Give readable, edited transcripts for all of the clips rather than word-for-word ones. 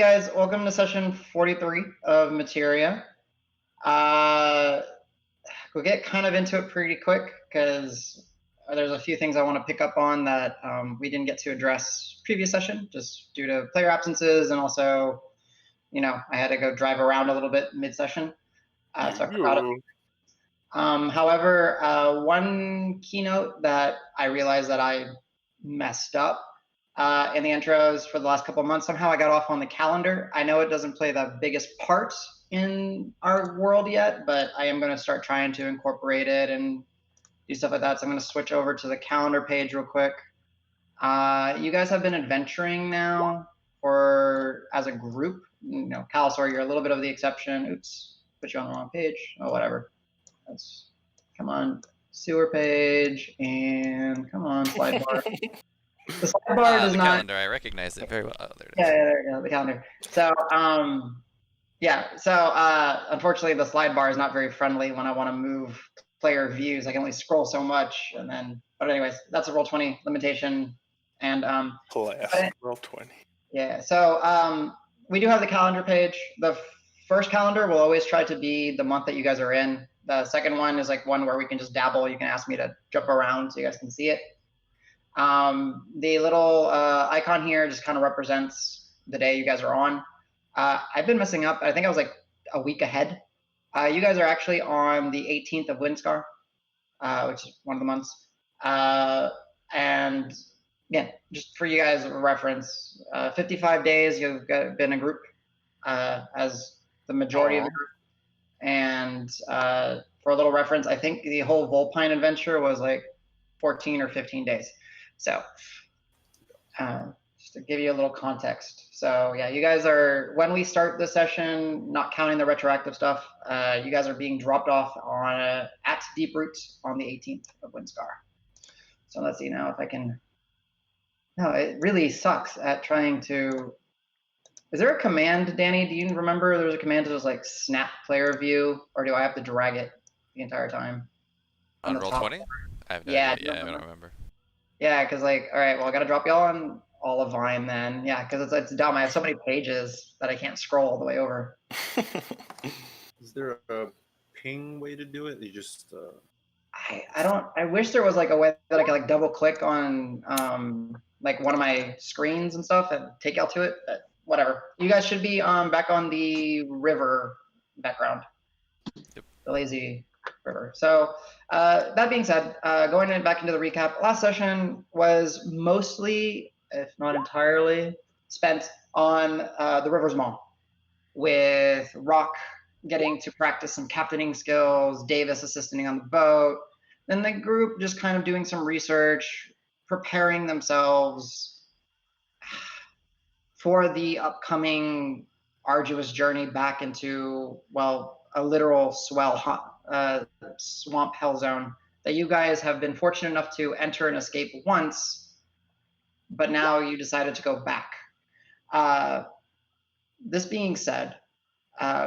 guys, welcome to session 43 of Materia. We'll get kind of into it pretty quick because there's a few things I want to pick up on that we didn't get to address previous session just due to player absences, and also, I had to go drive around a little bit mid-session, so I forgot it. However, one keynote that I realized that I messed up in the intros for the last couple of months, somehow I got off on the calendar. I know it doesn't play the biggest part in our world yet, but I am going to start trying to incorporate it and do stuff like that. So I'm going to switch over to the calendar page real quick. You guys have been adventuring now as a group. Calasor, you're a little bit of the exception. Oops, put you on the wrong page. Oh, whatever. Come on, sewer page, and come on, slide bar. The slide bar does not. Calendar, I recognize it very well. Oh, there it is. Yeah, there you go, the calendar. So, unfortunately, the slide bar is not very friendly when I want to move player views. I can only scroll so much, but anyways, that's a Roll20 limitation. And Roll20. Yeah. So we do have the calendar page. The first calendar will always try to be the month that you guys are in. The second one is like one where we can just dabble. You can ask me to jump around so you guys can see it. The little icon here just kind of represents the day you guys are on. I've been messing up. I think I was like a week ahead. You guys are actually on the 18th of Windscar, which is one of the months. And yeah, just for you guys reference, 55 days you've been a group as the majority of the group. And for a little reference, I think the whole Volpine adventure was like 14 or 15 days. So just to give you a little context. So yeah, you guys are, when we start the session, not counting the retroactive stuff, you guys are being dropped off at Deep Roots on the 18th of Windscar. So let's see now if I can. No, it really sucks at trying to. Is there a command, Danny? Do you remember there was a command to just like snap player view, or do I have to drag it the entire time? On Roll20? I have no idea. I don't remember. Yeah, because all right, well, I got to drop y'all on Olivine then. Yeah, because it's dumb. I have so many pages that I can't scroll all the way over. Is there a ping way to do it? You just. I wish there was like a way that I could like double click on like one of my screens and stuff and take y'all to it. But whatever. You guys should be back on the river background. Yep. The lazy river. So that being said, going back into the recap, last session was mostly, if not entirely, spent on the River's Mall, with Rock getting to practice some captaining skills, Davis assisting on the boat, then the group just kind of doing some research, preparing themselves for the upcoming arduous journey back into, well, a literal swamp hell zone that you guys have been fortunate enough to enter and escape once, but now you decided to go back. This being said,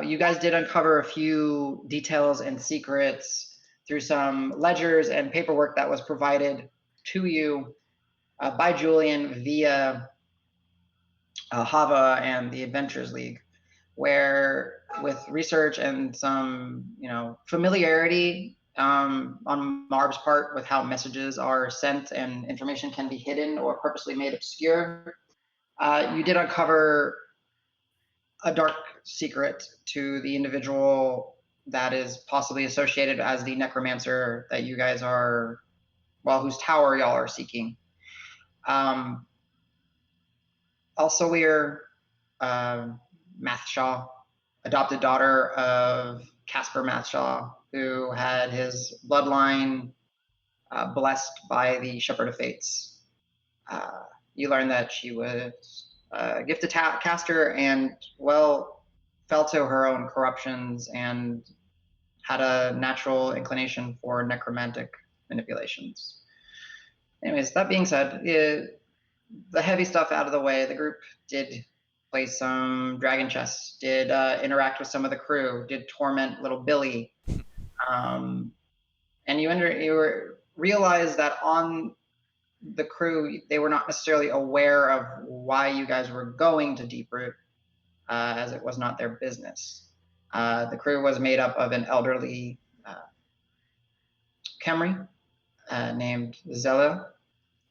you guys did uncover a few details and secrets through some ledgers and paperwork that was provided to you by Julian via Hava and the Adventures League, where with research and some, familiarity on Marb's part with how messages are sent and information can be hidden or purposely made obscure, you did uncover a dark secret to the individual that is possibly associated as the necromancer that you guys are, whose tower y'all are seeking. Also, we're Mathshaw, adopted daughter of Casper Mathshaw, who had his bloodline blessed by the Shepherd of Fates. You learned that she was a gifted caster and, fell to her own corruptions and had a natural inclination for necromantic manipulations. Anyways, that being said, the heavy stuff out of the way, the group did play some dragon chess, did interact with some of the crew, did torment little Billy. And you realized that on the crew, they were not necessarily aware of why you guys were going to Deep Root, as it was not their business. The crew was made up of an elderly Khemri named Zella.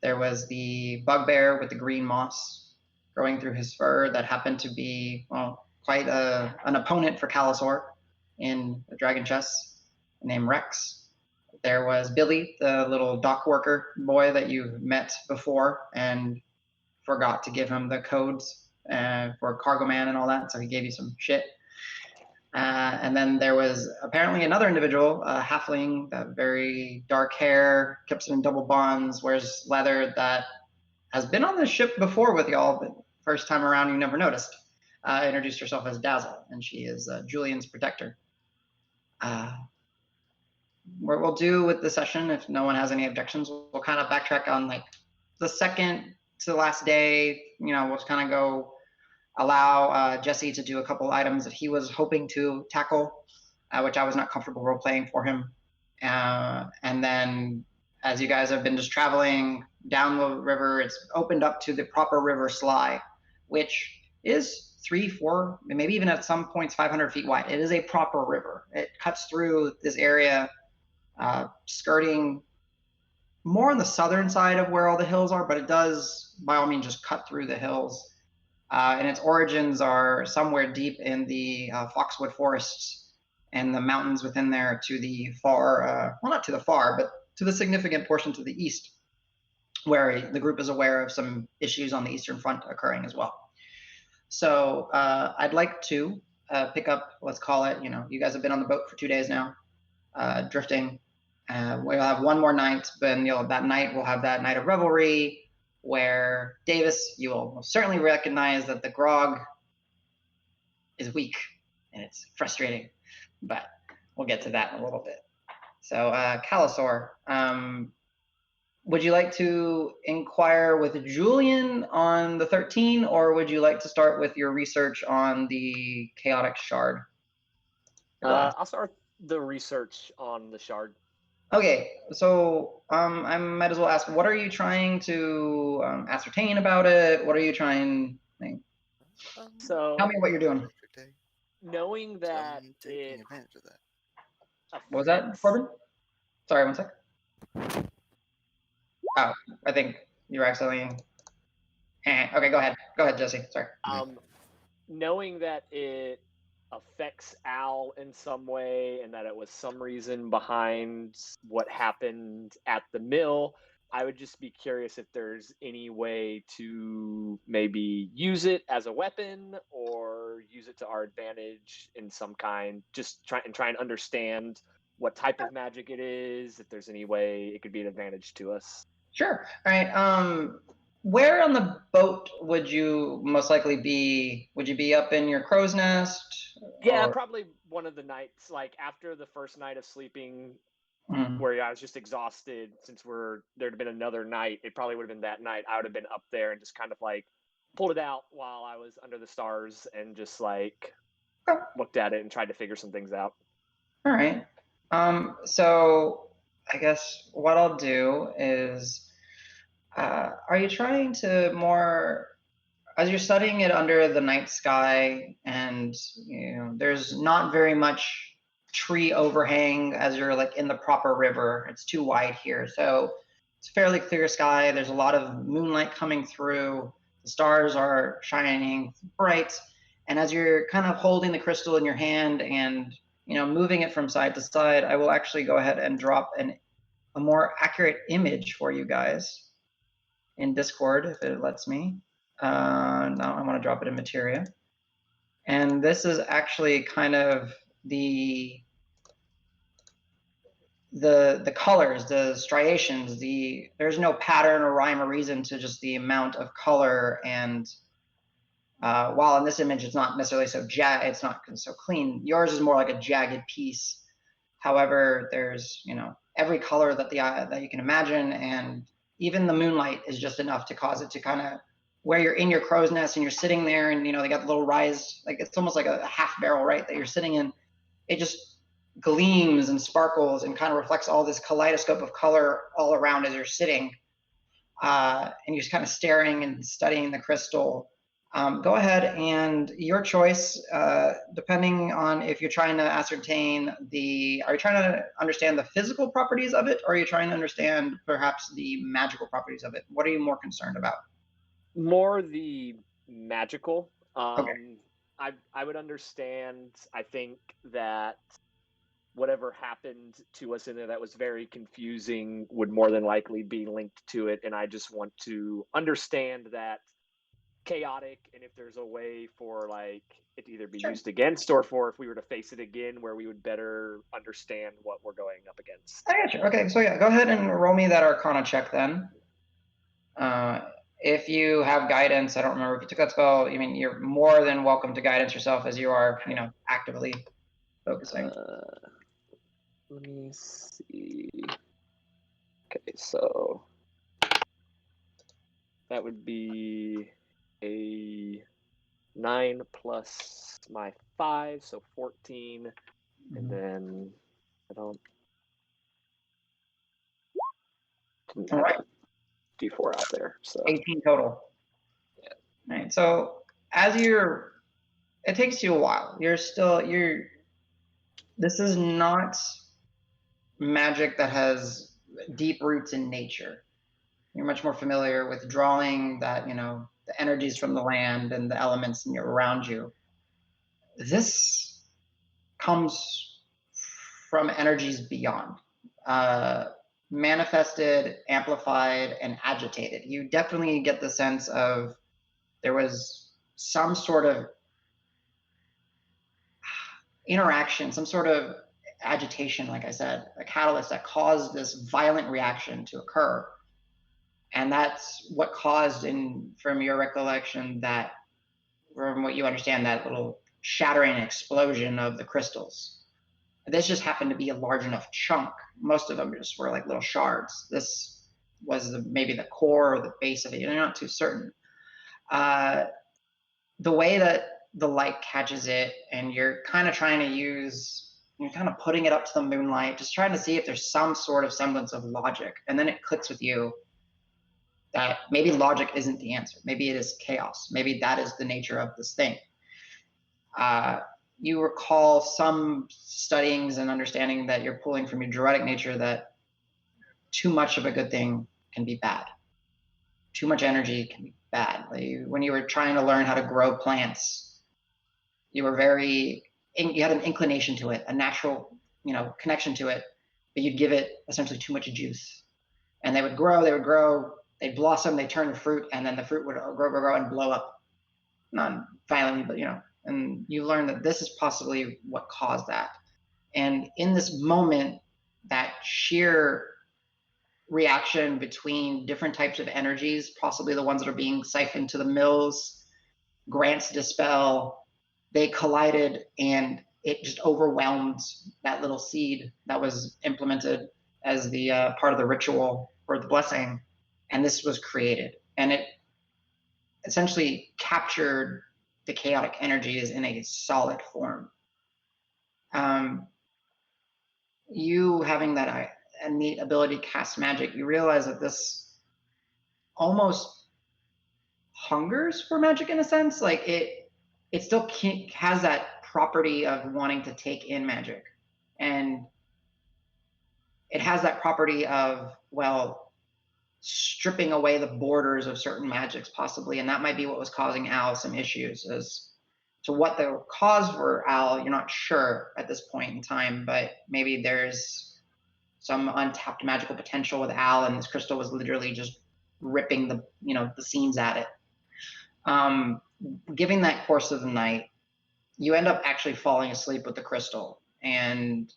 There was the bugbear with the green moss growing through his fur that happened to be, well, quite an opponent for Calusor in the Dragon Chess, named Rex. There was Billy, the little dock worker boy that you've met before and forgot to give him the codes for Cargo Man and all that, so he gave you some shit. And then there was apparently another individual, a halfling, that very dark hair, keeps it in double bonds, wears leather, that has been on the ship before with y'all, but first time around you never noticed. Introduced herself as Dazzle, and she is Julian's protector. What we'll do with the session, if no one has any objections, we'll kind of backtrack on like the second to the last day. We'll just kind of go allow Jesse to do a couple items that he was hoping to tackle, which I was not comfortable role-playing for him. And then as you guys have been just traveling down the river, it's opened up to the proper river Sly, which is 3, 4, maybe even at some points 500 feet wide. It is a proper river. It cuts through this area, skirting more on the southern side of where all the hills are, but it does by all means just cut through the hills. And its origins are somewhere deep in the Foxwood forests and the mountains within there to the far, well, not to the far, but to the significant portion to the east, where the group is aware of some issues on the Eastern Front occurring as well. So I'd like to pick up, let's call it, you guys have been on the boat for 2 days now, drifting. We'll have one more night, but that night we'll have that night of revelry, where Davis, you will certainly recognize that the grog is weak and it's frustrating, but we'll get to that in a little bit. So Calusor, would you like to inquire with Julian on the 13, or would you like to start with your research on the chaotic shard? I'll start the research on the shard. Okay, so I might as well ask, what are you trying to ascertain about it? What are you trying? So tell me what you're doing. Knowing that taking advantage of that. What was that, Corbin? Sorry, one sec. Oh, I think you're accidentally. Okay, go ahead. Go ahead, Jesse. Sorry. Knowing that it affects Al in some way and that it was some reason behind what happened at the mill, I would just be curious if there's any way to maybe use it as a weapon or use it to our advantage in some kind. Just try and understand what type of magic it is, if there's any way it could be an advantage to us. Sure. All right. Where on the boat would you most likely be? Would you be up in your crow's nest? Yeah, probably one of the nights, like after the first night of sleeping, where I was just exhausted. Since there'd been another night, it probably would have been that night. I would have been up there and just kind of like pulled it out while I was under the stars and just like looked at it and tried to figure some things out. All right. So I guess what I'll do is, are you trying to more, as you're studying it under the night sky, and there's not very much tree overhang as you're like in the proper river. It's too wide here, so it's fairly clear sky. There's a lot of moonlight coming through. The stars are shining bright, and as you're kind of holding the crystal in your hand and moving it from side to side, I will actually go ahead and drop a more accurate image for you guys in Discord if it lets me. Now I want to drop it in materia. And this is actually kind of the colors, the striations, there's no pattern or rhyme or reason to just the amount of color. And while in this image it's not necessarily it's not so clean, yours is more like a jagged piece. However, there's every color that you can imagine, and even the moonlight is just enough to cause it to kind of, where you're in your crow's nest and you're sitting there and they got the little rise, like it's almost like a half barrel, right, that you're sitting in. It just gleams and sparkles and kind of reflects all this kaleidoscope of color all around as you're sitting, and you're just kind of staring and studying the crystal. Go ahead and your choice, depending on if you're trying to ascertain are you trying to understand the physical properties of it, or are you trying to understand perhaps the magical properties of it? What are you more concerned about? More the magical. Okay. I would understand, I think, that whatever happened to us in there that was very confusing would more than likely be linked to it. And I just want to understand that chaotic, and if there's a way for like it to either be Sure. used against, or for if we were to face it again, where we would better understand what we're going up against. I got you. Okay, so yeah, go ahead and roll me that Arcana check then. If you have guidance, I don't remember if you took that spell. I mean, you're more than welcome to guidance yourself as you are, actively focusing. Let me see. Okay, so that would be a 9 plus my 5, so 14. And then I didn't All have right. a D4 out there. So 18 total. Yeah. All right. So it takes you a while. This is not magic that has deep roots in nature. You're much more familiar with drawing that, the energies from the land and the elements around you. This comes from energies beyond, manifested, amplified, and agitated. You definitely get the sense of there was some sort of interaction, some sort of agitation, like I said, a catalyst that caused this violent reaction to occur. And that's what caused, from your recollection, from what you understand, that little shattering explosion of the crystals. This just happened to be a large enough chunk. Most of them just were like little shards. This was maybe the core or the base of it. You're not too certain. The way that the light catches it, and you're kind of putting it up to the moonlight, just trying to see if there's some sort of semblance of logic. And then it clicks with you that maybe logic isn't the answer. Maybe it is chaos. Maybe that is the nature of this thing. You recall some studyings and understanding that you're pulling from your druidic nature, that too much of a good thing can be bad. Too much energy can be bad. When you were trying to learn how to grow plants, you had an inclination to it, a natural, connection to it, but you'd give it essentially too much juice. And they would grow, they'd blossom, they'd turn to fruit, and then the fruit would grow and blow up. Not violently, but and you learn that this is possibly what caused that. And in this moment, that sheer reaction between different types of energies, possibly the ones that are being siphoned to the mills, grants dispel, they collided, and it just overwhelmed that little seed that was implemented as the part of the ritual for the blessing. And this was created. And it essentially captured the chaotic energies in a solid form. You having that a neat ability to cast magic, you realize that this almost hungers for magic in a sense. Like it still has that property of wanting to take in magic, and it has that property of, well, stripping away the borders of certain magics possibly. And that might be what was causing Al some issues. As to what the cause for Al, you're not sure at this point in time, but maybe there's some untapped magical potential with Al, and this crystal was literally just ripping the seams at it. Giving that course of the night, you end up actually falling asleep with the crystal, and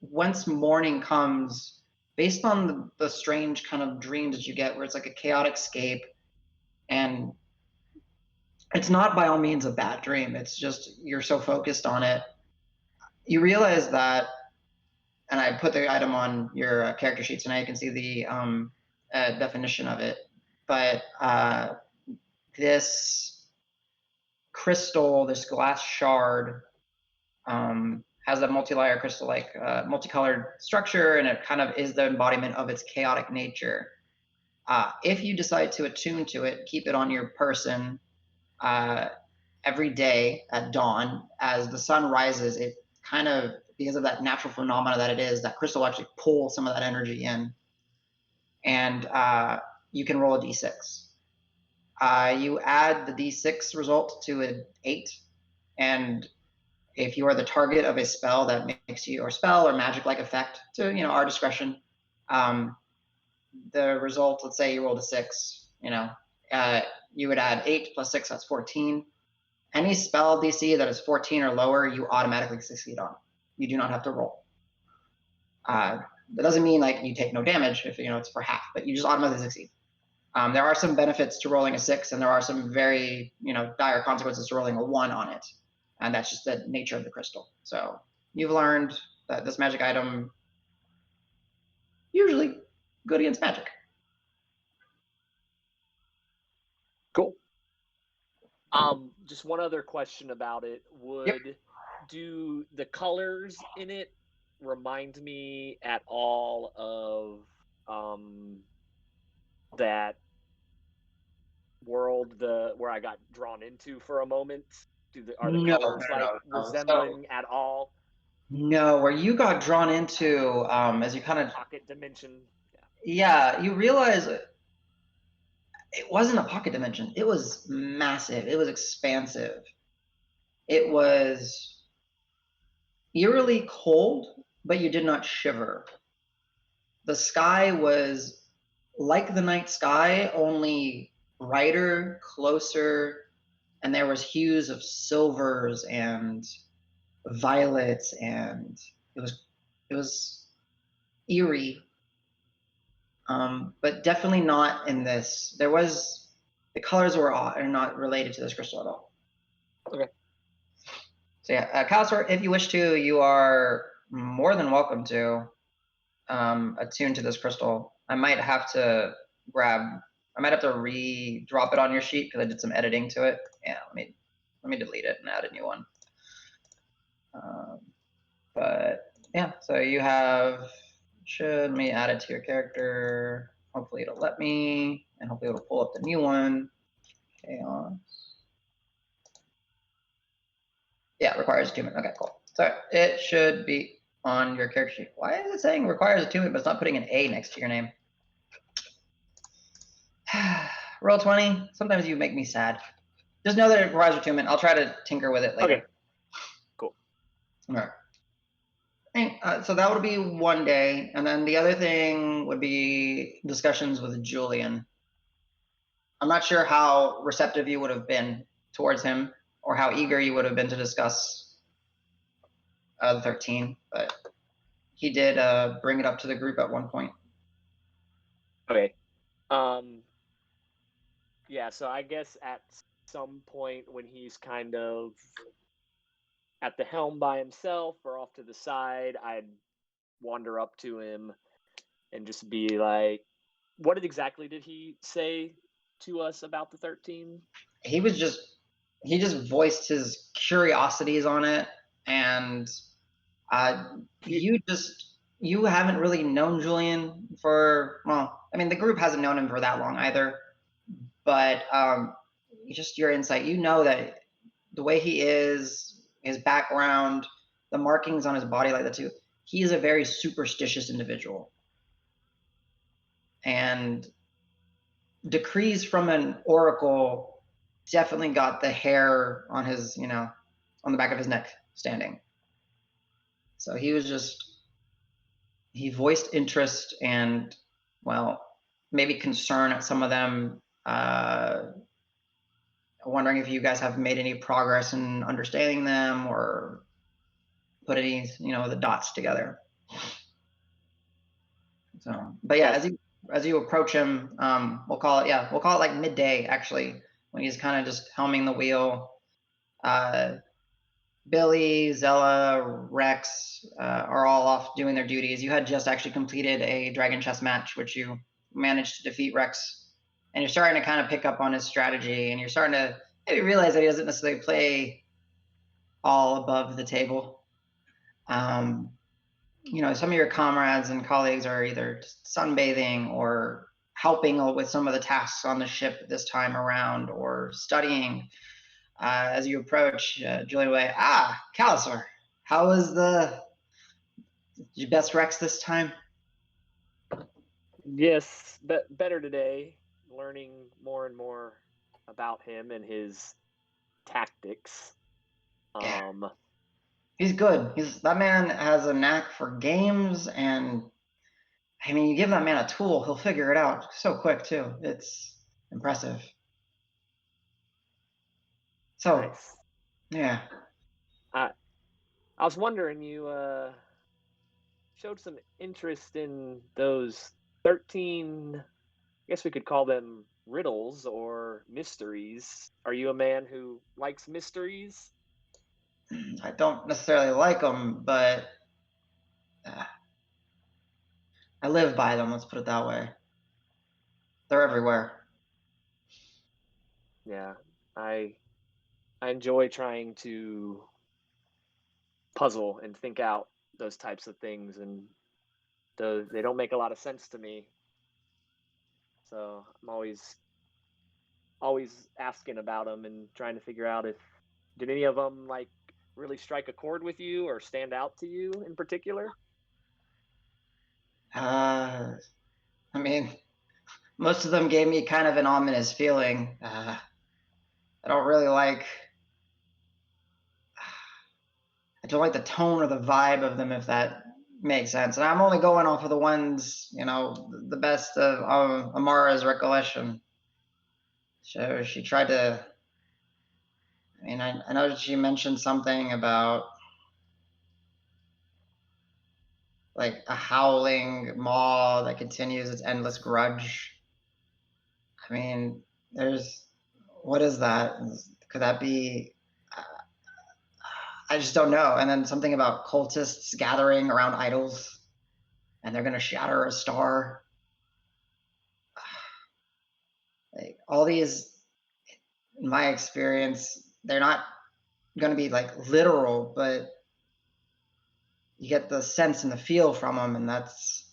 once morning comes, based on the strange kind of dreams that you get, where it's like a chaotic scape, and it's not by all means a bad dream. It's just you're so focused on it. You realize that, and I put the item on your character sheet, so now you can see the definition of it. But this crystal, this glass shard, has a multi-layer crystal-like multicolored structure, and it kind of is the embodiment of its chaotic nature. If you decide to attune to it, keep it on your person every day at dawn. As the sun rises, it kind of, because of that natural phenomena that it is, that crystal will actually pull some of that energy in. And you can roll a d6. You add the d6 result to an 8, and if you are the target of a spell that makes you, or spell or magic-like effect, to our discretion, the result, let's say you rolled a 6, you would add 8 plus 6, that's 14. Any spell DC that is 14 or lower, you automatically succeed on. You do not have to roll. That doesn't mean like you take no damage if it's for half, but you just automatically succeed. There are some benefits to rolling a 6, and there are some very dire consequences to rolling a 1 on it, and that's just the nature of the crystal. So you've learned that this magic item usually good against magic. Cool. Just one other question about it. Do the colors in it remind me at all of that world where I got drawn into for a moment? Are the colors resembling at all? No, where you got drawn into, as you kind of pocket dimension. Yeah, you realize it wasn't a pocket dimension. It was massive. It was expansive. It was eerily cold, but you did not shiver. The sky was like the night sky, only brighter, closer, and there was hues of silvers and violets, and it was eerie, but definitely not in this. The colors are not related to this crystal at all. Okay. So yeah, Kalasor, if you wish to, you are more than welcome to attune to this crystal. I might have to re-drop it on your sheet because I did some editing to it. Yeah, let me delete it and add a new one. But yeah, so you have, let me add it to your character. Hopefully it'll let me, and hopefully it'll pull up the new one. Chaos. Yeah, requires attunement. Okay, cool. So it should be on your character sheet. Why is it saying requires attunement, but it's not putting an A next to your name? Roll 20. Sometimes you make me sad. Just know that it requires attunement. I'll try to tinker with it later. Okay. Cool. All right. So that would be one day, and then the other thing would be discussions with Julian. I'm not sure how receptive you would have been towards him, or how eager you would have been to discuss the 13, but he did bring it up to the group at one point. Okay. Yeah, so I guess at some point when he's kind of at the helm by himself or off to the side, I'd wander up to him and just be like, what exactly did he say to us about the 13? He just voiced his curiosities on it, and you haven't really known Julian for, well, I mean, the group hasn't known him for that long either, but just your insight, that the way he is, his background, the markings on his body like that too, he is a very superstitious individual. And decrees from an oracle definitely got the hair on his, on the back of his neck standing. So he voiced interest and, well, maybe concern at some of them. Wondering if you guys have made any progress in understanding them or put any, the dots together. So, but yeah, as you approach him, we'll call it like midday actually, when he's kind of just helming the wheel. Billy, Zella, Rex are all off doing their duties. You had just actually completed a dragon chess match, which you managed to defeat Rex, and you're starting to kind of pick up on his strategy, and you're starting to maybe realize that he doesn't necessarily play all above the table. Some of your comrades and colleagues are either sunbathing or helping with some of the tasks on the ship this time around, or studying. As you approach, Julian will say, Calysaur, how was your best Rex this time? Yes, better today. Learning more and more about him and his tactics. Yeah. He's good. That man has a knack for games, and I mean, you give that man a tool, he'll figure it out so quick too. It's impressive. So, nice. Yeah. I was wondering, you showed some interest in those 13, I guess we could call them riddles or mysteries. Are you a man who likes mysteries? I don't necessarily like them, but I live by them, let's put it that way. They're everywhere. Yeah, I enjoy trying to puzzle and think out those types of things, and they don't make a lot of sense to me. So I'm always asking about them and trying to figure out if did any of them like really strike a chord with you or stand out to you in particular? I mean, most of them gave me kind of an ominous feeling. I don't really like. I don't like the tone or the vibe of them, if that makes sense. And I'm only going off of the ones, the best of Amara's recollection. So she tried to. I mean, I know that she mentioned something about like a howling maw that continues its endless grudge. I mean, what is that? Could that be? I just don't know. And then something about cultists gathering around idols, and they're gonna shatter a star. Like all these, in my experience, they're not gonna be like literal, but you get the sense and the feel from them, and that's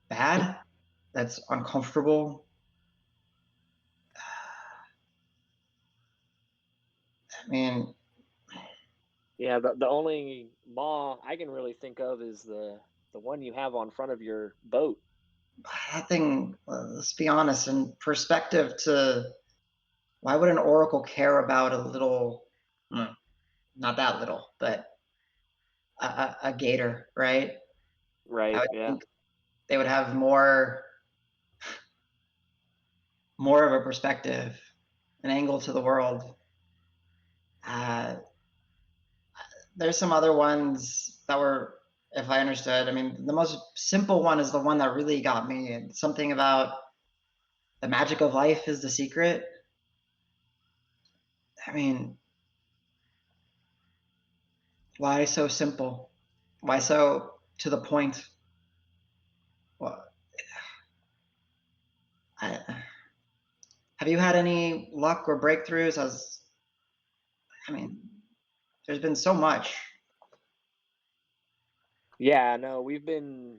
bad. That's uncomfortable. I mean, Yeah, the only maw I can really think of is the one you have on front of your boat. that thing, let's be honest, in perspective to why would an oracle care about a little, not that little, but a gator, right? I Right, would yeah. think they would have more of a perspective, an angle to the world. Uh, there's some other ones that were, if I understood, I mean, the most simple one is the one that really got me. It's something about the magic of life is the secret. I mean, why so simple? Why so to the point? Well, I, have you had any luck or breakthroughs? I mean, there's been so much. Yeah, no, we've been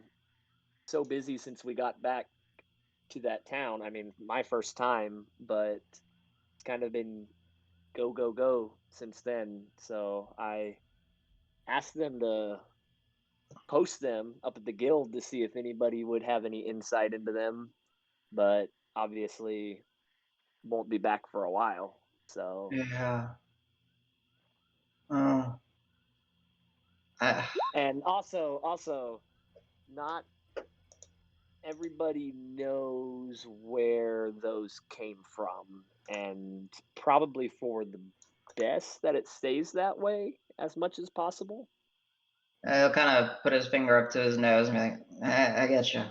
so busy since we got back to that town. I mean, my first time, but it's kind of been go, go, go since then. So I asked them to post them up at the guild to see if anybody would have any insight into them, but obviously won't be back for a while. So Yeah. Uh, I, and also not everybody knows where those came from, and probably for the best that it stays that way as much as possible. He'll kind of put his finger up to his nose and be like, I get you.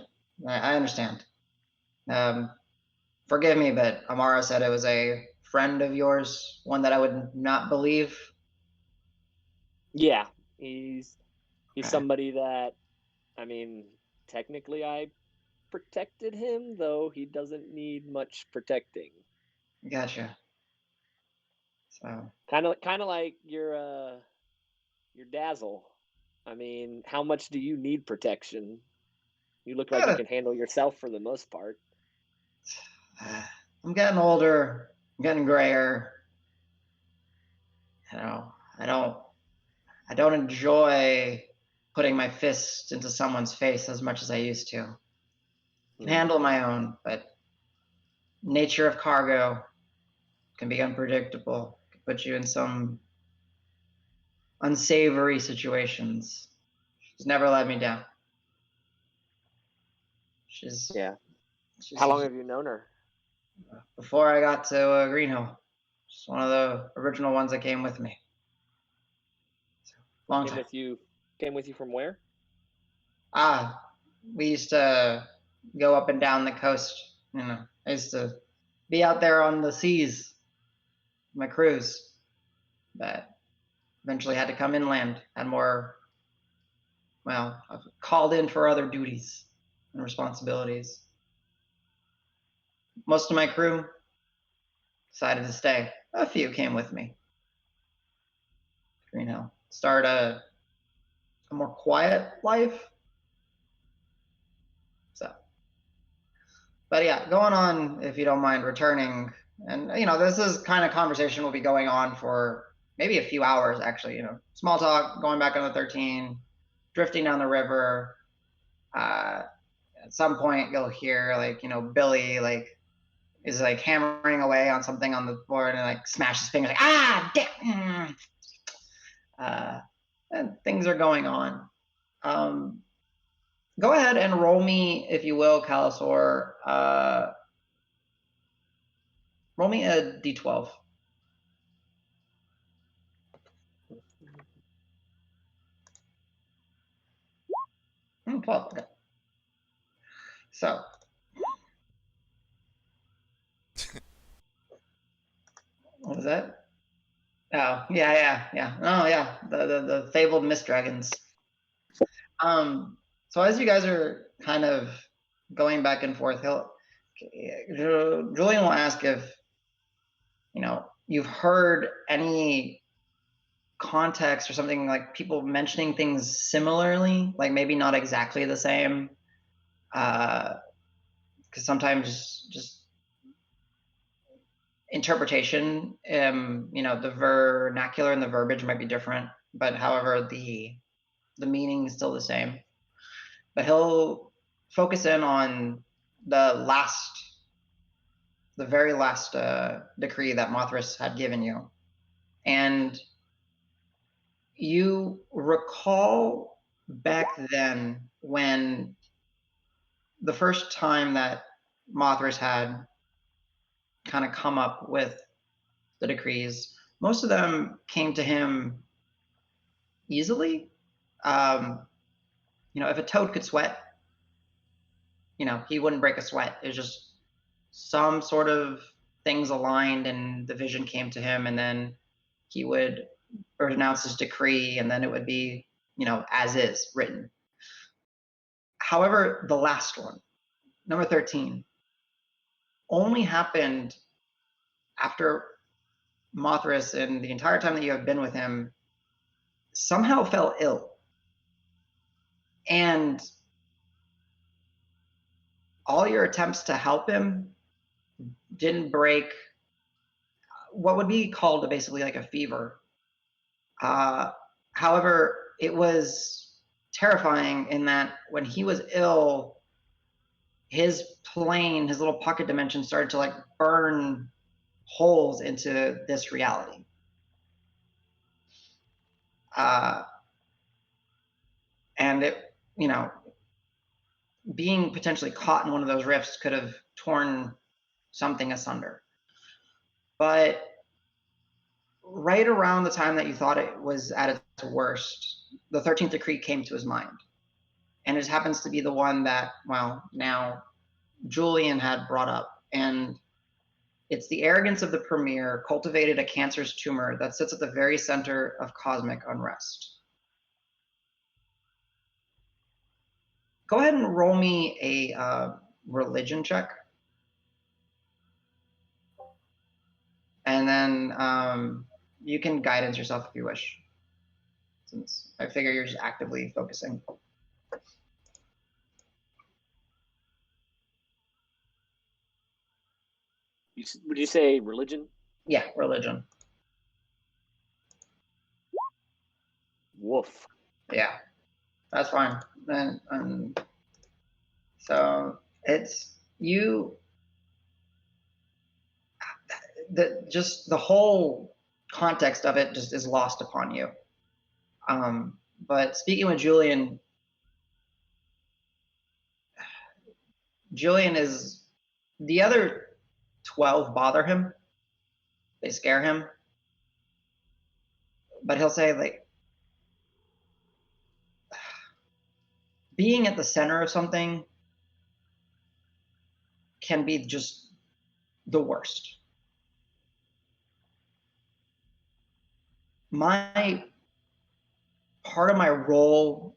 I understand. Um, Forgive me, but Amara said it was a friend of yours, one that I would not believe. Yeah, he's Okay, somebody that, I mean, technically I protected him, though he doesn't need much protecting. gotcha. So, Kind of like your dazzle. I mean, how much do you need protection? You look like you can handle yourself for the most part. I'm getting older. I'm getting grayer. I don't enjoy putting my fist into someone's face as much as I used to. I can handle my own, but nature of cargo can be unpredictable. Can put you in some unsavory situations. She's never let me down. She's How long have you known her? Before I got to Green Hill. She's one of the original ones that came with me. Long time. Came with you from where? We used to go up and down the coast. I used to be out there on the seas, my cruise, but eventually had to come inland. Had more, I've called in for other duties and responsibilities. Most of my crew decided to stay. A few came with me. Green Hill. Start a more quiet life. So, but yeah, going on, if you don't mind returning, and this is kind of conversation will be going on for maybe a few hours actually. Small talk, going back on the 13, drifting down the river. At some point, you'll hear Billy is hammering away on something on the board and smash his fingers damn. And things are going on. Go ahead and roll me, if you will, Calisor. Roll me a d12. 12. Okay. So. What was that? Oh, yeah. Oh, yeah. The fabled mist dragons. So as you guys are kind of going back and forth, Julian will ask if you've heard any context or something, like people mentioning things similarly, like maybe not exactly the same, because sometimes just interpretation, the vernacular and the verbiage might be different, but however the meaning is still the same. But he'll focus in on the very last decree that Mothras had given you. And you recall back then when the first time that Mothras had kind of come up with the decrees, most of them came to him easily. If a toad could sweat, he wouldn't break a sweat. It was just some sort of things aligned and the vision came to him, and then he would pronounce his decree, and then it would be, as is written. However, the last one, number 13, only happened after Mothras, and the entire time that you have been with him, somehow fell ill. And all your attempts to help him didn't break what would be called basically like a fever. However, it was terrifying in that when he was ill, his plane, his little pocket dimension started to burn holes into this reality. And it, being potentially caught in one of those rifts could have torn something asunder. But right around the time that you thought it was at its worst, the 13th decree came to his mind. And it happens to be the one that, now Julian had brought up. And it's the arrogance of the premier cultivated a cancerous tumor that sits at the very center of cosmic unrest. Go ahead and roll me a religion check. And then you can guidance yourself if you wish, since I figure you're just actively focusing. Would you say religion? Yeah, religion. Woof. Yeah, that's fine. Then, so it's you. Just the whole context of it just is lost upon you. But speaking with Julian is the other 12 bother him. They scare him. But he'll say, like, being at the center of something can be just the worst. My part of my role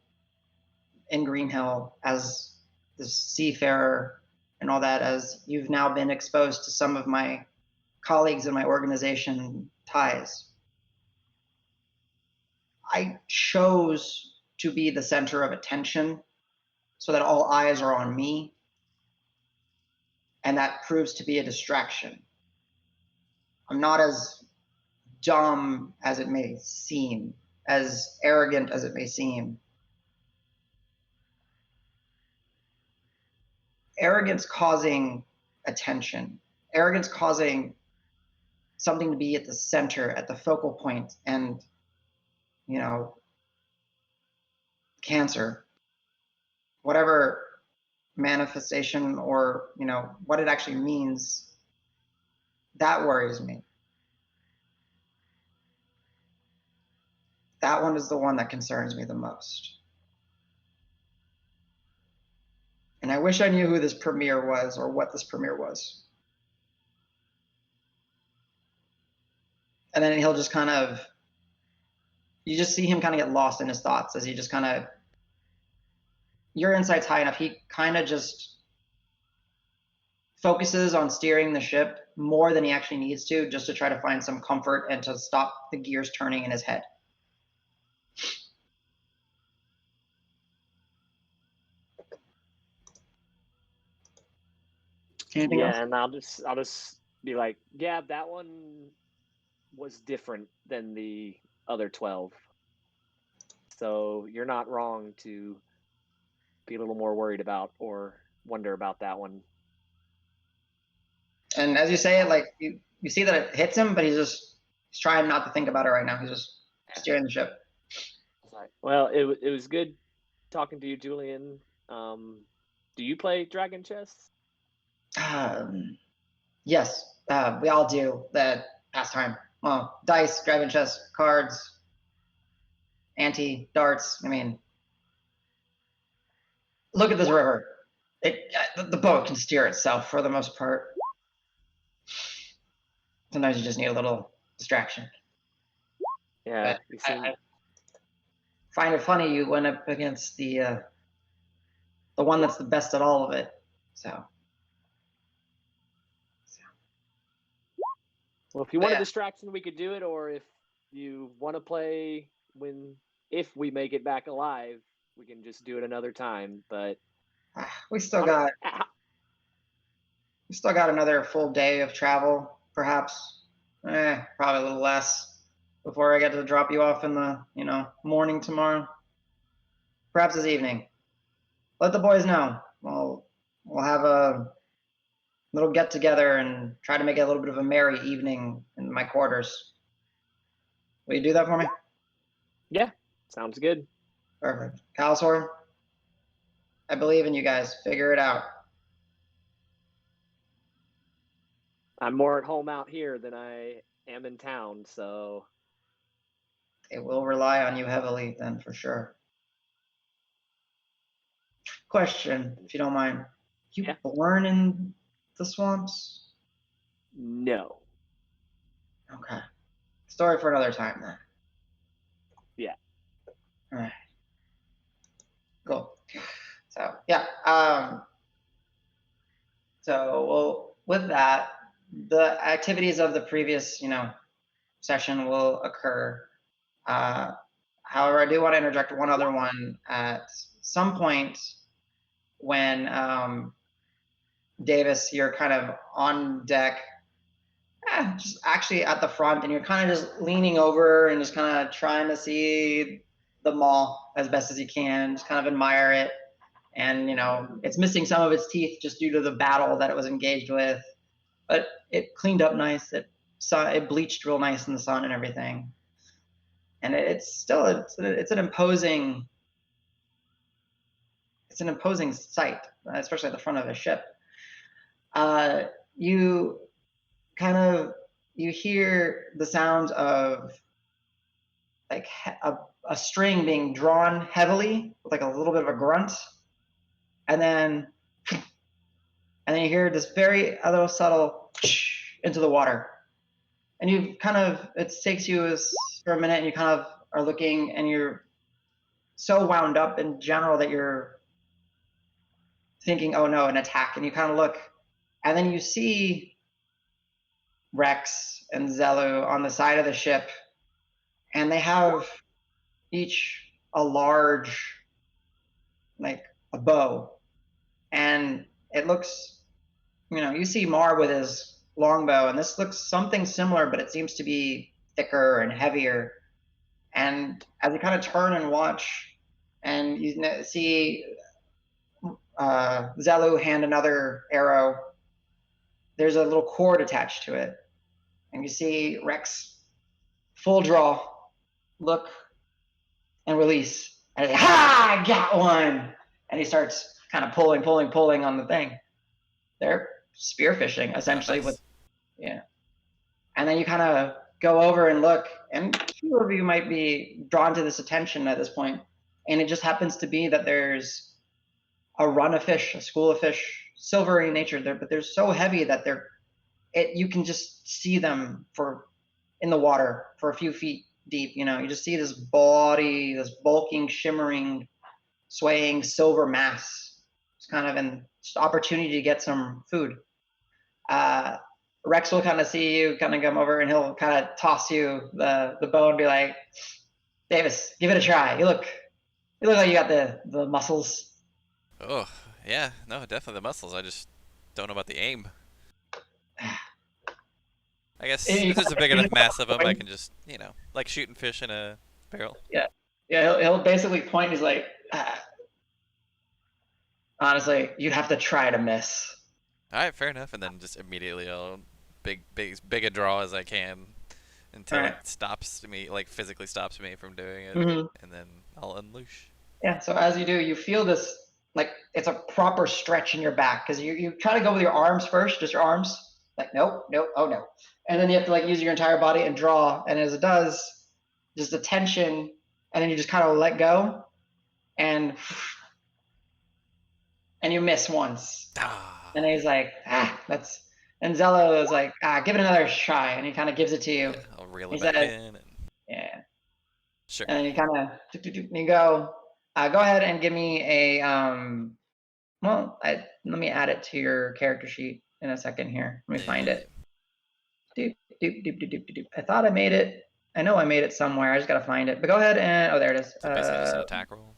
in Green Hill as the seafarer and all that, as you've now been exposed to some of my colleagues in my organization ties, I chose to be the center of attention so that all eyes are on me, and that proves to be a distraction. I'm not as dumb as it may seem, as arrogant as it may seem. Arrogance causing attention, arrogance causing something to be at the center, at the focal point, and, you know, cancer, whatever manifestation or, you know, what it actually means, that worries me. That one is the one that concerns me the most. And I wish I knew who this premier was or what this premier was. And then he'll just kind of, you just see him kind of get lost in his thoughts as he just kind of, your insight's high enough, he kind of just focuses on steering the ship more than he actually needs to, just to try to find some comfort and to stop the gears turning in his head. Anything else? And I'll just be like, yeah, that one was different than the other 12. So you're not wrong to be a little more worried about or wonder about that one. And as you say it, like you see that it hits him, but he's trying not to think about it right now. He's just steering the ship. Well, it was good talking to you, Julian. Do you play Dragon Chess? Yes, we all do that pastime. Well, dice, dragon chess, cards, ante, darts. I mean, look at this river. The boat can steer itself for the most part. Sometimes you just need a little distraction. Yeah, I find it funny you went up against the one that's the best at all of it. So. Well, if you want a distraction, we could do it, or if you want to play if we make it back alive, we can just do it another time. But we still got another full day of travel, perhaps. Probably a little less before I get to drop you off in the morning tomorrow. Perhaps this evening. Let the boys know. We'll have a little get together and try to make it a little bit of a merry evening in my quarters. Will you do that for me? Yeah, sounds good. Perfect. Calasor, I believe in you guys. Figure it out. I'm more at home out here than I am in town, so it will rely on you heavily then, for sure. Question, if you don't mind. You born in the swamps? No. Okay. Story for another time then. Yeah. All right. Cool. So yeah. So with that, the activities of the previous session will occur. However, I do want to interject one other one at some point when Davis, you're kind of on deck just actually at the front, and you're kind of just leaning over and just kind of trying to see the mall as best as you can, just kind of admire it. And it's missing some of its teeth just due to the battle that it was engaged with, but it cleaned up nice. It bleached real nice in the sun and everything. And it's an imposing sight, especially at the front of a ship. You hear the sounds of like a string being drawn heavily with like a little bit of a grunt, and then you hear this very little subtle into the water, and it takes you for a minute, and you kind of are looking, and you're so wound up in general that you're thinking, oh no, an attack, and you kind of look, and then you see Rex and Zelu on the side of the ship, and they have each a large, like a bow, and it looks, you see Mar with his longbow, and this looks something similar, but it seems to be thicker and heavier. And as you kind of turn and watch, and you see Zelu hand another arrow, there's a little cord attached to it, and you see Rex full draw, look, and release, and he's like, ha, I got one, and he starts kind of pulling on the thing. They're spearfishing essentially. Nice. And then you kind of go over and look, and a few of you might be drawn to this attention at this point, and it just happens to be that there's a run of fish, a school of fish, silvery in nature, but they're so heavy that you can just see them in the water for a few feet deep. You just see this body, this bulking, shimmering, swaying silver mass. It's kind of an opportunity to get some food. Rex will kind of see you, kind of come over, and he'll kind of toss you the bow and be like, Davis, give it a try. You look like you got the muscles. Oh, yeah. No, definitely the muscles. I just don't know about the aim. I guess if there's a big enough mass of them, I can just, like shooting fish in a barrel. Yeah. He'll basically point. He's like, honestly, you'd have to try to miss. All right, fair enough. And then just immediately I'll big a draw as I can until it stops me, like physically stops me from doing it, and then I'll unleash. Yeah. So as you do, you feel this, like it's a proper stretch in your back, because you try to go with your arms first, just your arms. Like nope, oh no, and then you have to like use your entire body and draw, and as it does, just a tension, and then you just kind of let go, and you miss once, and he's like, that's. And Zello is like, give it another try, and he kind of gives it to you. Yeah, I'll reel it back in. Yeah. Sure. And then you kind of, you go ahead and give me a, let me add it to your character sheet in a second here. Let me find it. I thought I made it. I know I made it somewhere. I just got to find it. But go ahead and, there it is. So basically just an attack roll?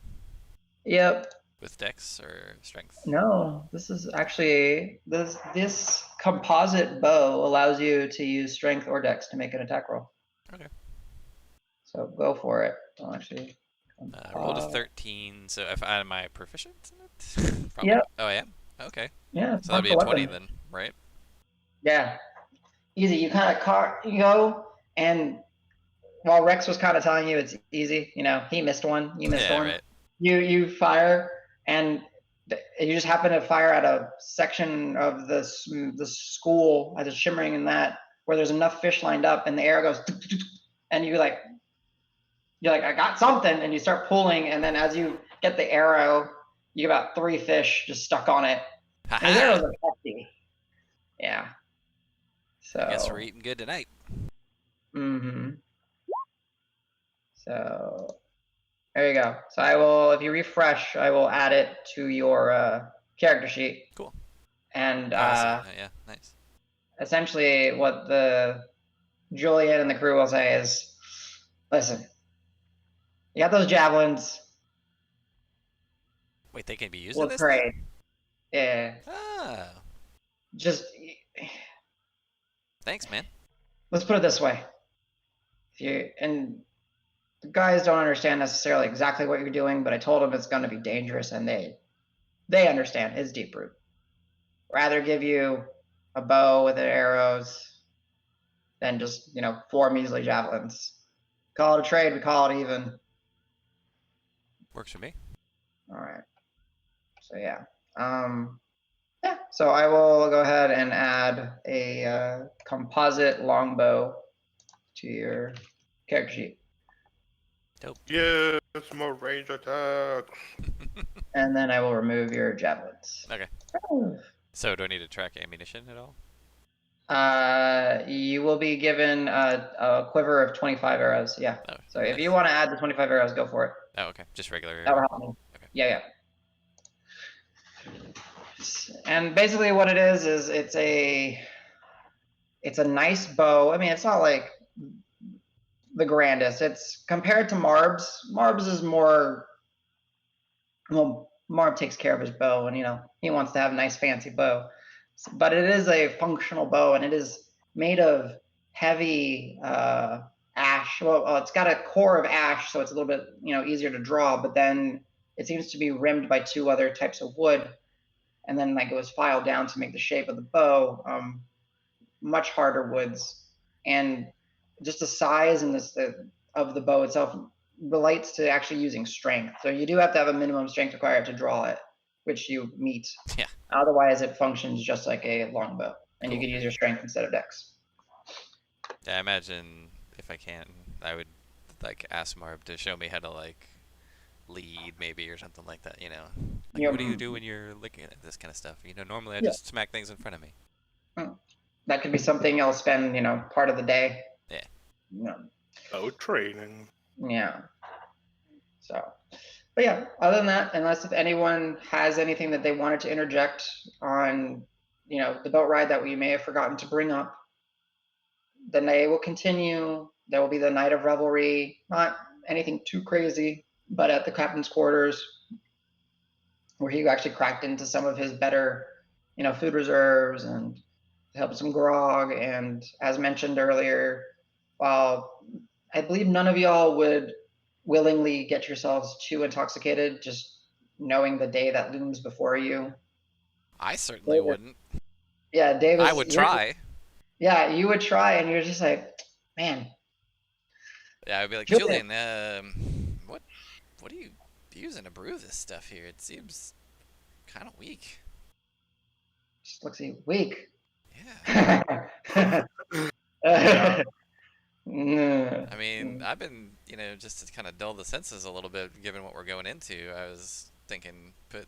Yep. With dex or strength? No, this is actually, this composite bow allows you to use strength or dex to make an attack roll. Okay. So go for it. I'll actually. I rolled a 13, so if am I proficient in it? Yep. Oh, I am? Okay. Yeah. So that'd be a 20 then, right? Yeah. Easy. You kind of go, and while Rex was kind of telling you it's easy, he missed one, you missed one. Right. You fire, and you just happen to fire at a section of the school as it's shimmering in that, where there's enough fish lined up, and the arrow goes, and you're like, I got something, and you start pulling, and then as you get the arrow, you get about 3 fish just stuck on it. And the arrows are hefty. Yeah. So. I guess we're eating good tonight. Mm-hmm. So. There you go. So I will, if you refresh, I will add it to your character sheet. Cool. And yeah, nice. Essentially, what the Julian and the crew will say is, listen, you got those javelins. Wait, they can be used we'll in this? trade. Yeah. Ah. Just. Thanks, man. let's put it this way. And the guys don't understand necessarily exactly what you're doing, but I told them it's going to be dangerous, and they understand. It's deep root. Rather give you a bow with arrows than just 4 measly javelins. Call it a trade. We call it even. Works for me. All right. So yeah. Yeah. So I will go ahead and add a composite longbow to your character sheet. Dope. Yes, more range attacks. And then I will remove your javelins. Okay. So do I need to track ammunition at all? You will be given a quiver of 25 arrows. Yeah. Oh, So nice. if you want to add the 25 arrows, go for it. Oh, okay. Just regular. That will help me. Okay. Yeah. And basically, what it is it's a nice bow. I mean, it's not like the grandest. It's compared to Marb's. Marb's is more. Well, Marb takes care of his bow, and he wants to have a nice fancy bow. But it is a functional bow, and it is made of heavy ash. Well, it's got a core of ash, so it's a little bit easier to draw. But then it seems to be rimmed by 2 other types of wood, and then it was filed down to make the shape of the bow. Much harder woods, and just the size and of the bow itself relates to actually using strength. So you do have to have a minimum strength required to draw it, which you meet. Yeah. Otherwise, it functions just like a longbow, and you Cool. could use your strength instead of dex. Yeah, I imagine if I can, I would ask Marb to show me how to lead maybe or something like that. What do you do when you're looking at this kind of stuff? Normally I just smack things in front of me. That could be something you'll spend part of the day. Yeah. Oh, training. Yeah. So, but yeah, other than that, unless if anyone has anything that they wanted to interject on, the boat ride that we may have forgotten to bring up, the day will continue. There will be the night of revelry, not anything too crazy, but at the captain's quarters, where he actually cracked into some of his better, food reserves and help some grog. And as mentioned earlier, while I believe none of y'all would willingly get yourselves too intoxicated, just knowing the day that looms before you. I certainly wouldn't. Yeah, Davis. I would try. Yeah, you would try, and you're just like, man. Yeah, I'd be like, Julian, what are you using to brew this stuff here? It seems kind of weak. Just looks weak. Yeah. I mean, I've been, just to kind of dull the senses a little bit, given what we're going into. I was thinking put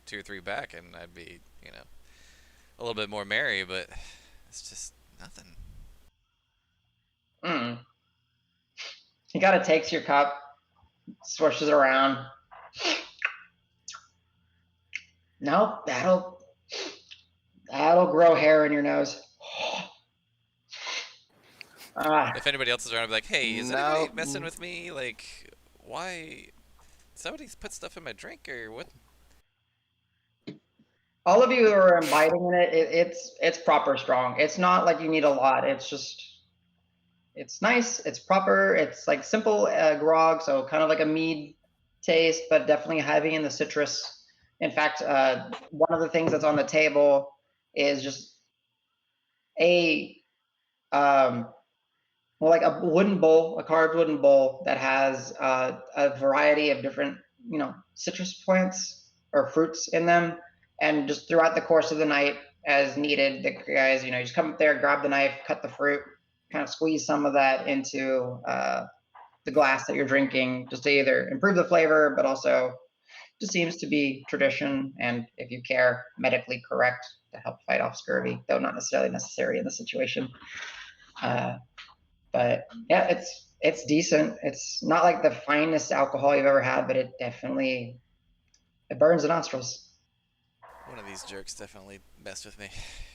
2 or 3 back, and I'd be, a little bit more merry, but it's just nothing. He kind of takes your cup, swishes around. No, that'll grow hair in your nose. If anybody else is around, I'd be like, hey, is anybody messing with me? Why? Somebody put stuff in my drink, or what? All of you are imbibing in it. It's proper strong. It's not like you need a lot. It's just, it's nice. It's proper. It's like simple grog, so kind of like a mead taste, but definitely heavy in the citrus. In fact, one of the things that's on the table is just like a wooden bowl, a carved wooden bowl that has a variety of different, citrus plants or fruits in them. And just throughout the course of the night, as needed, the guys, you just come up there, grab the knife, cut the fruit, kind of squeeze some of that into the glass that you're drinking, just to either improve the flavor, but also just seems to be tradition, and if you care, medically correct to help fight off scurvy, though not necessarily necessary in the situation. But yeah, it's decent. It's not like the finest alcohol you've ever had, but it definitely burns the nostrils. One of these jerks definitely messed with me.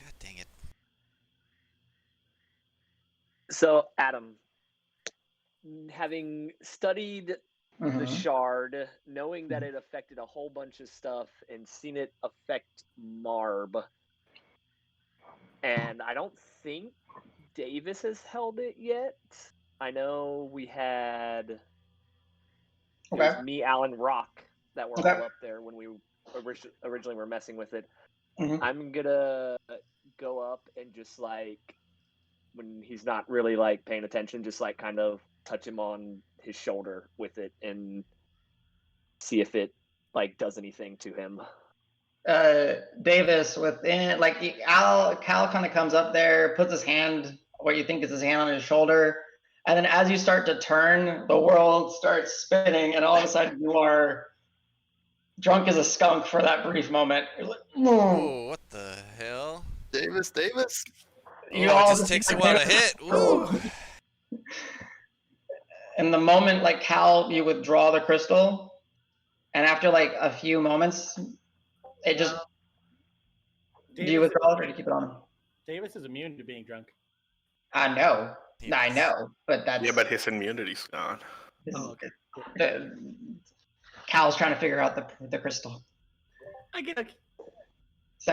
God dang it. So, Adam, having studied the shard, knowing that it affected a whole bunch of stuff, and seen it affect Marb, and I don't think Davis has held it yet. I know we had it Okay. was me, Alan, Rock that were Okay. all up there when we originally were messing with it. Mhm. I'm gonna go up and just like when he's not really like paying attention, just like kind of touch him on his shoulder with it and see if it like does anything to him. Davis within like Cal kind of comes up there, puts his hand, what you think is his hand on his shoulder, and then as you start to turn, the world starts spinning, and all of a sudden you are drunk as a skunk for that brief moment. You're like, Whoa, what the hell? Davis. You Oh, all it just takes a like, while to hit. Ooh. In the moment, like Cal, you withdraw the crystal, and after like a few moments, it just. Do you withdraw it or do you keep it on? Davis is immune to being drunk. I know, Yes. but that's. Yeah, but his immunity's gone. Oh, okay. Cal's trying to figure out the crystal. I get it. So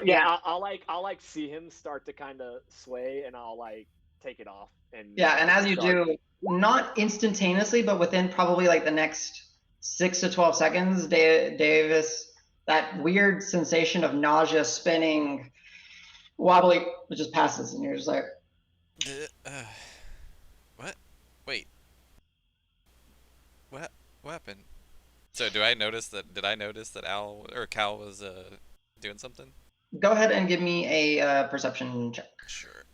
Yeah, I'll like see him start to kind of sway, and I'll like take it off. And as you do, not instantaneously, but within probably like the next 6 to 12 seconds, Davis, that weird sensation of nausea, spinning, wobbly, it just passes, and you're just like, What? Wait. What happened? So did I notice that Al or Cal was doing something? go ahead and give me a perception check. Sure.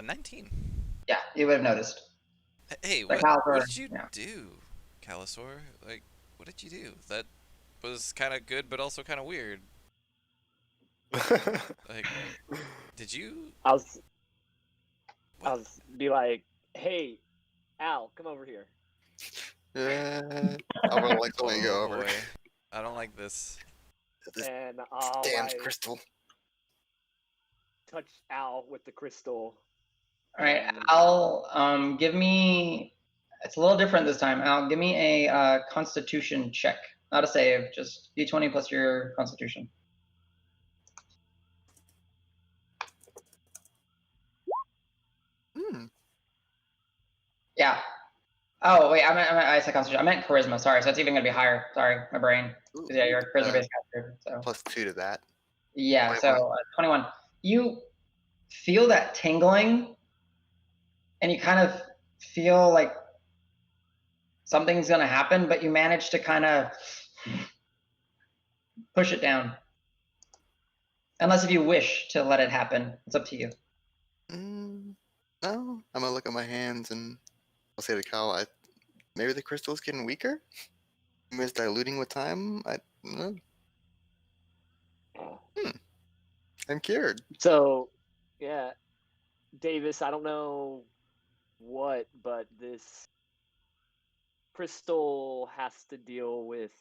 19. Yeah, you would have noticed. Hey, Like what did you do, Calisaur? Like, what did you do? That was kind of good, but also kind of weird. Like, did you? I was be like, hey, Al, come over here. I would like to let you go over. Boy. I don't like this. And I'll Damn like, crystal. touch Al with the crystal. All right, Al, give me. It's a little different this time. Al, give me a Constitution check, not a save, just d20 plus your Constitution. Yeah. Oh wait, I said Constitution. I meant Charisma. Sorry, so it's even gonna be higher. Sorry, my brain. Yeah, you're a Charisma-based character. So. +2 to that. Yeah. 21. So 21. You feel that tingling, and you kind of feel like something's gonna happen, but you manage to kind of push it down. Unless if you wish to let it happen, it's up to you. No, I'm gonna look at my hands and I'll say to Cal, maybe the crystal's getting weaker? Maybe it's diluting with time? I don't know. I'm cured. So, yeah, Davis, I don't know what, but this crystal has to deal with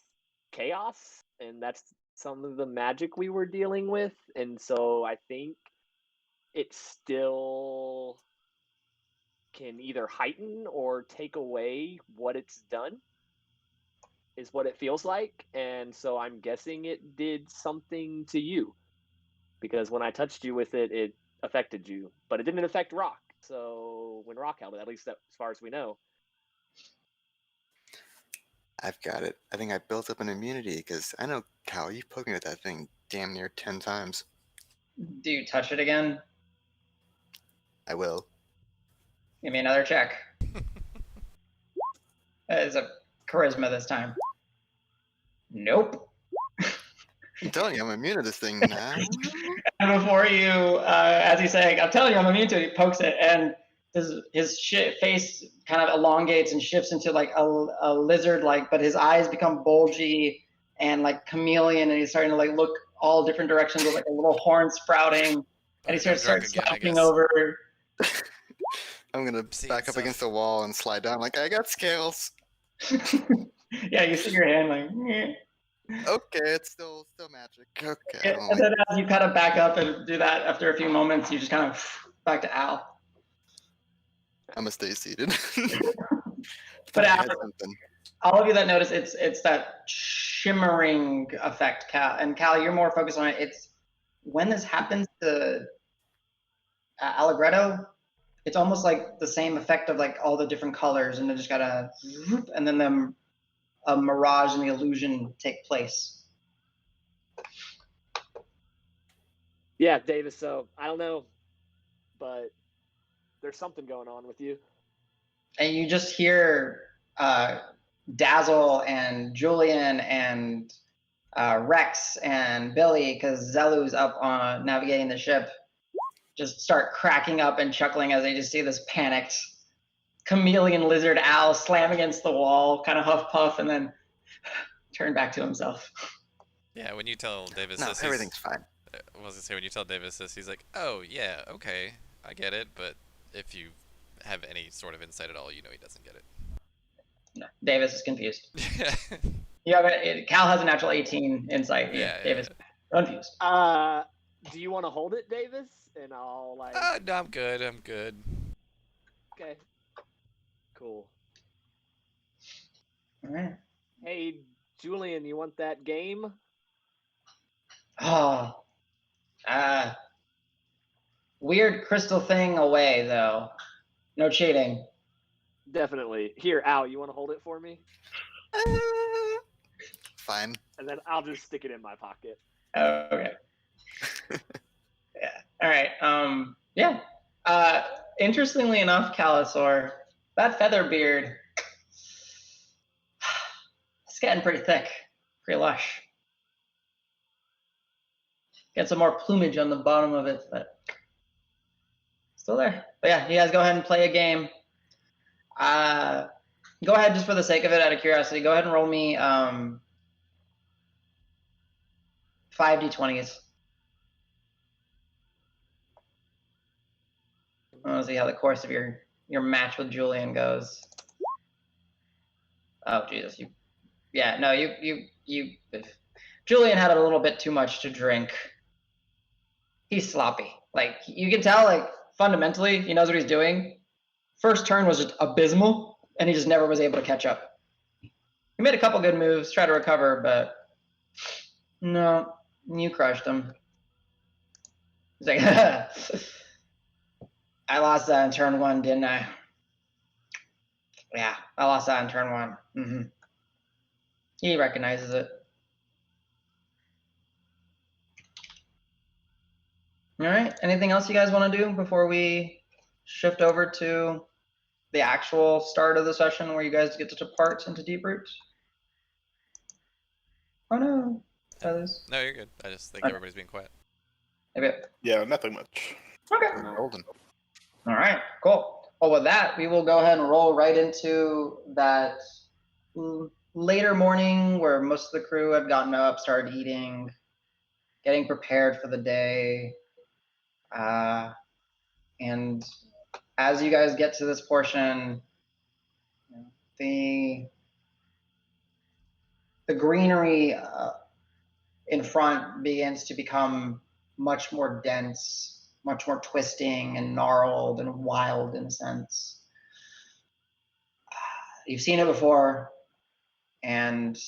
chaos, and that's some of the magic we were dealing with, and so I think it still can either heighten or take away what it's done, is what it feels like. And so I'm guessing it did something to you, because when I touched you with it, it affected you, but it didn't affect Rock. So when Rock held it, at least as far as we know. I've got it. I think I built up an immunity because I know, Cal, you poked me with that thing damn near 10 times. Do you touch it again? I will. Give me another check. It's a Charisma this time. Nope. I'm telling you, I'm immune to this thing now. And before you, as he's saying, I'm telling you, I'm immune to it, he pokes it, and his face kind of elongates and shifts into like a lizard-like, but his eyes become bulgy and like chameleon, and he's starting to like look all different directions with like a little horn sprouting, and he starts slouching over. I'm gonna back up against the wall and slide down like I got scales. Yeah, you see your hand like. Meh. Okay, it's still magic. Okay. And then as you kind of back up and do that, after a few moments, you just kind of back to Al. I'm gonna stay seated. But Al, all of you that notice, it's that shimmering effect, Cal. And Cal, you're more focused on it. It's when this happens to Allegretto, it's almost like the same effect of like all the different colors, and then just gotta, and then a mirage and the illusion take place. Yeah, Davis. So I don't know, but there's something going on with you. And you just hear Dazzle and Julian and Rex and Billy, because Zelu's up on navigating the ship, just start cracking up and chuckling as they just see this panicked chameleon lizard owl slam against the wall, kind of huff puff, and then turn back to himself. Yeah, when you tell Davis No, this, everything's fine. I was gonna say, when you tell Davis this, he's like, "Oh yeah, okay, I get it." But if you have any sort of insight at all, you know he doesn't get it. No, Davis is confused. Yeah. Cal has a natural 18 insight. Yeah, Davis confused. Do you want to hold it, Davis? And I'll like. No, I'm good. I'm good. Okay. Cool. All right. Hey, Julian, you want that game? Oh, weird crystal thing away though. No cheating. Definitely. Here, Al, you want to hold it for me? Fine. And then I'll just stick it in my pocket. Okay. Yeah. All right. Yeah. Interestingly enough, Calisaur, that feather beard, it's getting pretty thick, pretty lush. Get some more plumage on the bottom of it, but still there. But yeah, you guys go ahead and play a game. Go ahead, just for the sake of it, out of curiosity, go ahead and roll me 5 d20s. I want to see how the course of your match with Julian goes. Oh Jesus, you Julian had a little bit too much to drink. He's sloppy. Like, you can tell, like, fundamentally he knows what he's doing. First turn was just abysmal, and he just never was able to catch up. He made a couple good moves, tried to recover, but no, you crushed him. He's like, I lost that in turn 1, didn't I? Yeah, I lost that in turn 1. Mm-hmm. He recognizes it. All right. Anything else you guys want to do before we shift over to the actual start of the session where you guys get to depart into Deep Root? Oh no. Others? No, you're good. I just think Okay. everybody's being quiet. Okay. Yeah, nothing much. Okay. Golden. All right. Cool. Well, with that, we will go ahead and roll right into that later morning where most of the crew had gotten up, started eating, getting prepared for the day. And as you guys get to this portion, the greenery in front begins to become much more dense, much more twisting and gnarled and wild in a sense. You've seen it before, and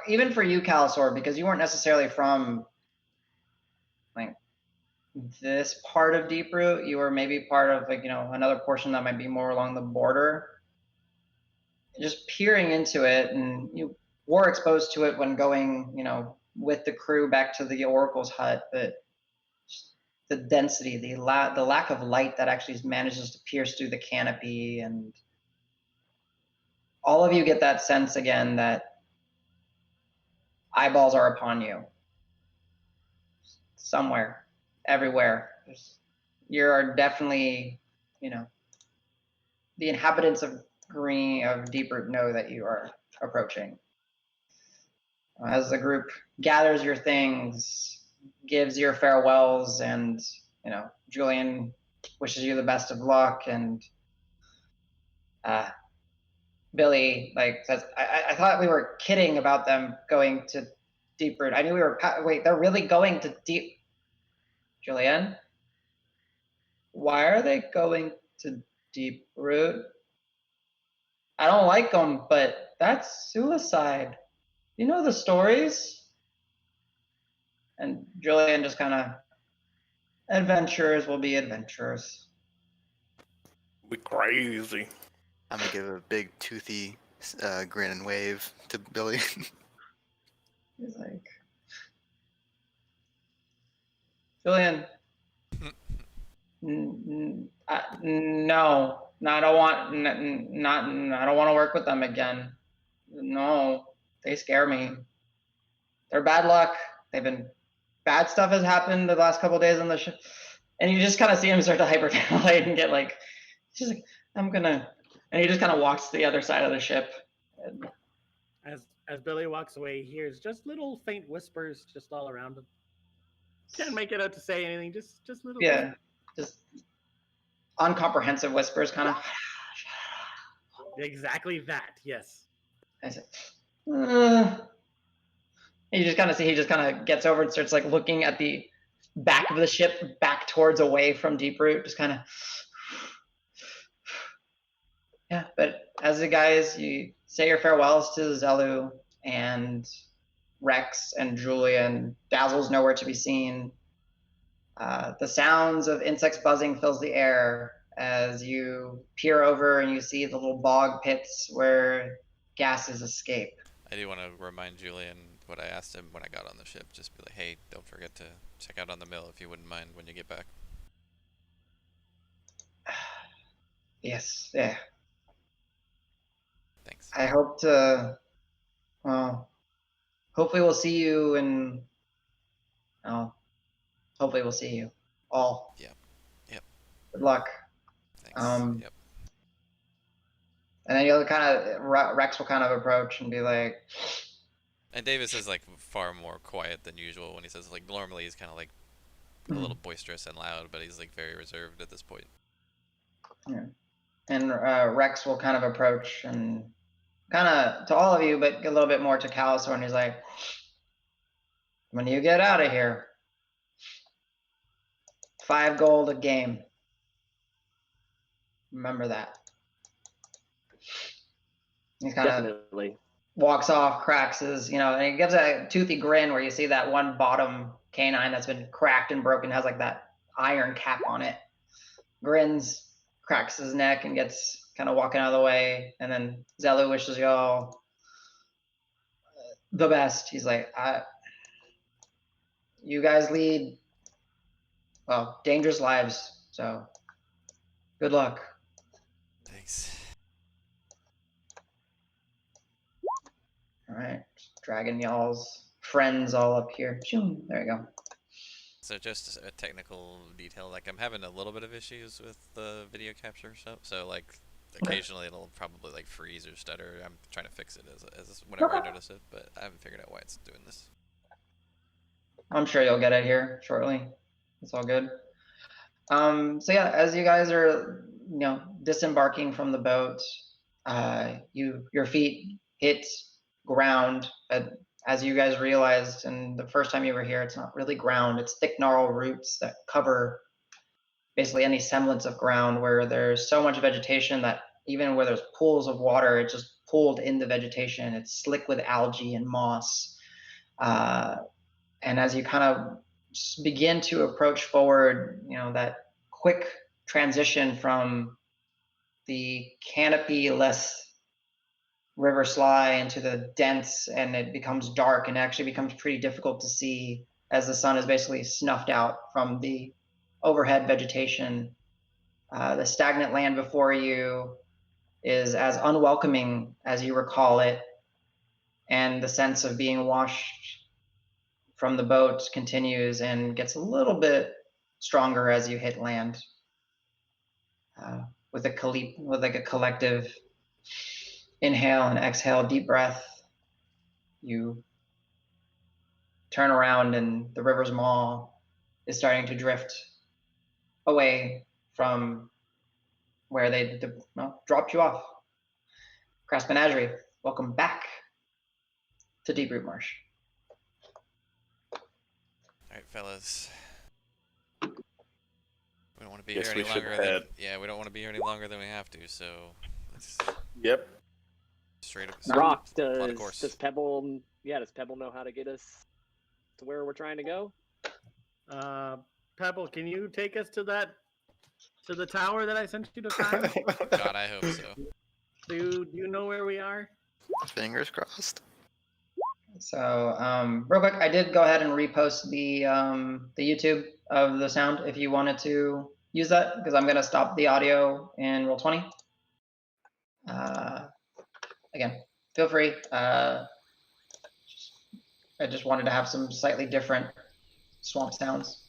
even for you, Calisaur, because you weren't necessarily from like this part of Deep Root, you were maybe part of another portion that might be more along the border. Just peering into it, and you were exposed to it when going, with the crew back to the Oracle's hut, but the density, the lack of light that actually manages to pierce through the canopy, and all of you get that sense again that eyeballs are upon you. Somewhere, everywhere. You are definitely, the inhabitants of Deep Root know that you are approaching. As the group gathers your things, gives your farewells, and Julian wishes you the best of luck, and Billy says, I thought we were kidding about them going to Deep Root. I knew we were. Wait, they're really going to Deep. Julian, why are they going to Deep Root? I don't like them, but that's suicide. You know the stories? And Julian just kind of Adventurers will be adventurers. We crazy. I'm gonna give a big toothy grin and wave to Billy. He's like, Julian, no, I don't want, I don't want to work with them again. No, they scare me. They're bad luck. Bad stuff has happened the last couple of days on the ship. And you just kind of see him start to hyperventilate and get like, he's like, and he just kind of walks to the other side of the ship. As Billy walks away, he hears just little faint whispers just all around him. Can't make it out to say anything, just little. Yeah, just uncomprehensive whispers, kind of. Exactly that. Yes. I said, you just kind of see he just kind of gets over and starts like looking at the back of the ship, back towards away from Deep Root, just kind of. Yeah, but as the guys, you say your farewells to Zelu and Rex and Julian. Dazzle's nowhere to be seen. The sounds of insects buzzing fills the air as you peer over and you see the little bog pits where gases escape. I do want to remind Julian what I asked him when I got on the ship. Just be like, hey, don't forget to check out on the mill if you wouldn't mind when you get back. Yes, yeah. Thanks. I hope to, well, hopefully we'll see you in, hopefully we'll see you all. Yep. Good luck. Thanks. Yep. And then you'll kind of, Rex will kind of approach and be like. And Davis is like far more quiet than usual when he says, like, normally he's kind of like a little boisterous and loud, but he's like very reserved at this point. Yeah. And Rex will kind of approach and kind of to all of you, but a little bit more to Calisor, and he's like, when you get out of here, 5 gold a game. Remember that. He kind of Definitely. walks off, cracks his, and he gives a toothy grin where you see that one bottom canine that's been cracked and broken, has like that iron cap on it. Grins, cracks his neck, and gets kind of walking out of the way. And then Zelu wishes y'all the best. He's like, you guys lead, well, dangerous lives, so good luck. Thanks. All right, dragging y'all's friends all up here. There you go. So just a technical detail, like I'm having a little bit of issues with the video capture stuff. So like occasionally it'll probably like freeze or stutter. I'm trying to fix it as whenever I notice it, but I haven't figured out why it's doing this. I'm sure you'll get it here shortly. It's all good. So yeah, as you guys are, disembarking from the boat, your feet hit ground. As you guys realized, and the first time you were here, it's not really ground. It's thick gnarled roots that cover basically any semblance of ground, where there's so much vegetation that even where there's pools of water, it just pulled in the vegetation. It's slick with algae and moss. And as you kind of begin to approach forward, that quick transition from the canopy-less river sly into the dense, and it becomes dark and actually becomes pretty difficult to see as the sun is basically snuffed out from the overhead vegetation. The stagnant land before you is as unwelcoming as you recall it, and the sense of being washed from the boat continues and gets a little bit stronger as you hit land. With a collective inhale and exhale, deep breath, you turn around and the river's maw is starting to drift away from where they dropped you off. Crass Menagerie, welcome back to Deep Root Marsh. Alright, fellas. We don't want to be Guess here any we should longer head. we don't want to be here any longer than we have to, so let's Yep. straight up Rock, plot a course. does Pebble know how to get us to where we're trying to go? Pebble, can you take us to the tower that I sent you to climb? God, I hope so. Do you know where we are? Fingers crossed. So, real quick, I did go ahead and repost the YouTube of the sound if you wanted to use that, because I'm going to stop the audio in Roll20. Again, feel free. I just wanted to have some slightly different swamp sounds.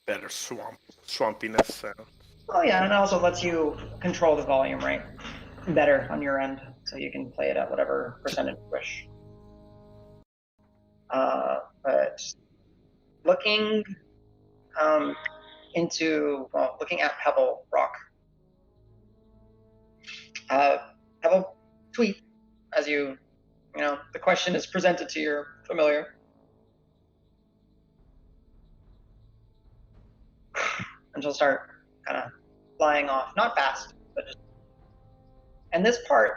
Better swampiness sound. Oh yeah, and it also lets you control the volume, right? Better on your end, so you can play it at whatever percentage you wish. But looking looking at Pebble Rock. Pebble tweet, as you know, the question is presented to your familiar. And she'll start kind of flying off, not fast, but just. And this part,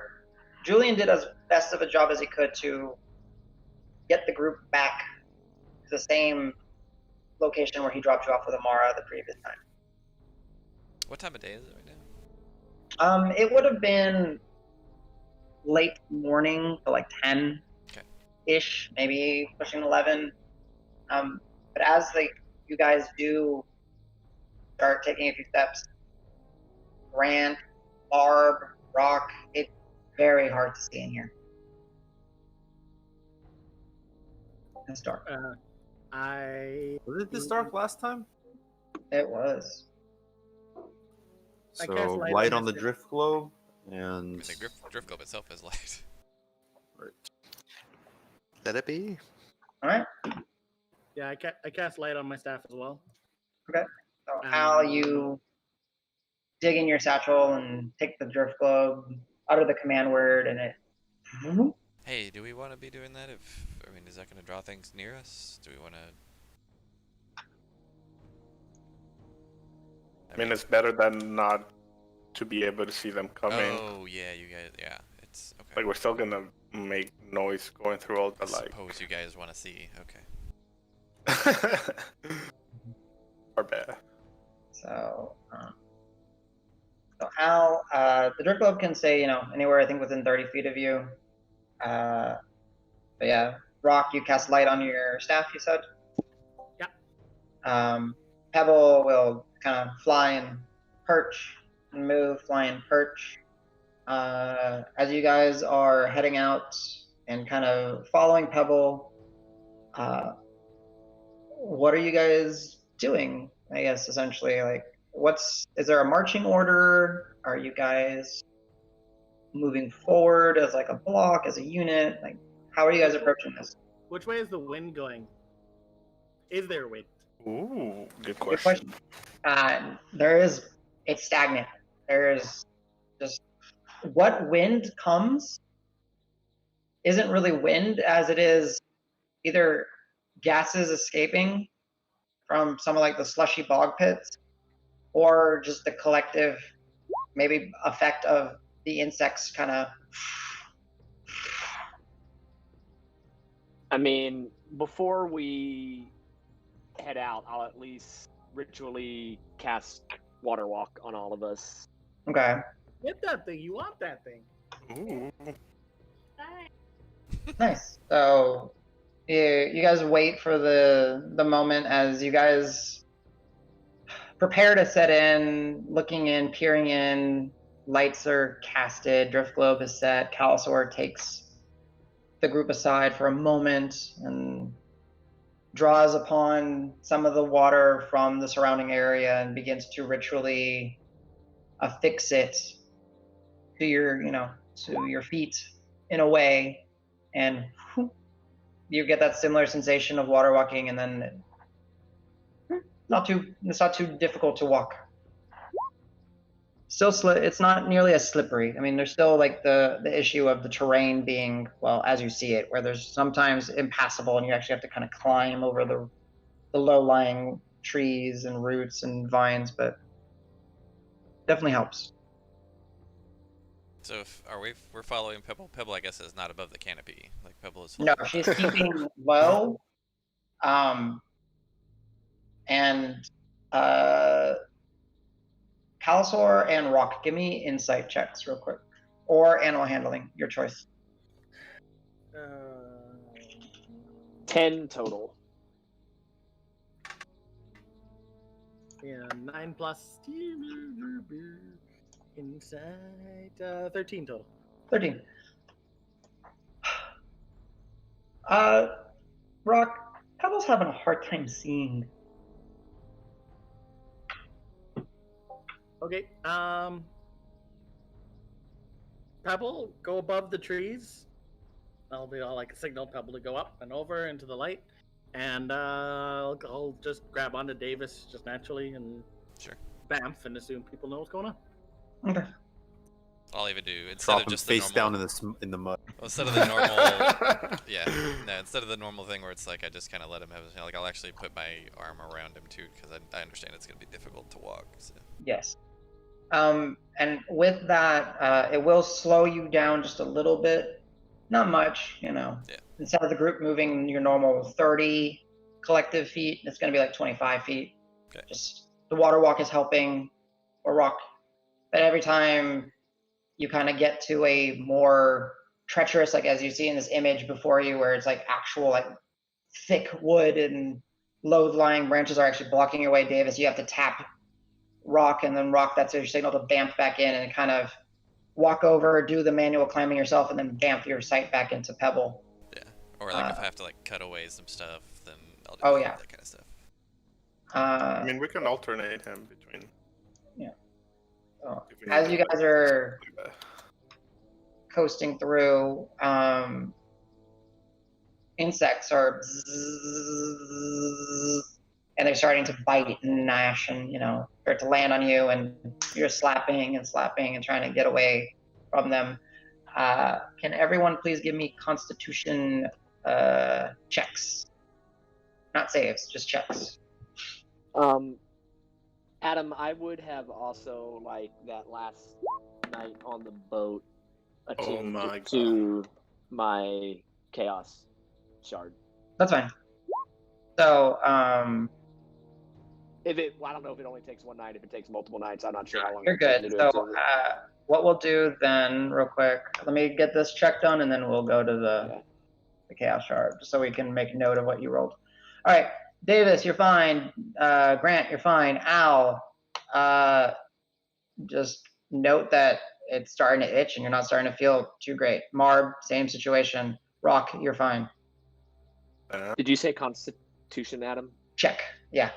Julian did as best of a job as he could to get the group back to the same location where he dropped you off with Amara the previous time. What time of day is it right now? It would have been late morning, so like 10-ish, maybe pushing 11. But as you guys do start taking a few steps, Grant, Barb, Rock, it's very hard to see in here. It's dark. Was it this dark last time? It was. I cast So light light on on the this drift globe I and mean, the drift globe itself is light. right. Let it be. All right. Yeah, I cast light on my staff as well. So Al, you dig in your satchel and take the drift globe, utter the command word, and it. Hey, do we want to be doing that? Is that going to draw things near us? Do we want to? I mean, it's better than not to be able to see them coming. Oh yeah, you guys. Yeah, it's okay. Like, we're still gonna make noise going through all the, I like... suppose you guys want to see. Okay. Our bad. So Al, the drift globe can stay, anywhere I think within 30 feet of you. But yeah, Rock, you cast light on your staff, you said? Yeah. Pebble will kind of fly and perch and move, fly and perch. As you guys are heading out and kind of following Pebble, what are you guys doing? I guess essentially, like, is there a marching order? Are you guys moving forward as like a block, as a unit? Like, how are you guys approaching this? Which way is the wind going? Is there wind? Ooh, good Good question. It's stagnant. There's just, what wind comes isn't really wind as it is either gases escaping from some of like the slushy bog pits, or just the collective maybe effect of the insects kind of. I mean, before we head out, I'll at least ritually cast Water Walk on all of us. Okay. Get that thing. You want that thing. Ooh. Nice. So you guys wait for the moment as you guys prepare to set in, looking in, peering in. Lights are casted, drift globe is set. Calusor takes the group aside for a moment and draws upon some of the water from the surrounding area and begins to ritually affix it to your feet in a way, and you get that similar sensation of water walking, and then it's not too difficult to walk. Still it's not nearly as slippery. I mean, there's still like the issue of the terrain being, well, as you see it, where there's sometimes impassable and you actually have to kind of climb over the low-lying trees and roots and vines, but definitely helps. So we're following Pebble. Pebble, I guess, is not above the canopy. Like Pebble is. No, she's keeping low. And Calisaur and Rock, give me insight checks real quick. Or animal handling, your choice. 10 total. Yeah, 9 plus insight, 13 total. 13. Rock, Pebble's having a hard time seeing. Okay, Pebble, go above the trees. That'll be all like a signal Pebble to go up and over into the light. And I'll just grab onto Davis just naturally and Sure. bamf and assume people know what's going on. Okay. I'll even do instead Drop of him just face the normal, down in the mud. instead of the normal, yeah, no, instead of the normal thing where it's like I just kind of let him have his, like I'll actually put my arm around him too because I understand it's gonna be difficult to walk. So. Yes. And with that, it will slow you down just a little bit. Not much, you know. Yeah. Instead of the group moving your normal 30 collective feet, it's going to be like 25 feet. Okay. Just the water walk is helping, or rock. But every time you kind of get to a more treacherous, like as you see in this image before you, where it's like actual like thick wood and low-lying branches are actually blocking your way, Davis, you have to tap Rock, and then Rock, that's your signal to bamf back in and kind of walk over, do the manual climbing yourself, and then bamf your sight back into Pebble. Yeah, or like if I have to like cut away some stuff, then I'll do that kind of stuff. I mean, we can alternate him between. Yeah. So, as you guys are coasting through, insects are and they're starting to bite and gnash and, you know, start to land on you, and you're slapping and trying to get away from them. Can everyone please give me Constitution checks? Not saves, just checks. Adam, I would have also, like, that last night on the boat attuned to my Chaos Shard. That's fine. So, I don't know if it only takes one night. If it takes multiple nights, I'm not sure how long. You're good. So, what we'll do then, real quick, let me get this check done, and then we'll go to the Chaos Shard, just so we can make note of what you rolled. All right, Davis, you're fine. Grant, you're fine. Al, just note that it's starting to itch, and you're not starting to feel too great. Marb, same situation. Rock, you're fine. Did you say Constitution, Adam? Check. Yeah.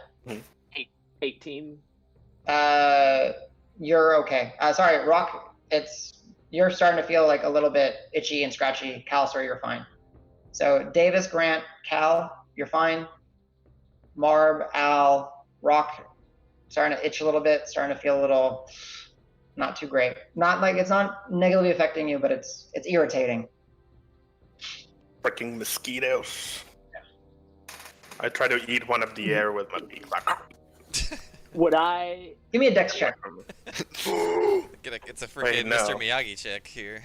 18. You're okay. Sorry, Rock. You're starting to feel like a little bit itchy and scratchy. Calisaur, you're fine. So Davis, Grant, Cal, you're fine. Marb, Al, Rock, starting to itch a little bit. Starting to feel a little not too great. Not like it's not negatively affecting you, but it's irritating. Freaking mosquitoes. I try to eat one of the air with my beak. Would I... Give me a dex check. It's a freaking Mr. Miyagi check here.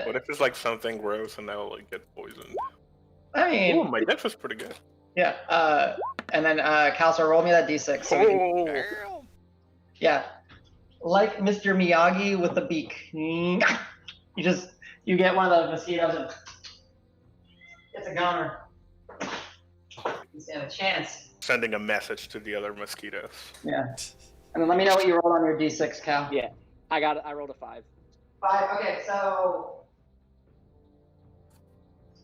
What if it's like something gross and I'll like get poisoned? I mean... Oh, my dex was pretty good. Yeah, and then Calisaur, roll me that d6. So we can... Yeah, like Mr. Miyagi with the beak. You get one of the mosquitoes and it's a goner. You stand a chance. Sending a message to the other mosquitoes. Yeah. And then let me know what you rolled on your d6, Cal. Yeah, I rolled a 5. 5. Okay, so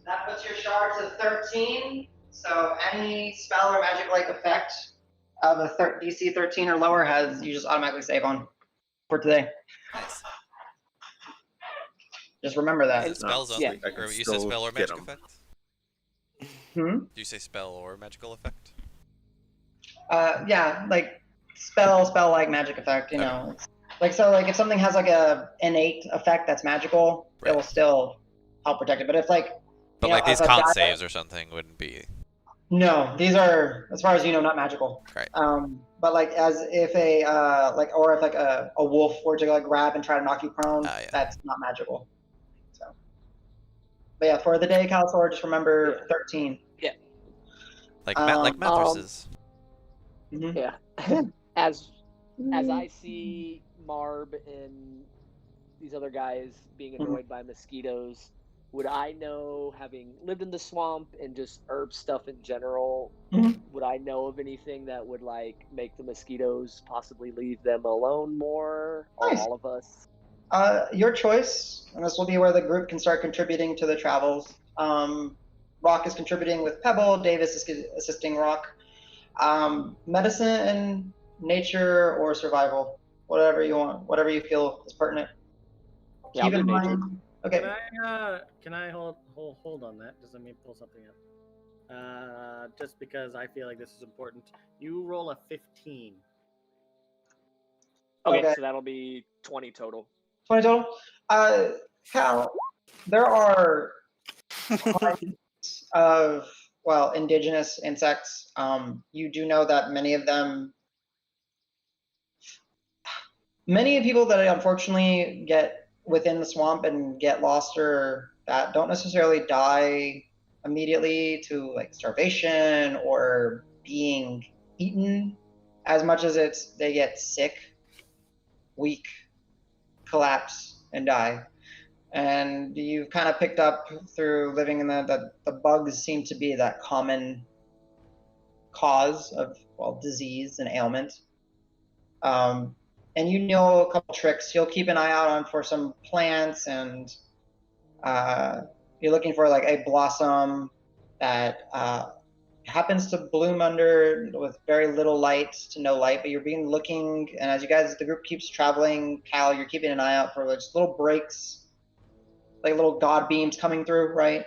that puts your shard to 13. So any spell or magic-like effect of a DC 13 or lower you just automatically save on for today. Nice. Just remember that. Is it spells only? Or you said spell or magic effect? Do you say spell or magical effect? Yeah, like spell-like magic effect, you know. Like, so, like, if something has, like, a innate effect that's magical, it will still help protect it. But if, like... But, like, these con saves or something wouldn't be... No, these are, as far as you know, not magical. Right. But, like, as if or if, like, a wolf were to, like, grab and try to knock you prone, that's not magical. So... But, yeah, for the day, Calisaur, just remember 13. Yeah. Like Um, mattresses. Mhm. Yeah. as I see Marb and these other guys being annoyed by mosquitoes, would I know, having lived in the swamp and just herb stuff in general, Mhm. would I know of anything that would like make the mosquitoes possibly leave them alone more, or Nice. all of us? Your choice, and this will be where the group can start contributing to the travels. Rock is contributing with Pebble, Davis is assisting Rock. Medicine, nature, or survival, whatever you want, whatever you feel is pertinent. Yeah, I'll Keep do in nature. mind. Okay. Can I hold on that? Just let me pull something up. Just because I feel like this is important. You roll a 15. Okay, so that'll be 20 total. 20 total. Cal, there are hundreds of, well, indigenous insects. You do know that many people that unfortunately get within the swamp and get lost or that don't necessarily die immediately to like starvation or being eaten as much as they get sick, weak, collapse, and die. And you've kind of picked up through living in the bugs seem to be that common cause of, well, disease and ailment. And you know a couple tricks. You'll keep an eye out on for some plants, and you're looking for like a blossom that happens to bloom under with very little light to no light. But you're looking, and as the group keeps traveling, Cal, you're keeping an eye out for just little breaks, like little god beams coming through, right,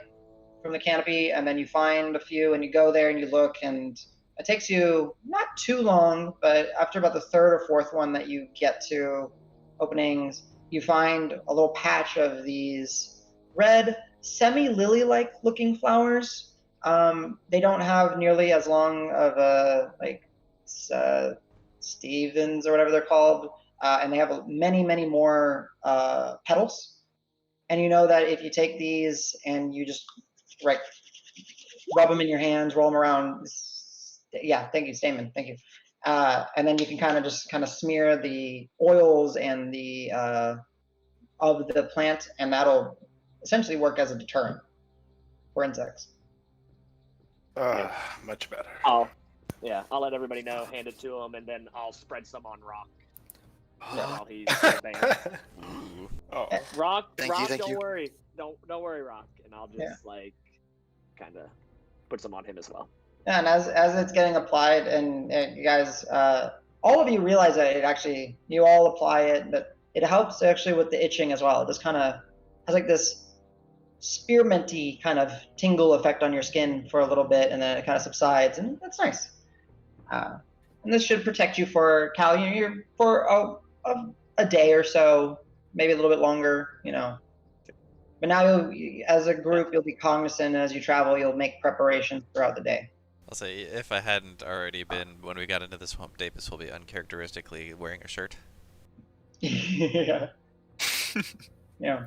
from the canopy, and then you find a few, and you go there and you look, and it takes you not too long, but after about the third or fourth one that you get to openings, you find a little patch of these red, semi-lily-like looking flowers. They don't have nearly as long of a, like, Stevens or whatever they're called, and they have many, many more petals. And you know that if you take these and you just rub them in your hands, roll them around. Yeah, thank you, Stamen. Thank you. And then you can kind of smear the oils and the of the plant, and that'll essentially work as a deterrent for insects. Much better. I'll let everybody know, hand it to him, and then I'll spread some on Rock while he's banned. Oh, Rock, Thank you. don't worry, don't worry, Rock, and I'll just kind of put some on him as well. Yeah, and as it's getting applied, and you guys, all of you realize that you all apply it, but it helps actually with the itching as well. It just kind of has like this spearminty kind of tingle effect on your skin for a little bit, and then it kind of subsides, and that's nice. And this should protect you for Cal, for a day or so, maybe a little bit longer, But now, as a group, you'll be cognizant as you travel. You'll make preparations throughout the day. I'll say, if I hadn't already been, when we got into the swamp, Davis will be uncharacteristically wearing a shirt. Yeah. Yeah.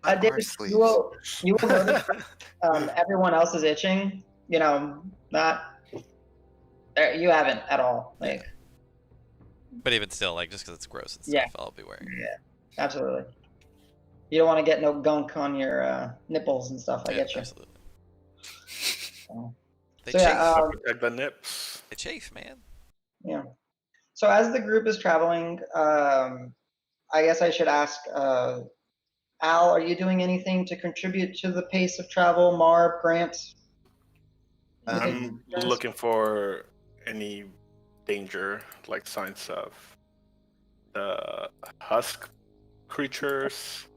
Not Davis, sleeves. you will notice everyone else is itching. Not you haven't at all. Like, But even still, like, just because it's gross and stuff, Yeah. I'll be wearing. yeah, absolutely. You don't want to get no gunk on your nipples and stuff. I get you. Absolutely. So, They So, chafe. yeah, protect the nips. They chafe, man. yeah. So as the group is traveling, I guess I should ask, Al, are you doing anything to contribute to the pace of travel? Marb, Grant? I'm looking for any danger, like signs of the husk creatures,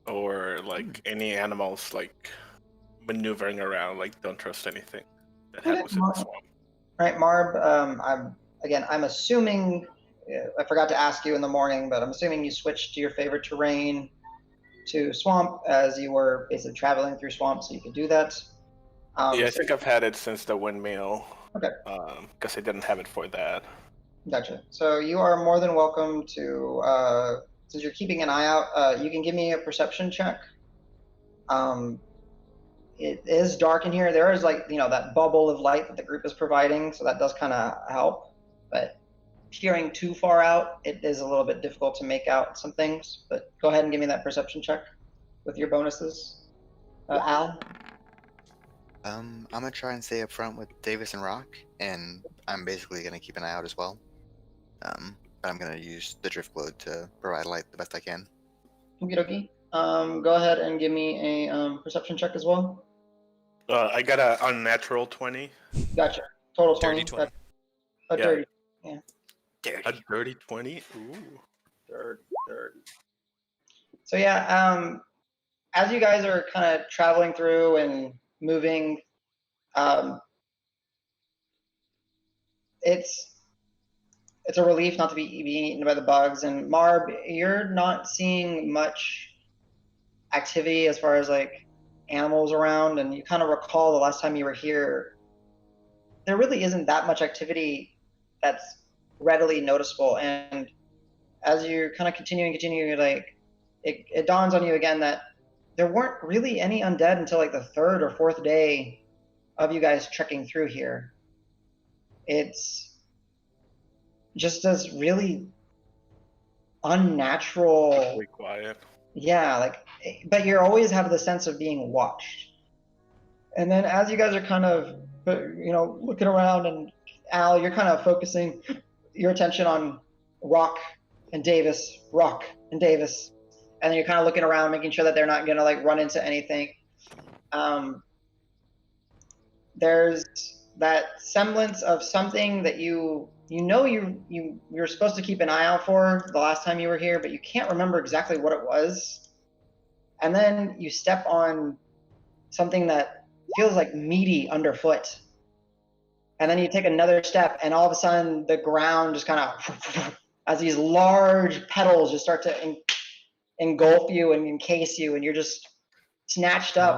or like any animals like maneuvering around. Like, don't trust anything that happens in the swamp. Right, Marb. I'm assuming. I forgot to ask you in the morning, but I'm assuming you switched to your favorite terrain to swamp as you were basically traveling through swamp, so you could do that. Yeah, I think I've had it since the windmill. Okay. Because I didn't have it for that. Gotcha. So you are more than welcome to, since you're keeping an eye out, you can give me a perception check. it is dark in here. There is like, that bubble of light that the group is providing, so that does kind of help. But peering too far out, it is a little bit difficult to make out some things. But go ahead and give me that perception check with your bonuses. Al? I'm gonna try and stay up front with Davis and Rock, and I'm basically gonna keep an eye out as well. But I'm gonna use the drift glow to provide light the best I can. Okie dokie. Go ahead and give me a perception check as well. I got a unnatural 20. Gotcha. Total 20. Dirty 20. A Yeah. dirty. Yeah. A dirty 20? Ooh. Dirty. So yeah, as you guys are kind of traveling through and moving, it's a relief not to be being eaten by the bugs. And Marb, you're not seeing much activity as far as like animals around, and you kind of recall the last time you were here, there really isn't that much activity that's readily noticeable. And as you're kind of continuing, like it dawns on you again that there weren't really any undead until like the third or fourth day of you guys trekking through here. It's just this really unnatural. Really quiet. Yeah, but you always have the sense of being watched. And then as you guys are kind of, looking around, and Al, you're kind of focusing your attention on Rock and Davis, and then you're kind of looking around, making sure that they're not gonna like run into anything. There's that semblance of something that you're supposed to keep an eye out for the last time you were here, but you can't remember exactly what it was. And then you step on something that feels like meaty underfoot. And then you take another step, and all of a sudden the ground just kind of, as these large petals just start to engulf you and encase you, and you're just snatched up.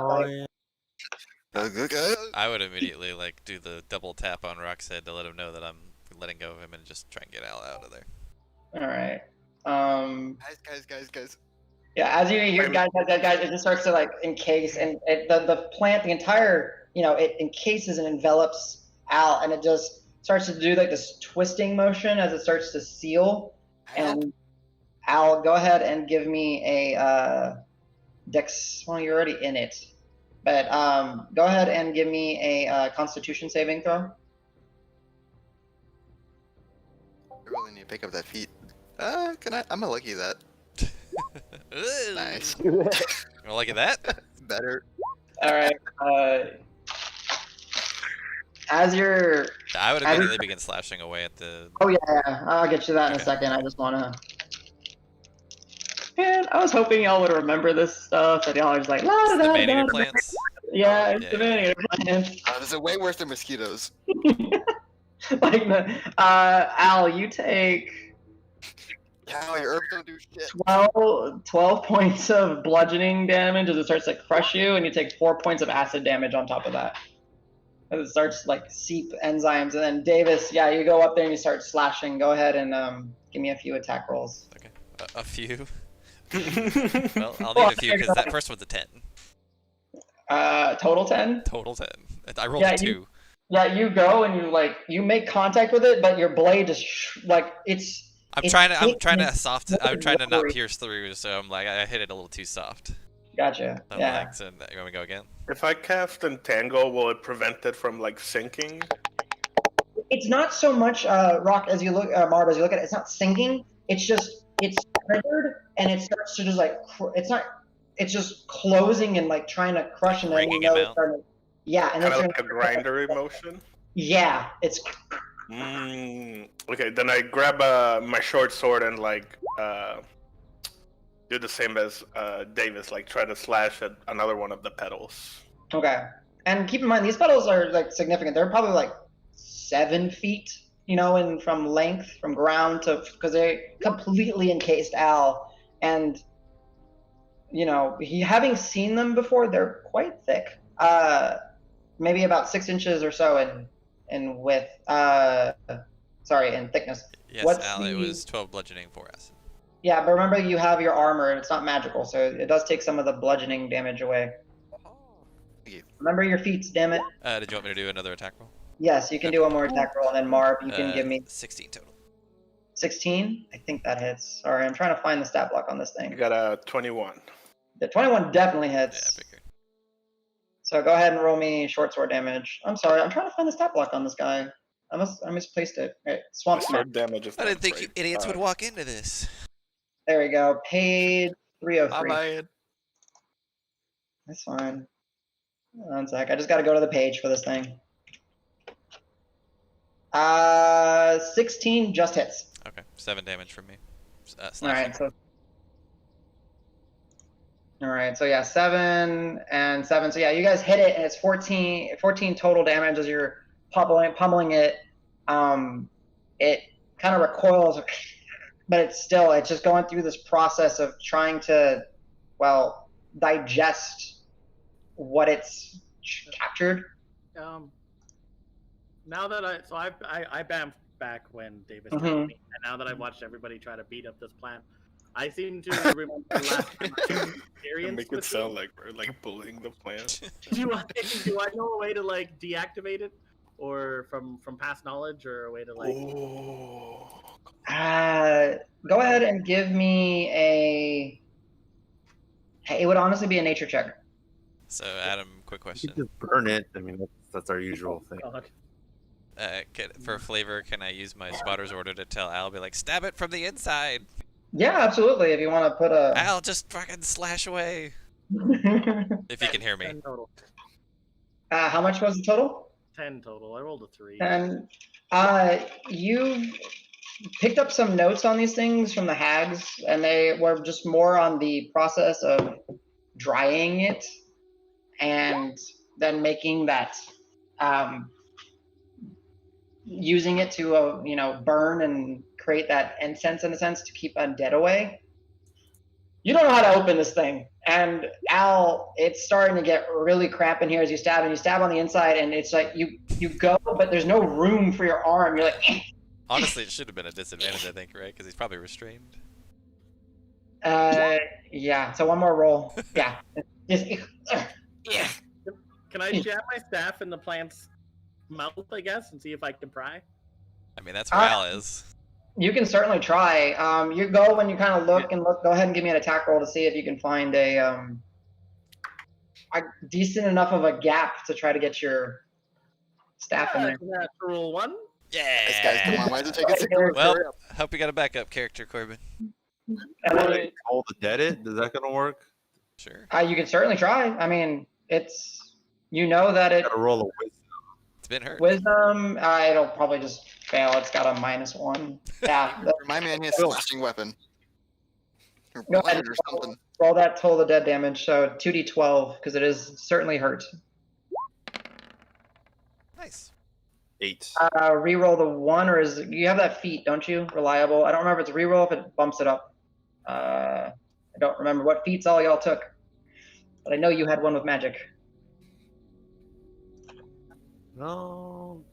I would immediately do the double tap on Rock's head to let him know that I'm letting go of him and just try and get Al out of there. All right. Guys. Yeah, as you hear guys, it just starts to encase, and the plant, the entire, it encases and envelops Al, and it just starts to do this twisting motion as it starts to seal. And Al, go ahead and give me a dex. Well, you're already in it, but go ahead and give me a Constitution saving throw. I really need to pick up that feat. Can I? I'm gonna lucky that. Nice. You look at that? Better. All right. As you're, I would immediately begin slashing away at the. Oh yeah, I'll get you that in a second. I just wanna. Man, I was hoping y'all would remember this stuff, and y'all are just like, la da da da. The man-eater plants. Yeah, it's the man-eater plants. This is way worse than mosquitoes. Al, you take. Cow, your herbs don't do shit. 12 points of bludgeoning damage as it starts to crush you, and you take 4 points of acid damage on top of that. As it starts seep enzymes, and then Davis, yeah, you go up there and you start slashing. Go ahead and give me a few attack rolls. Okay, a few. Well, I'll need a few because that first one's a 10. Total 10. Total 10. I rolled a 2. Yeah, you go and you make contact with it, but your blade just it's. I'm trying to not pierce through, so I'm I hit it a little too soft. Gotcha. Yeah. So you want me to go again? If I cast Entangle, will it prevent it from sinking? It's not so much Rock as you look, Marb, as you look at it. It's not sinking. It's just it's triggered, and it starts to just it's just closing and trying to crush, and then Wringing him out. Yeah, and Kind then of like a grinder motion. Yeah, it's. Okay, then I grab my short sword and do the same as Davis, try to slash at another one of the petals. Okay, and keep in mind these petals are significant. They're probably 7 feet, and from length, from ground to, because they completely encased Al, and having seen them before, they're quite thick. Maybe about 6 inches or so in width. In thickness. Yes, Al, it was 12 bludgeoning, 4 acid. Yeah, but remember you have your armor, and it's not magical, so it does take some of the bludgeoning damage away. Remember your feats, damn it. Did you want me to do another attack roll? Yes, you can do one more attack roll, and then Marv, you can give me 16 total. 16. I think that hits. Sorry, I'm trying to find the stat block on this You thing. got a 21. The 21 definitely Yeah, I hits. figured. So go ahead and roll me short sword damage. I'm sorry, I'm trying to find the stat block on this guy. I misplaced it. Right, swamp The smack. sword damage is I didn't not think you great. idiots would walk into this. There we go. Paid 303. bad. That's fine. 1 sec. I just got to go to the page for this thing. 16 just hits. Okay, 7 damage from me. All Slashing. right, so yeah, 7 and 7. So yeah, you guys hit it, and it's 14 total damage as you're pummeling it. It kind of recoils, but it's just going through this process of trying to, well, digest what it's captured. Now that I bamfed back when Davis Mhm. killed me, and now that I've watched everybody try to beat up this plant, I seem to remember the last time I experienced Make with it sound like we're like bullying the plant. do I know a way to like deactivate it, or from past knowledge, or a way to like? Oh. Go ahead and give me a. It would honestly be a nature check. So, Adam, quick You question. could just burn it. I mean, that's our usual thing. God. For flavor, can I use my spotter's order to tell Al, be like, stab it from the inside? Yeah, absolutely. If you want to put a. Al, just fucking slash away. If you can hear me. 10 total. How much was the total? 10 total. I rolled a 3. And you picked up some notes on these things from the hags, and they were just more on the process of drying it and then making that, using it to burn and create that incense in a sense to keep undead away. You don't know how to open this thing, and Al, it's starting to get really cramped in here as you stab, and you stab on the inside, and it's like you go, but there's no room for your arm. You're like, eh. Honestly, it should have been a disadvantage, I think, right? Because he's probably restrained. Yeah. So one more roll. Yeah. Just, Yeah. Can I jab my staff in the plant's mouth, I guess, and see if I can pry? I mean, that's where Al is. you can certainly try. You go when you kind of look and look. Go ahead and give me an attack roll to see if you can find a decent enough of a gap to try to get your staff in there. Natural 1. Yeah. This guy's come on. Why does it take us to Well, hope you got a backup character, Corbin. Hold the dead it? Is that gonna work? Sure. You can certainly try. I mean, it's that it. Gotta roll a wisdom. It's been hurt. Wisdom, it'll probably just fail. It's got a -1. Yeah. Remind me I need a slashing weapon. Or Go ahead blade or something. roll that total the dead damage. So 2d12 because it is certainly hurt. Nice. 8. Reroll the 1, or you have that feat, don't you? Reliable. I don't remember if it's reroll if it bumps it up. I don't remember what feats all y'all took, but I know you had one with magic. No,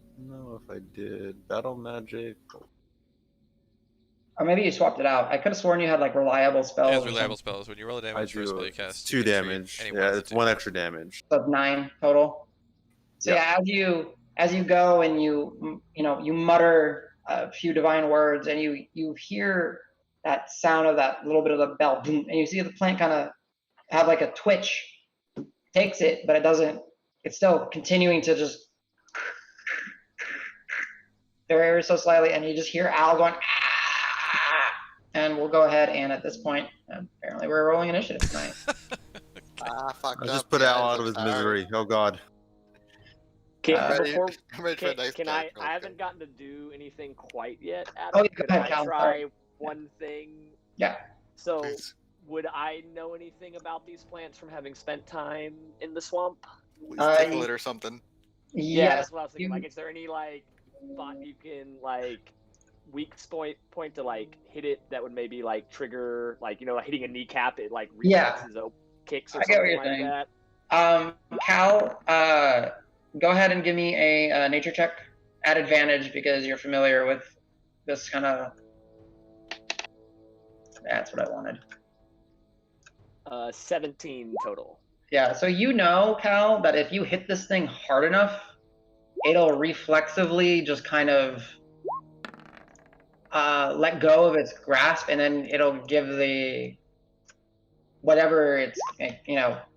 if I did battle magic. Or maybe you swapped it out. I could have sworn you had like reliable spells. Yeah, or reliable spells. When you roll a I damage for a do. spell you It's cast, 2 you can treat damage. any Yeah, one as it's a 1 2. extra damage. So 9 total. So yeah, as you go and you mutter a few divine words, and you hear that sound of that little bit of the bell, and you see the plant kind of have like a twitch. Takes it, but it doesn't. It's still continuing to just very so slightly, and you just hear Al going. Ah! And we'll go ahead and at this point, apparently we're rolling initiative tonight. Fucked I just up, put guys. Al out of his I'm sorry. misery. Oh god. I'm ready- Before, I'm ready for a nice can attack I roll. haven't gotten to do anything quite yet, Adam. Oh, yeah, go Could ahead, I Cal, try sorry. one thing? Yeah. So, Please. would I know anything about these plants from having spent time in the swamp? Please tickle it or something. Yeah, Yes. that's what I was thinking. Like, is there any thought you can weak point to hit it that would maybe trigger hitting a kneecap? It reflexes kicks or I get what something you're like saying. that. Cal, go ahead and give me a nature check at advantage because you're familiar with this kind of. That's what I wanted. 17 total. Yeah, so you know, Cal, that if you hit this thing hard enough, it'll reflexively just kind of let go of its grasp, and then it'll give the whatever it's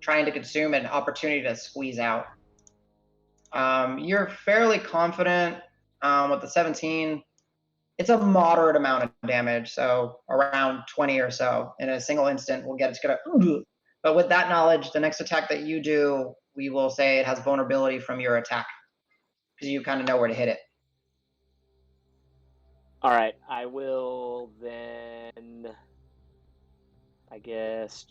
trying to consume an opportunity to squeeze out. You're fairly confident with the 17. It's a moderate amount of damage, so around 20 or so in a single instant. We'll get it's gonna. But with that knowledge, the next attack that you do, we will say it has vulnerability from your attack because you kind of know where to hit it. All right, I will then. I guess.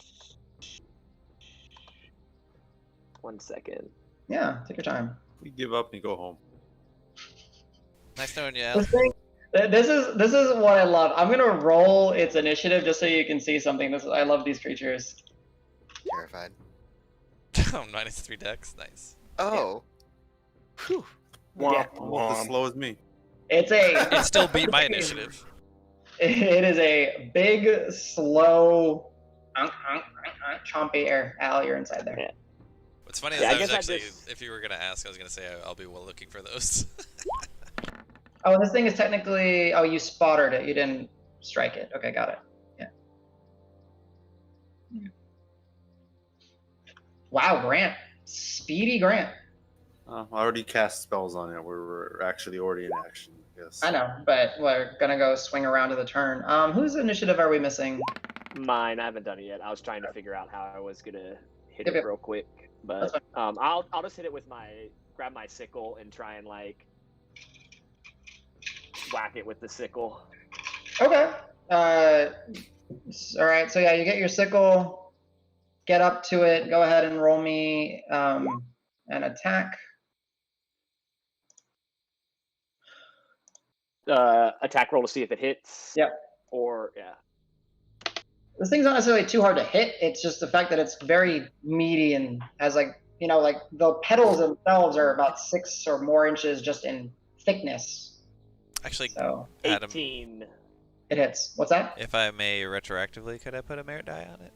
1 second. Yeah, take your time. We give up and go home. Nice knowing you, Al. This is what I love. I'm gonna roll its initiative just so you can see something. I love these creatures. Terrified. Oh, -3 dex. Nice. Oh. Whew. Yeah. Almost as slow as me. It's a. It still beat my initiative. It is a big, slow, chompy air. Al, you're inside there. Yeah. What's funny Yeah, I is I was guess I actually, just- if you were gonna ask, I was gonna say I'll be looking for those. Oh, this thing is technically. Oh, you spotted it. You didn't strike it. Okay, got it. Yeah. Wow, Grant. Speedy Grant. I already cast spells on it. We're actually already in action, I guess. I know, but we're gonna go swing around to the turn. Whose initiative are we missing? Mine. I haven't done it yet. I was trying to figure out how I was gonna hit Yep, it yep. real quick, That's but I'll just hit it with grab my sickle and try and whack it with the sickle. Okay. All right. So yeah, you get your sickle. Get up to it. Go ahead and roll me an attack. Attack roll to see if it hits. Yep. Or yeah. This thing's not necessarily too hard to hit. It's just the fact that it's very meaty and has the petals themselves are about 6 or more inches just in thickness. Actually, So Adam, 18. it hits. What's that? if I may retroactively, could I put a merit die on it?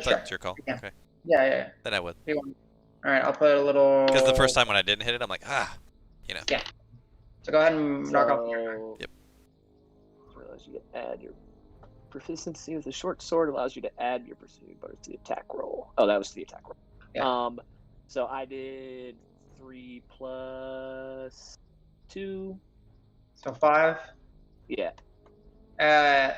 Sure. That's your call. Yeah. Okay. Yeah. Then I would. All right, I'll put a little. Because the first time when I didn't hit it, I'm like, Yeah. So go ahead and knock off. Yep. Realize you can add your proficiency with a short sword allows you to add your pursued bonus to the attack roll. Oh, that was the attack roll. Yeah. So I did 3 plus 2. So 5. Yeah.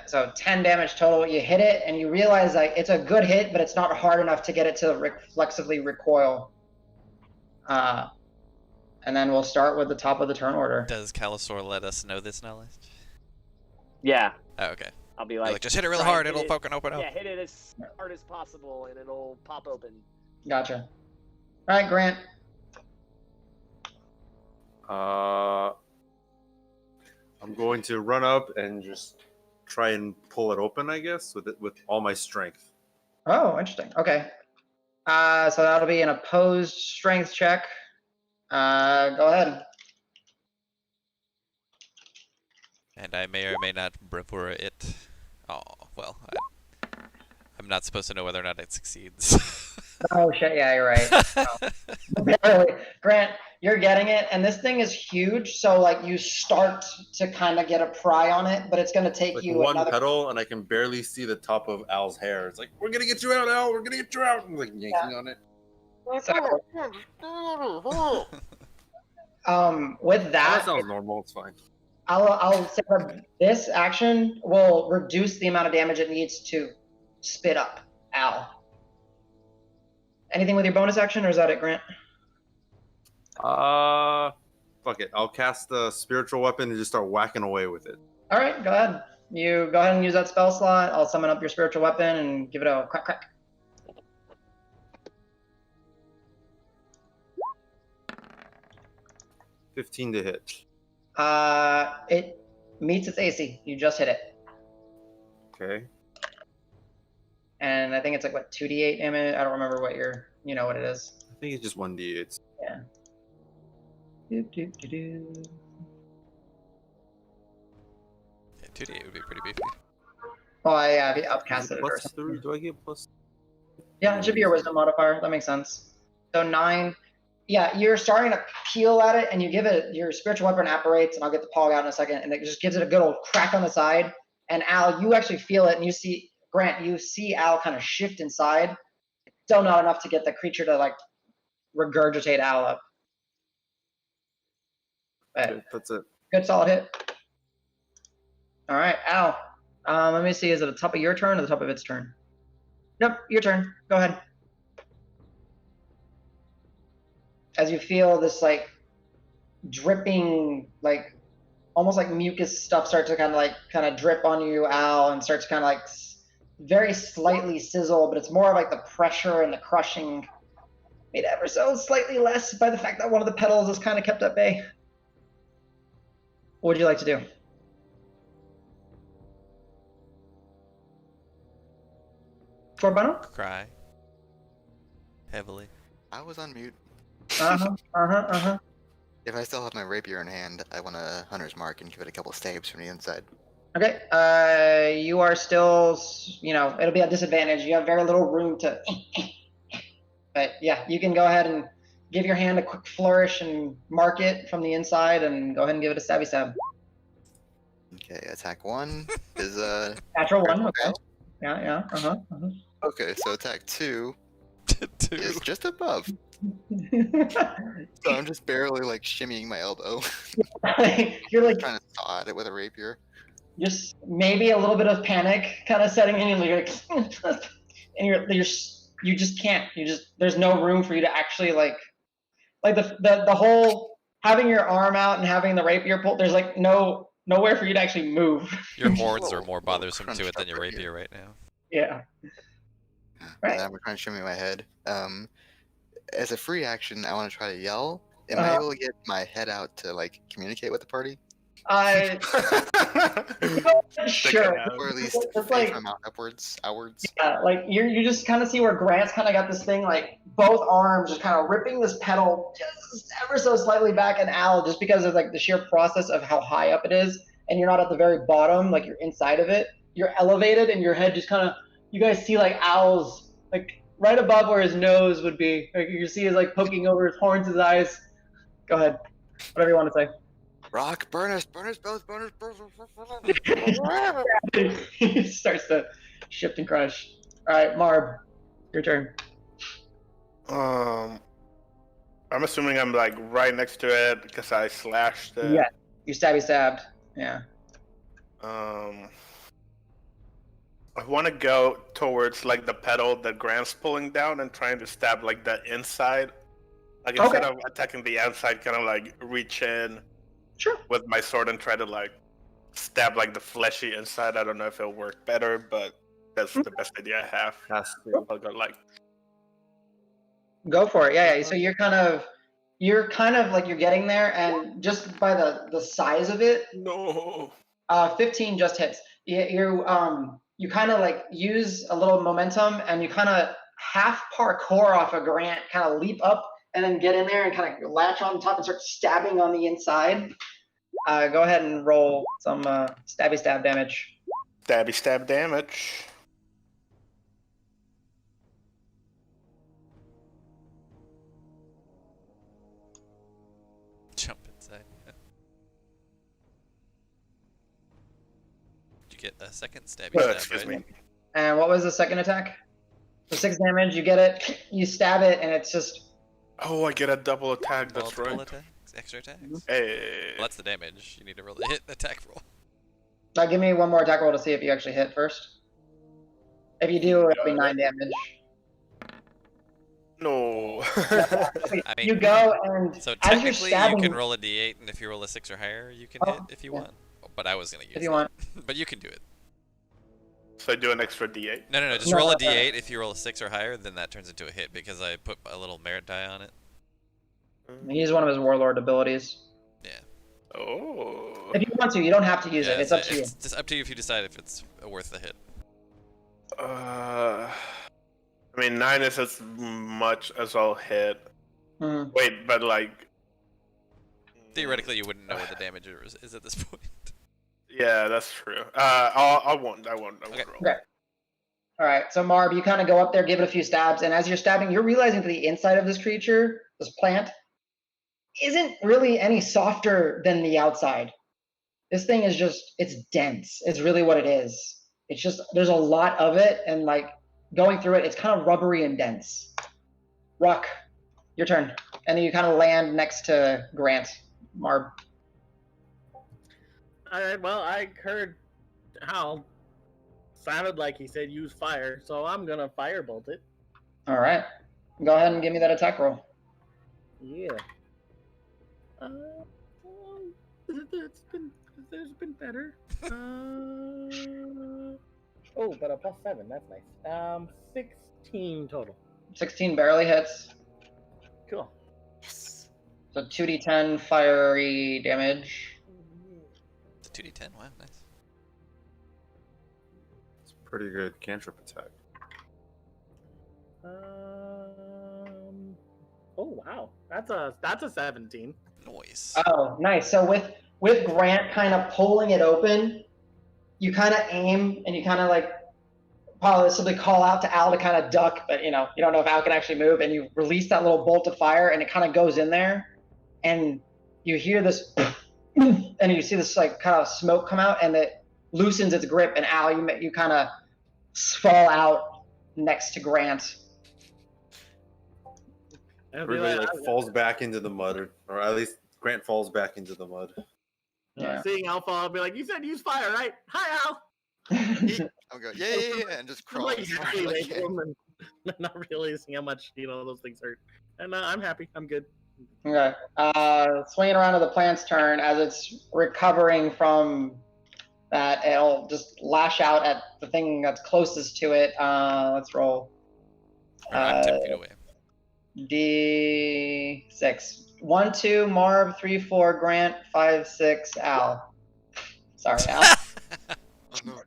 So 10 damage total. You hit it, and you realize it's a good hit, but it's not hard enough to get it to reflexively recoil. And then we'll start with the top of the turn order. Does Calisaur let us know this knowledge? Yeah. Oh, okay. I'll be You're like, like, just hit it really try and hard, hit it'll it- fucking open up. Yeah, hit it as hard as possible, and it'll pop open. Gotcha. All right, Grant. I'm going to run up and just try and pull it open, I guess, with all my strength. Oh, interesting. Okay. So that'll be an opposed strength check. Go ahead. And I may or may not bravura it. Oh, well, I'm not supposed to know whether or not it succeeds. Oh shit! Yeah, you're right. Barely. Grant, you're getting it, and this thing is huge. So you start to kind of get a pry on it, but it's gonna take Like you one another. petal, and I can barely see the top of Al's hair. It's like, we're gonna get you out, Al. We're gonna get you out. I'm like yanking on it. So, with That that, sounds normal. It's fine. I'll say that this action will reduce the amount of damage it needs to spit up Al. Anything with your bonus action, or is that it, Grant? Fuck it. I'll cast the spiritual weapon and just start whacking away with it. All right, go ahead. You go ahead and use that spell slot. I'll summon up your spiritual weapon and give it a crack, crack. $15 to hit. It meets its AC. You just hit it. Okay. And I think it's 2d8 damage. I don't remember what what it is. I think it's just 1d8. Yeah. Do, do, do, do. Yeah, 2d8 would be pretty beefy. Oh, yeah, I've Is upcasted it it or plus something. 3? Do I get plus? Yeah, it should be your wisdom modifier. That makes sense. So 9. Yeah, you're starting to peel at it, and you give it your spiritual weapon apparates, and I'll get the pog out in a second, and it just gives it a good old crack on the side. And Al, you actually feel it, and you see Grant, you see Al kind of shift inside. Still not enough to get the creature to like regurgitate Al up. But That's it. good solid hit. All right, Al. Let me see. Is it the top of your turn or the top of its turn? Nope, your turn. Go ahead. As you feel this like dripping, like almost like mucus stuff start to kind of drip on you, Al, and starts kind of like very slightly sizzle, but it's more of like the pressure and the crushing made ever so slightly less by the fact that one of the petals is kind of kept at bay. What would you like to do? Corbano? Cry. Heavily. I was on mute. If I still have my rapier in hand, I want a hunter's mark and give it a couple stabs from the inside. Okay. You are still, it'll be a disadvantage. You have very little room to. But yeah, you can go ahead and give your hand a quick flourish and mark it from the inside, and go ahead and give it a stabby stab. Okay, attack 1 is Natural 1. Okay. Yeah. Okay, so attack 2 is just above. So I'm just barely like shimmying my elbow. You're like trying to saw at it with a rapier. Just maybe a little bit of panic kind of setting in, and you're like, and you just can't. There's no room for you to actually like the whole having your arm out and having the rapier pulled. There's like nowhere for you to actually move. Your horns are more bothersome to it than your rapier right now. Yeah. Right. I'm trying to shimmy my head. As a free action, I want to try to yell. Am I able to get my head out to like communicate with the party? Sure. Or at least face like, my mouth outwards. Yeah, like you just kind of see where Grant's kind of got this thing, like both arms just kind of ripping this pedal just ever so slightly back, and Al, just because of like the sheer process of how high up it is, and you're not at the very bottom, like you're inside of it, you're elevated, and your head just kind of, you guys see like Al's like right above where his nose would be. Like you see his like poking over his horns, his eyes. Go ahead, whatever you want to say. Rock, burn us both. He starts to shift and crush. All right, Marb, your turn. I'm assuming I'm like right next to it because I slashed it. Yeah, you stabbed. Yeah. I want to go towards like the pedal that Grant's pulling down and trying to stab like the inside. Like instead of attacking the outside, kind of like reach in with my sword and try to like stab like the fleshy inside. I don't know if it'll work better, but that's the best idea I have. I'll go like. Go for it. Yeah. So you're kind of like you're getting there, and just by the size of it. No. 15 just hits. You kind of like use a little momentum, and you kind of half parkour off a Grant, kind of leap up and then get in there and kind of latch on top and start stabbing on the inside. Go ahead and roll some stabby stab damage. Stabby stab damage. Jump inside. Did you get a second stabby stab, right? And what was the second attack? So 6 damage, you get it, you stab it, and it's just... Oh, I get a double attack, that's Multiple right. Attacks, extra attacks? Hey. Well, that's the damage. You need to roll the hit attack roll. Now give me one more attack roll to see if you actually hit first. If you do, it'll be 9 damage. No. I mean, you go, and so as you're technically stabbing... you can roll a d8, and if you roll a 6 or higher, you can hit if you want. But I was going to use If you that. want. But you can do it. So I do an extra d8? No, just roll a d8. If you roll a 6 or higher, then that turns into a hit, because I put a little merit die on it. Use one of his warlord abilities. Yeah. Oh. If you want to, you don't have to use it. It's up to you. It's just up to you if you decide if it's worth the hit. I mean, 9 is as much as I'll hit. Mm. Wait, but like... Theoretically, you wouldn't know what the damage is at this point. Yeah, that's true. I won't Okay. roll. Okay. All right, so Marb, you kind of go up there, give it a few stabs, and as you're stabbing, you're realizing that the inside of this creature, this plant, isn't really any softer than the outside. This thing is just, it's dense. It's really what it is. It's just, there's a lot of it, and like going through it, it's kind of rubbery and dense. Ruck, your turn. And then you kind of land next to Grant, Marb. All right, well, I heard Hal sounded like he said use fire, so I'm going to firebolt it. All right. Go ahead and give me that attack roll. Yeah. There's been better. Oh, but a +7. That's nice. 16 total. 16 barely hits. Cool. Yes. So 2d10 fiery damage. It's a 2d10. Wow, nice. It's a pretty good cantrip attack. Oh wow, that's a 17. Noise. Oh, nice. So with Grant kind of pulling it open, you kind of aim and you kind of like possibly call out to Al to kind of duck, but you don't know if Al can actually move, and you release that little bolt of fire and it kind of goes in there, and you hear this and you see this like kind of smoke come out, and it loosens its grip, and Al, you kind of fall out next to Grant. Everybody like falls back into the mud, or at least Grant falls back into the mud. Yeah. Seeing Al fall, I'll be like, "You said use fire, right? Hi, Al." I'll go, yeah, and just crawl. Like, as hard as I like, can. and not realizing how much those things hurt. And I'm happy. I'm good. Okay. Swinging around to the plant's turn, as it's recovering from that, it'll just lash out at the thing that's closest to it. Let's roll. I'm 10 feet away. D6. 1, 2, Marb, 3, 4, Grant, 5, 6, Al. Sorry, Al. Oh no.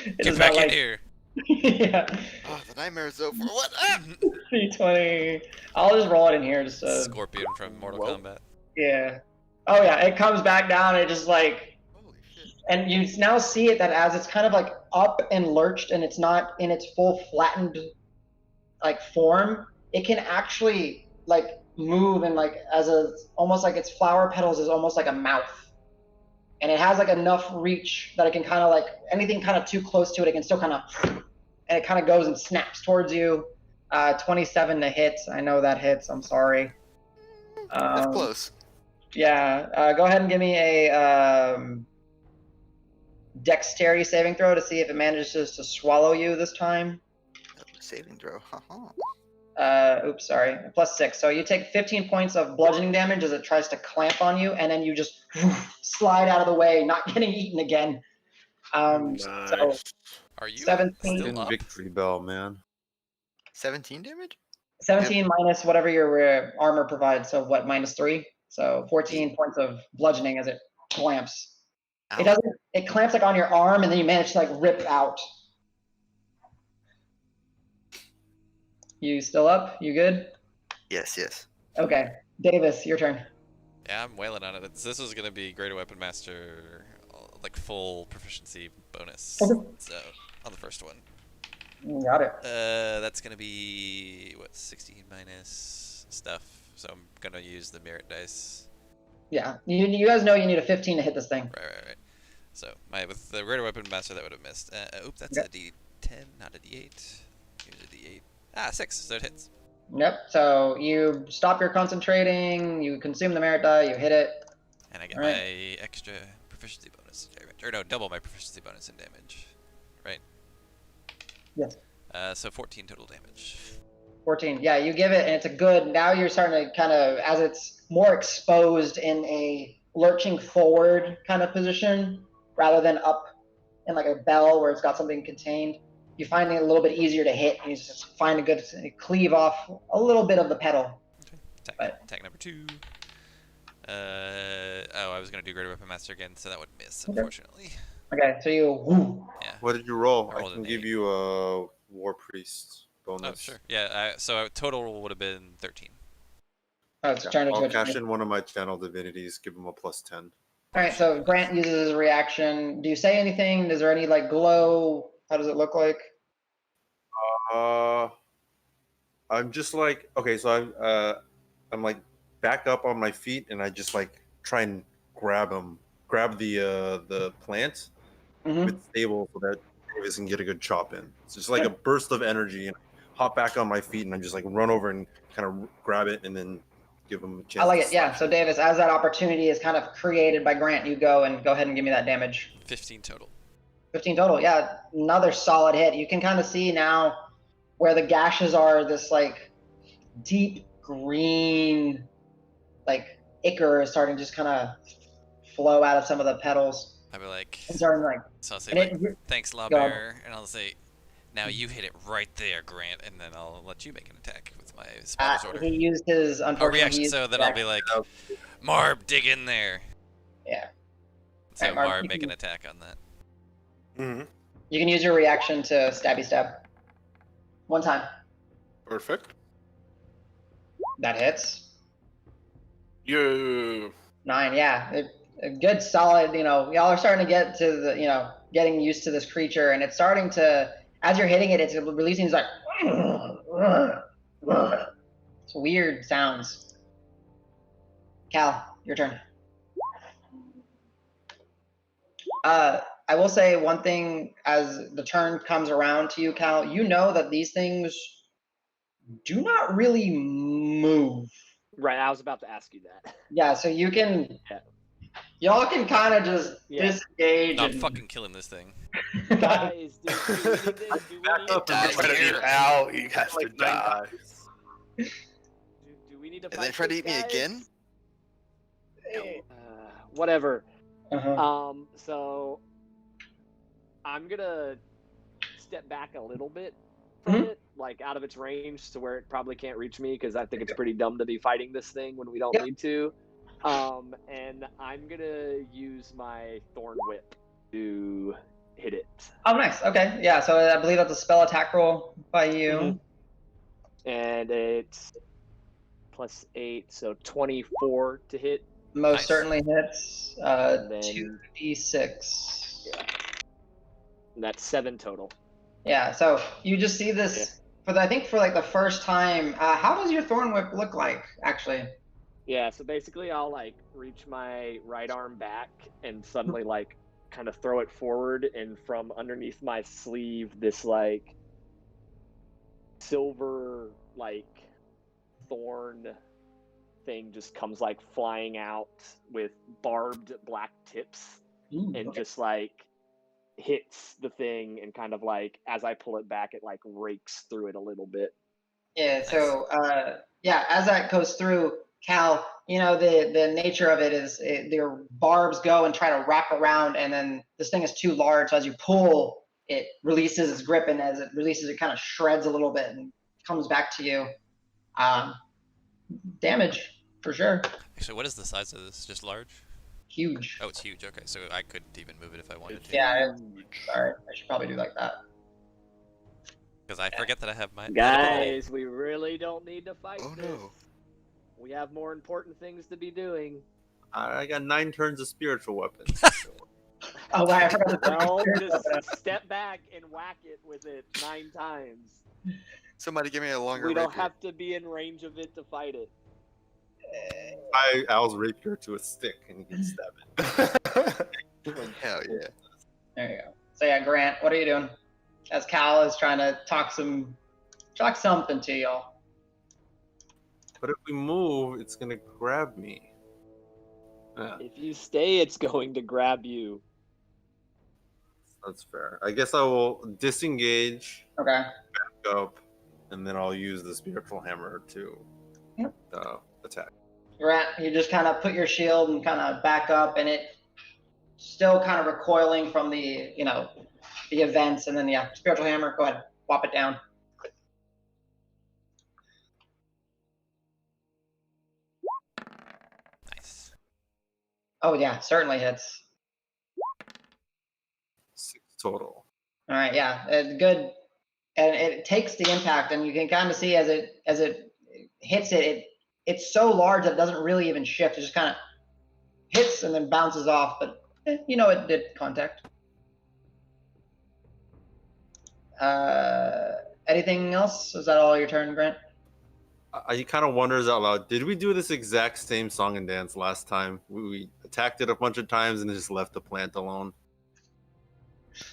It Get is back not in like- here. Yeah. Oh, the nightmare is over. What? Ah! 320. I'll just roll it in here. Just Scorpion from Mortal Whoa. Kombat. yeah. Oh yeah, it comes back down. And it just like, Holy shit. and you now see it that as it's kind of like up and lurched, and it's not in its full flattened like form, it can actually like move, and like as a almost like its flower petals is almost like a mouth, and it has like enough reach that it can kind of like anything kind of too close to it, it can still kind of, and it kind of goes and snaps towards you. 27 to hit. I know that hits. I'm sorry. That's close. Yeah. Go ahead and give me a dexterity saving throw to see if it manages to swallow you this time. Saving throw. Oops, sorry. +6. So you take 15 points of bludgeoning damage as it tries to clamp on you, and then you just slide out of the way, not getting eaten again. Nice. So Are you 17. still up? Victory bell, man. 17 damage? 17 minus whatever your armor provides. So what, -3? So 14 points of bludgeoning as it clamps. Ow. It doesn't. It clamps like on your arm, and then you manage to like rip out. You still up? You good? Yes. Okay, Davis, your turn. Yeah, I'm wailing on it. This was gonna be Greater Weapon Master, like full proficiency bonus. Okay. So on the first one. You got it. That's gonna be what 16 minus stuff. So I'm gonna use the merit dice. Yeah, you guys know you need a 15 to hit this thing. Right. So with the Greater Weapon Master that would have missed. Oops, that's Okay. a D10, not a D8. Here's a D8. 6, so it hits. Yep. So you stop your concentrating. You consume the merit die. You hit it. And I get Alright. my extra proficiency bonus in damage. Or no, double my proficiency bonus in damage. Right? Yes. So 14 total damage. 14. Yeah, you give it, and it's a good. Now you're starting to kind of, as it's more exposed in a lurching forward kind of position rather than up in like a bell where it's got something contained. You find it a little bit easier to hit. You just find a good cleave off a little bit of the petal. Okay. Attack number 2. I was gonna do Greater Weapon Master again, so that would miss, Okay. unfortunately. Okay, so you. Whoo. Yeah. What did you roll? I I rolled can an give 8. you a War Priest bonus. Oh, sure. Yeah. So total would have been 13. Oh, it's turned into I'll a cash in one of my channel divinities, give him a +10. All right, so Grant uses his reaction. Do you say anything? Is there any like glow? How does it look like? I'm just like, okay, so I'm like back up on my feet, and I just like try and grab the plant with stable so that Davis can get a good chop in. It's just like a burst of energy, and I hop back on my feet, and I just like run over and kind of grab it, and then give him a chance. I like it. Yeah. So Davis, as that opportunity is kind of created by Grant, you go ahead and give me that damage. 15 total. 15 total. Yeah, another solid hit. You can kind of see now where the gashes are. This like deep green, like ichor is starting to just kind of flow out of some of the petals. I'll be like, and starting like. So I'll say like, thanks, Lawbearer, and I'll say, now you hit it right there, Grant, and then I'll let you make an attack with my spotter's order. He used his reaction. So then I'll be like, Marb, dig in there. Yeah. So Marb, make an attack on that. Mm-hmm. You can use your reaction to stabby stab. One time. Perfect. That hits. You. 9, yeah. A good solid, y'all are starting to get to the, getting used to this creature, and it's starting to, as you're hitting it, it's releasing these like, it's weird sounds. Cal, your turn. I will say one thing as the turn comes around to you, Cal, you know that these things do not really move. Right, I was about to ask you that. Yeah, so you can, y'all can kind of just disengage. No, I'm fucking killing this thing. Guys, do we need Al, you have to die. Do we need to fight and then try to eat me again? Whatever. So I'm gonna step back a little bit from it, like out of its range to where it probably can't reach me, because I think it's pretty dumb to be fighting this thing when we don't need to. And I'm gonna use my Thorn Whip to hit it. Oh, nice. Okay, yeah. So I believe that's a spell attack roll by you. And it's +8, so 24 to hit. Most certainly hits. 2d6. Yeah. And that's 7 total. Yeah. So you just see this I think for like the first time. How does your Thorn Whip look like, actually? Yeah. So basically, I'll like reach my right arm back and suddenly like kind of throw it forward, and from underneath my sleeve, this like silver like thorn thing just comes like flying out with barbed black tips. And just like hits the thing, and kind of like as I pull it back, it like rakes through it a little bit. Yeah. So as that goes through, Cal, the nature of it is their barbs go and try to wrap around, and then this thing is too large, so as you pull, it releases its grip, and as it releases, it kind of shreds a little bit and comes back to you. Damage for sure. Actually, what is the size of this? Just large? Huge. Oh, it's huge. Okay, so I couldn't even move it if I wanted to. Yeah, sorry. I should probably do like that. Because I forget that I have my... Guys, we really don't need to fight this. No. We have more important things to be doing. I got 9 turns of spiritual weapons. Oh, wow, I forgot to Well, just step back and whack it with it 9 times. Somebody give me a longer We don't rapier. have to be in range of it to fight it. Al's rapier to a stick, and you can stab it. Hell yeah. There you go. So yeah, Grant, what are you doing? As Cal is trying to talk something to y'all. But if we move, it's gonna grab me. If you stay, it's going to grab you. That's fair. I guess I will disengage, Okay. back up, and then I'll use the spiritual hammer to attack. Grant, you just kind of put your shield and kind of back up, and it still kind of recoiling from the the events, and then spiritual hammer. Go ahead, whop it down. Nice. Oh yeah, certainly hits. 6 total. All right, yeah, good. And it takes the impact, and you can kind of see as it hits it, it's so large that it doesn't really even shift. It just kind of hits and then bounces off, but it did contact. anything else? Is that all your turn, Grant? I kind of wonders out loud. Did we do this exact same song and dance last time? We attacked it a bunch of times and just left the plant alone.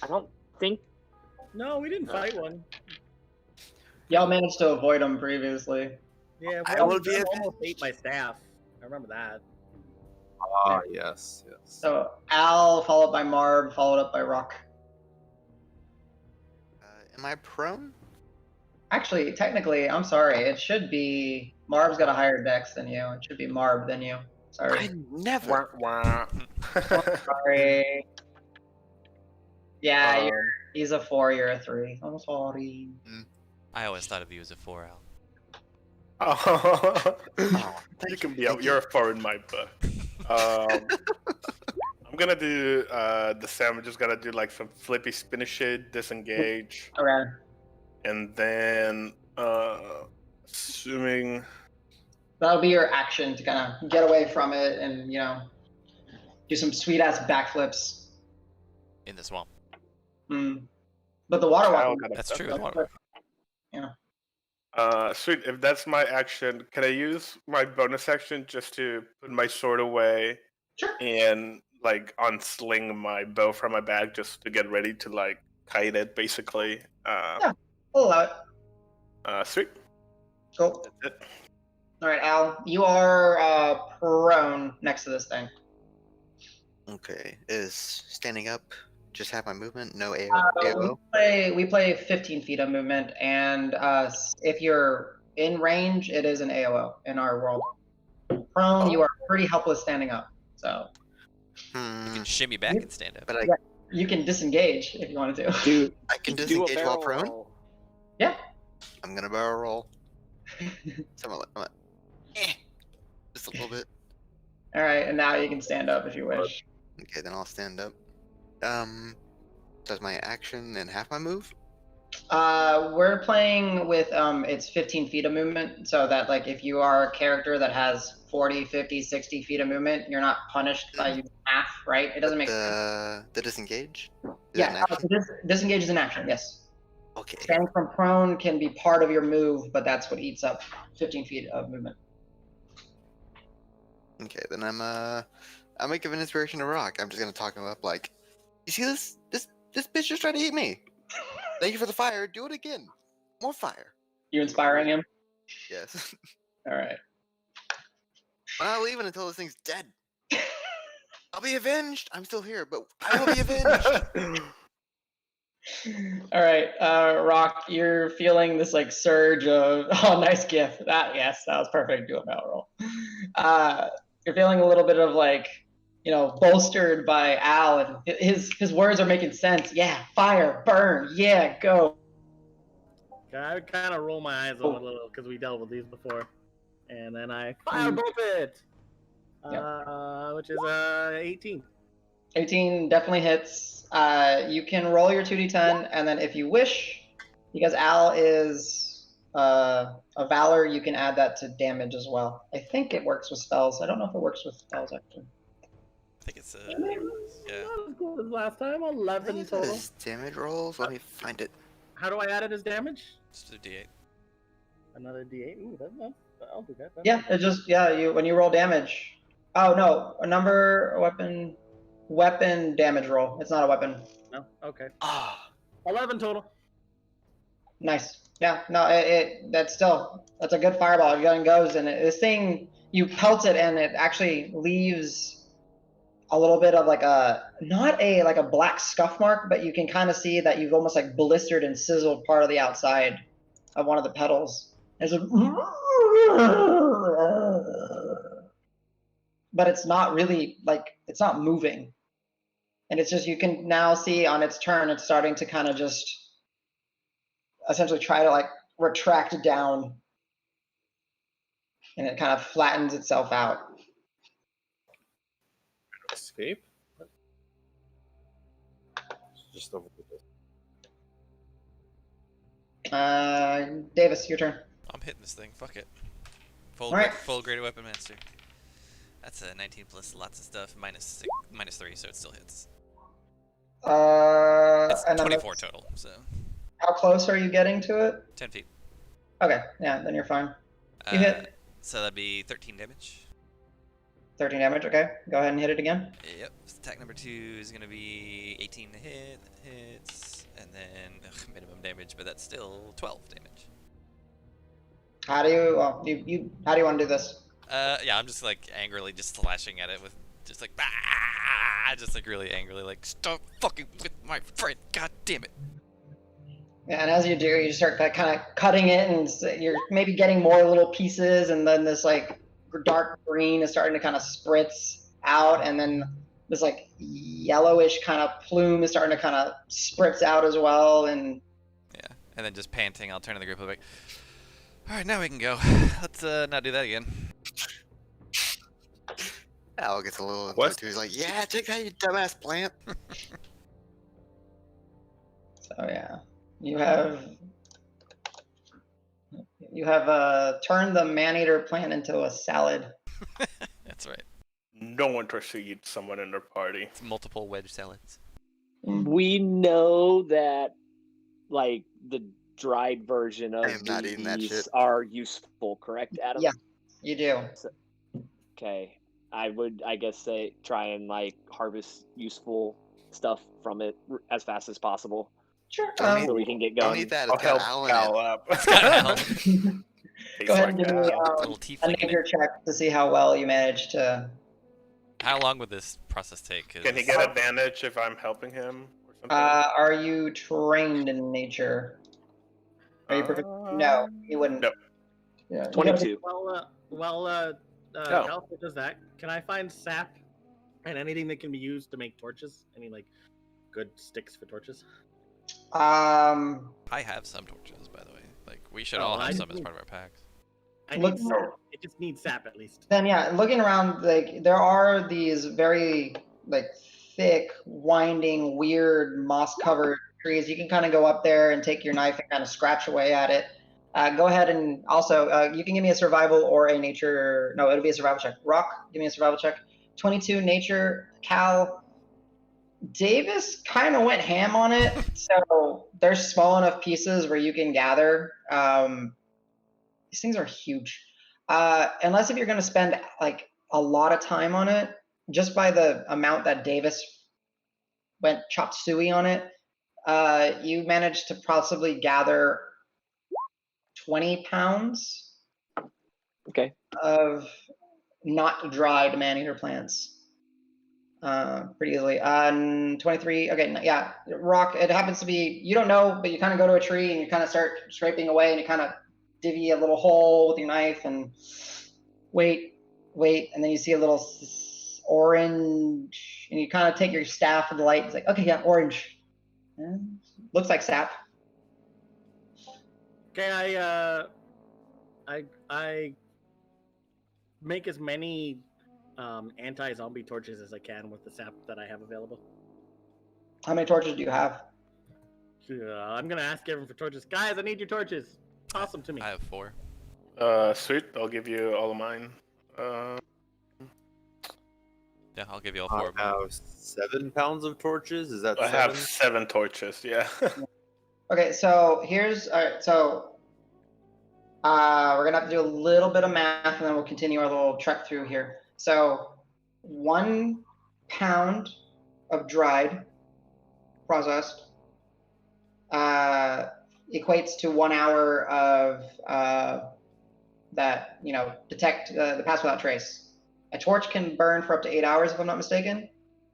I don't think. No, we didn't fight one. Y'all managed to avoid them previously. Yeah, I will be almost ate my staff. I remember that. Ah, yes. So Al, followed by Marb, followed up by Rock. Am I prone? Actually, technically, I'm sorry. It should be Marb's got a higher dex than you. It should be Marb than you. Sorry. I never. Sorry. Yeah, he's a 4. You're a 3. I'm sorry. I always thought of you as a 4, Al. Oh, Oh, you can be out. You're a 4 in my book. I'm gonna do the same. I'm just gonna do like some flippy spinny shit, disengage, Okay. and then assuming That'll be your action to kind of get away from it and, do some sweet ass backflips. In the swamp. But the water Kyle walk. got a- That's true. the water- sweet. If that's my action, can I use my bonus action just to put my sword away Sure. and like unsling my bow from my bag just to get ready to like kite it, basically? Yeah. I'll allow it. Sweet. Cool. That's it. All right, Al. You are prone next to this thing. Okay. Is standing up just have my movement? No We AO? play 15 feet of movement, and if you're in range, it is an AOO in our world. Prone, you are pretty helpless standing up, so You can shimmy back and stand up. But you can disengage if you wanted to. Do I can do a disengage while barrel prone? roll. Yeah. I'm gonna barrel roll. So I'm like, just a little bit. All right, and now you can stand up if you wish. Okay, then I'll stand up. Does my action and half my move? We're playing with it's 15 feet of movement, so that like if you are a character that has 40, 50, 60 feet of movement, you're not punished by using half, right? It doesn't make sense. The disengage? Is that Yeah, an action? disengage is an action, yes. Okay. Standing from prone can be part of your move, but that's what eats up 15 feet of movement. Okay, then I'm gonna give an inspiration to Rock. I'm just gonna talk him up like, you see this bitch just tried to eat me. Thank you for the fire. Do it again. More fire. You inspiring him? Yes. All right. I'm not leaving until this thing's dead. I'll be avenged. I'm still here, but I will be avenged. All right, Rock, you're feeling this like surge of nice gift. That was perfect. Do a barrel roll. You're feeling a little bit of like, bolstered by Al, and his words are making sense. Yeah, fire, burn. Yeah, go. I would kind of roll my eyes a little because we dealt with these before, and then I firebolt it, which is 18. 18 definitely hits. You can roll your 2d10, and then if you wish, because Al is a Valor, you can add that to damage as well. I think it works with spells. I don't know if it works with spells, actually. I think it's Not as good as last time. 11 total. This damage rolls. Let me find it. How do I add it as damage? just a D8. Another D8. Ooh, I'll do that. Yeah, it just when you roll damage. Oh no, a number, weapon damage roll. It's not a weapon. No. Okay. 11 total. Nice. Yeah. No, that's a good fireball. It goes, and this thing, you pelt it, and it actually leaves a little bit of like not a black scuff mark, but you can kind of see that you've almost like blistered and sizzled part of the outside of one of the petals. There's but it's not really it's not moving. And it's just, you can now see on its turn, it's starting to kind of just essentially try to retract down, and it kind of flattens itself out. Escape? Just over this. Davis, your turn. I'm hitting this thing. Fuck it. Alright. Full graded weapon master. That's a 19 plus lots of stuff, minus 3, so it still hits. It's And then 24 total. So How close are you getting to it? 10 feet. Okay, yeah, then you're fine. You hit. So that'd be 13 damage. 13 damage, okay. Go ahead and hit it again. Yep. Attack number 2 is going to be 18 to hit. That hits. And then minimum damage, but that's still 12 damage. How do you, how do you want to do this? Yeah, I'm just like angrily just slashing at it with just like, just like really angrily, like, stop fucking with my friend, god damn it. Yeah, and as you do, you start kind of cutting it, and you're maybe getting more little pieces, and then this like dark green is starting to kind of spritz out, and then this like yellowish kind of plume is starting to kind of spritz out as well, and yeah, and then just panting, I'll turn to the group like, all right, now we can go. Let's not do that again. Al gets a little What? into it too. He's like, "Yeah, take that, you dumbass plant." so yeah, you have turned the man-eater plant into a salad. That's right. No one tries to eat someone in their party. It's multiple wedge salads. We know that, like, the dried version of I am not eating that these shit. are useful, correct, Adam? Yeah. You do. Okay. I would, I guess, say try and like harvest useful stuff from it as fast as possible. Sure. So we can get Don't going. eat that. I'll It's got help Al in Al it. up. Go ahead and give me Little a tiefling in nature it. check to see how well you managed to. How long would this process take? 'Cause Can he get advantage if I'm helping him or something? Are you trained in nature? Are you perfect? No, you wouldn't. No. Yeah, you gotta 22. Alpha does that. Can I find sap and anything that can be used to make torches? Any like good sticks for torches? I have some torches, by the way. Like, we should all I have some as need- part of our packs. I Look need for- sap. It just needs sap at least. Then yeah, looking around, like there are these very like thick, winding, weird, moss-covered trees. You can kind of go up there and take your knife and kind of scratch away at it. Go ahead and also you can give me a survival or a nature. No, it'll be a survival check. Rock, give me a survival check. 22 nature. Cal. Davis kind of went ham on it, so there's small enough pieces where you can gather. These things are huge. Unless if you're going to spend like a lot of time on it, just by the amount that Davis went chop suey on it, you managed to possibly gather 20 pounds Okay. of not dried man-eater plants. Pretty easily. 23. Okay, yeah. Rock. It happens to be. You don't know, but you kind of go to a tree and you kind of start scraping away, and you kind of divvy a little hole with your knife and wait, and then you see a little orange, and you kind of take your staff to the light. It's like, okay, yeah, orange. Yeah, looks like sap. Okay, I make as many anti-zombie torches as I can with the sap that I have available. How many torches do you have? I'm gonna ask everyone for torches. Guys, I need your torches. Toss them to me. I have 4. Sweet. I'll give you all of mine. Yeah, I'll give you all 4 of I mine. have 7 pounds of torches. Is that I 7? have 7 torches. Yeah. Okay, so here's all right. So we're gonna have to do a little bit of math, and then we'll continue our little trek through here. So 1 pound of dried, processed, equates to 1 hour of that, detect the pass without trace. A torch can burn for up to 8 hours, if I'm not mistaken.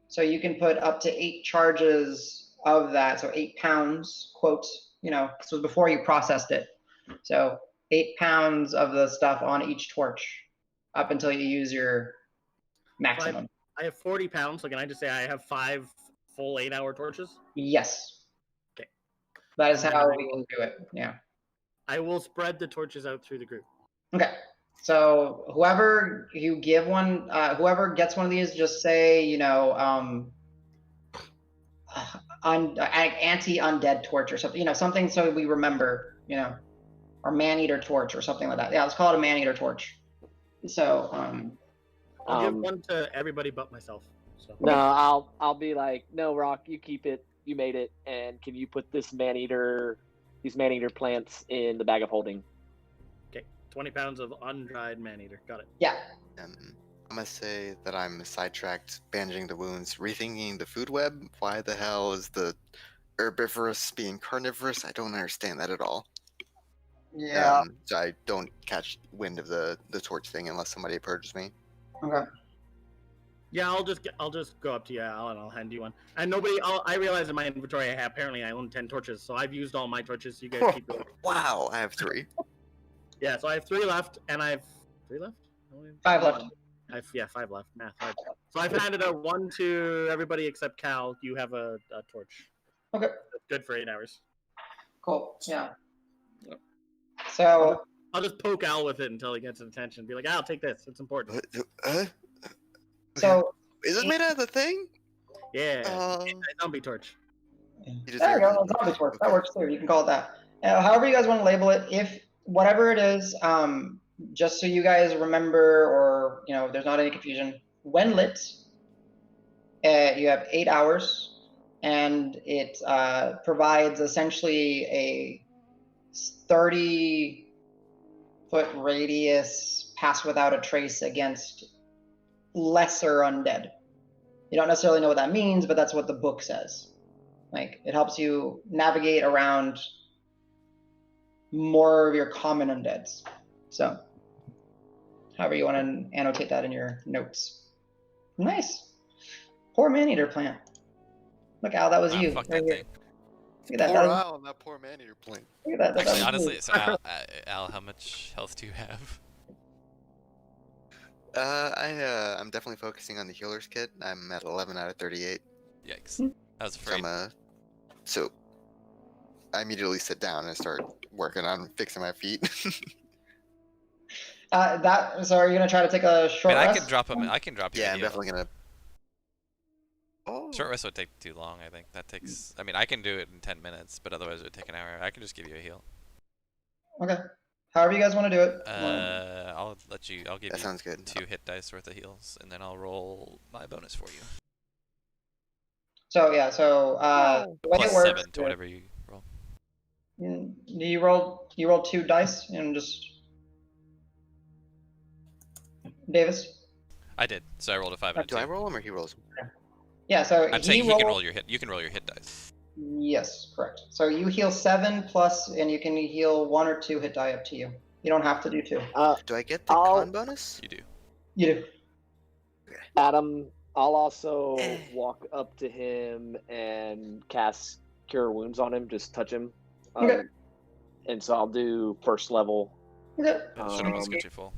So you can put up to 8 charges of that. So 8 pounds, quote, this was before you processed it. So 8 pounds of the stuff on each torch up until you use your maximum. I have 40 pounds, so can I just say I have 5 full 8-hour torches? Yes. Okay. That is how we can do it. Yeah. I will spread the torches out through the group. Okay. So whoever you give one, whoever gets one of these, just say, anti-undead torch or something, something so we remember, or man-eater torch or something like that. Yeah, let's call it a man-eater torch. So, I'll give one to everybody but myself. So. No, I'll be like, no, Rock, you keep it. You made it, and can you put this man-eater these man-eater plants in the bag of holding. Okay, 20 pounds of undried man-eater. Got it. Yeah. I'm gonna say that I'm sidetracked, bandaging the wounds, rethinking the food web. Why the hell is the herbivorous being carnivorous? I don't understand that at all. Yeah. So I don't catch wind of the torch thing unless somebody approaches me. Okay. Yeah, I'll just go up to you, Al, and I'll hand you one. And I realize in my inventory I own 10 torches, so I've used all my torches. So you guys keep going. Wow, I have 3. Yeah, so I have 3 left, and I have 3 left. 5 left. 5 left. Math. 5. So I've handed out 1 to everybody except Cal. You have a torch. Okay. Good for 8 hours. Cool. Yeah. So I'll just poke Al with it until he gets attention. Be like, Al, take this. It's important. So is it made out of the thing? Yeah. Zombie torch. There you go. Zombie torch. That works too. You can call it that. However you guys want to label it. If whatever it is, just so you guys remember, or there's not any confusion. When lit, you have 8 hours, and it provides essentially a 30-foot radius pass without a trace against lesser undead. You don't necessarily know what that means, but that's what the book says. Like, it helps you navigate around more of your common undeads. So, however you want to annotate that in your notes. Nice. Poor man-eater plant. Look, Al, that was you. Fuck Right that here. thing. Look at that. Poor Al and that poor man-eater plant. Look at that. Actually, honestly, so Al, how much health do you have? I'm definitely focusing on the healer's kit. I'm at 11 out of 38. Yikes. I was afraid. So I immediately sit down and start working on fixing my feet. So are you gonna try to take a short rest? I can drop him. I can drop you. Yeah, I'm definitely gonna. Short rest would take too long. I think that takes. I mean, I can do it in 10 minutes, but otherwise it would take an hour. I can just give you a heal. Okay. However you guys want to do it. I'll let you. I'll give That you sounds good. 2 hit dice worth of heals, and then I'll roll my bonus for you. So yeah. So the way it works. +7 to whatever you roll. You roll 2 dice and just. Davis. I did. So I rolled a 5 and a 2. Do I roll them or he rolls them? Yeah. So I'm saying he can roll your hit. You can roll your hit dice. Yes, correct. So you heal 7 plus, and you can heal 1 or 2 hit die up to you. You don't have to do 2. Do I get the con bonus? You do. You do. Adam, I'll also walk up to him and cast Cure Wounds on him. Just touch him. Okay. And so I'll do first level. Okay. Should almost get you full.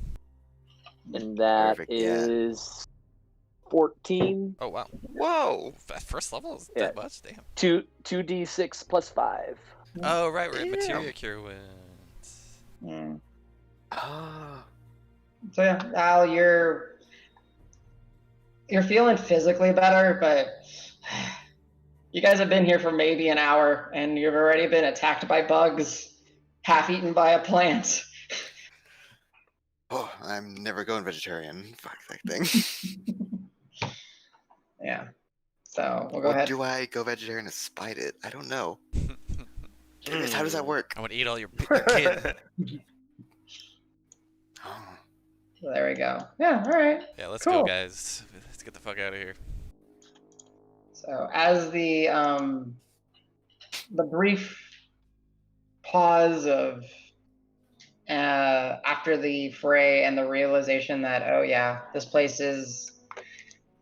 And that Perfect, yeah. is 14. Oh wow. Whoa! First level is Yeah. that much? Damn. 2d6 plus 5. Oh right, we're at Damn. materia cure wounds. Mm. Ah. So yeah, Al, you're feeling physically better, but you guys have been here for maybe an hour, and you've already been attacked by bugs, half eaten by a plant. Oh, I'm never going vegetarian. Fuck that thing. Yeah. So we'll go ahead. Do I go vegetarian to spite it? I don't know. Curious, how does that work? I want to eat all your kid. Oh. So there we go. Yeah. All right. Yeah, let's Cool. go, guys. Let's get the fuck out of here. So as the brief pause of after the fray and the realization that, oh yeah, this place is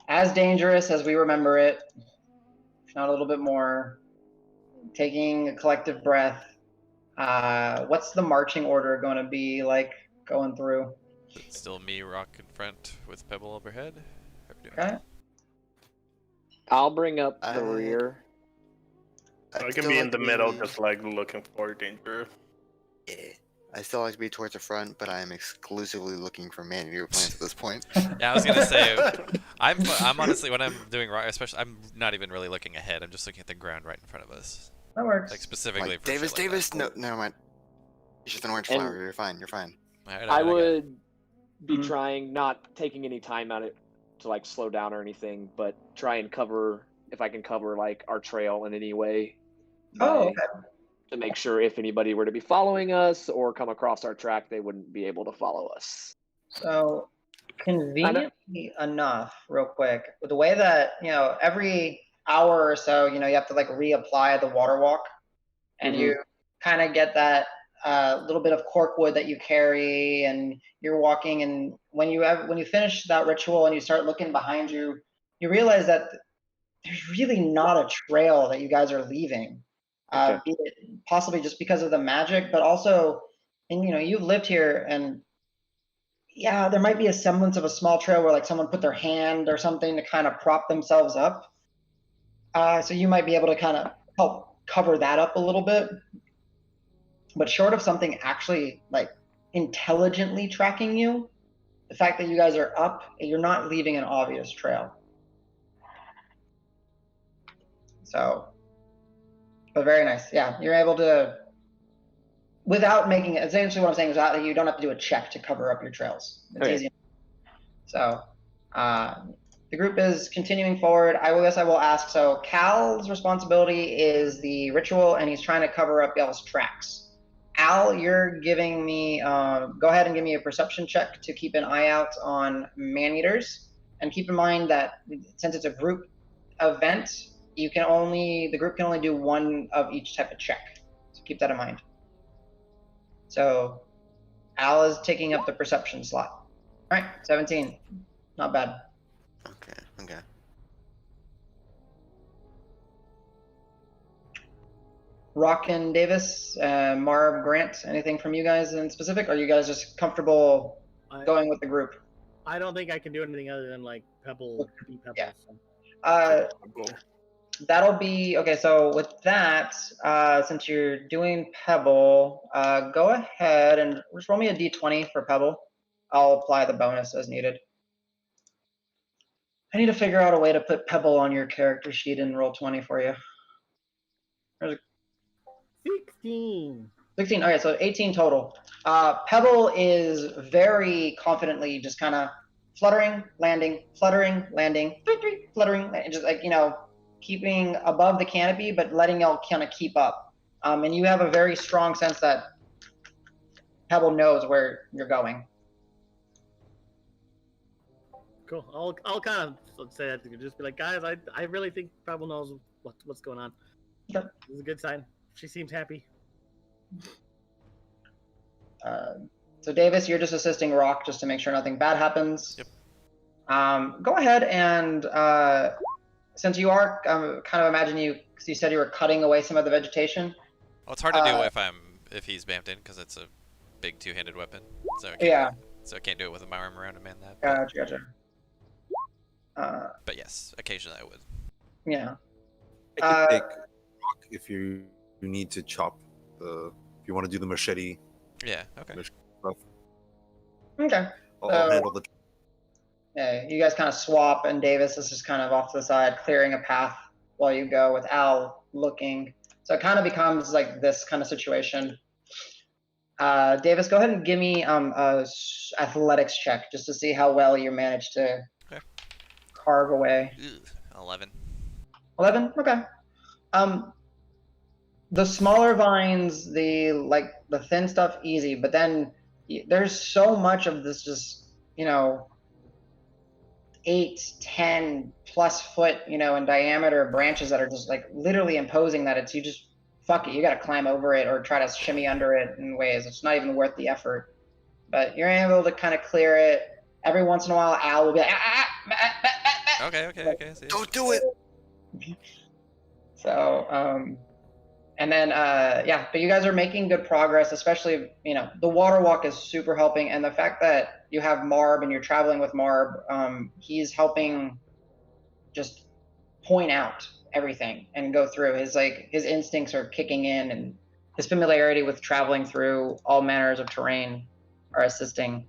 as dangerous as we remember it, if not a little bit more, taking a collective breath, what's the marching order going to be like going through? It's still me, rock in front with pebble overhead. How are we doing? Okay. I'll bring up the rear. I can be in the middle, just like looking for danger. Yeah. I still like to be towards the front, but I am exclusively looking for man-eater plants at this point. Yeah, I was gonna say, I'm honestly when I'm doing rock, especially I'm not even really looking ahead. I'm just looking at the ground right in front of us, That works. like specifically Like, for shit like Davis, that. no, never mind. It's just an orange And- flower. You're fine. You're fine. All right, I got it. would be Mhm. trying, not taking any time out it to like slow down or anything, but try and cover, if I can cover like our trail in any way. Oh, by okay. to make sure if anybody were to be following us or come across our track, they wouldn't be able to follow us. So conveniently enough, real quick, with the way that, every hour or so, you have to like reapply the water walk, and you kind of get that little bit of corkwood that you carry, and you're walking, and when you finish that ritual and you start looking behind you, you realize that there's really not a trail that you guys are leaving. Be it possibly just because of the magic, but also, and you've lived here, and yeah, there might be a semblance of a small trail where like someone put their hand or something to kind of prop themselves up. So you might be able to kind of help cover that up a little bit. But short of something actually like intelligently tracking you, the fact that you guys are up, you're not leaving an obvious trail. So, but very nice. Yeah, you're able to, without making it, essentially what I'm saying is that you don't have to do a check to cover up your trails. It's easy. So, the group is continuing forward. I guess I will ask, so Cal's responsibility is the ritual, and he's trying to cover up y'all's tracks. Al, you're giving me, go ahead and give me a perception check to keep an eye out on man-eaters. And keep in mind that since it's a group event, the group can only do one of each type of check. So keep that in mind. So Al is taking up the perception slot. All right, 17. Not bad. Okay. Rock and Davis, Marv, Grant, anything from you guys in specific? Or are you guys just comfortable going with the group? I don't think I can do anything other than like Pebble. Yeah. So. That'll be okay. So with that, since you're doing Pebble, go ahead and just roll me a d20 for Pebble. I'll apply the bonus as needed. I need to figure out a way to put Pebble on your character sheet in Roll20 for you. 16. 16. Okay, so 18 total. Pebble is very confidently just kind of fluttering, landing, fluttering, landing, fluttering, just like, keeping above the canopy, but letting y'all kind of keep up. And you have a very strong sense that Pebble knows where you're going. Cool. I'll kind of say that to you. Just be like, guys, I really think Pebble knows what's going on. Sure. It's a good sign. She seems happy. So Davis, you're just assisting Rock just to make sure nothing bad happens. Yep. Go ahead and since you are kind of imagine because you said you were cutting away some of the vegetation. Well, it's hard to do if he's bamped in because it's a big two-handed weapon. So I can't do it with my arm around him and that. Gotcha. But yes, occasionally I would. Yeah. I can take rock if you need to chop if you want to do the machete. Yeah. Okay. Okay. I'll handle the. Yeah, you guys kind of swap, and Davis is just kind of off to the side, clearing a path while you go with Al looking. So it kind of becomes like this kind of situation. Davis, go ahead and give me a athletics check just to see how well you manage to carve away. 11. 11? Okay. The smaller vines, the thin stuff, easy, but then there's so much of this just, 8, 10 plus foot, in diameter branches that are just like literally imposing that you just, fuck it, you got to climb over it or try to shimmy under it in ways. It's not even worth the effort. But you're able to kind of clear it. Every once in a while, Al will be like, Okay. Don't do it. So, and then, but you guys are making good progress, especially, the water walk is super helping. And the fact that you have Marb and you're traveling with Marb, he's helping just point out everything and go through. His instincts are kicking in, and his familiarity with traveling through all manners of terrain are assisting.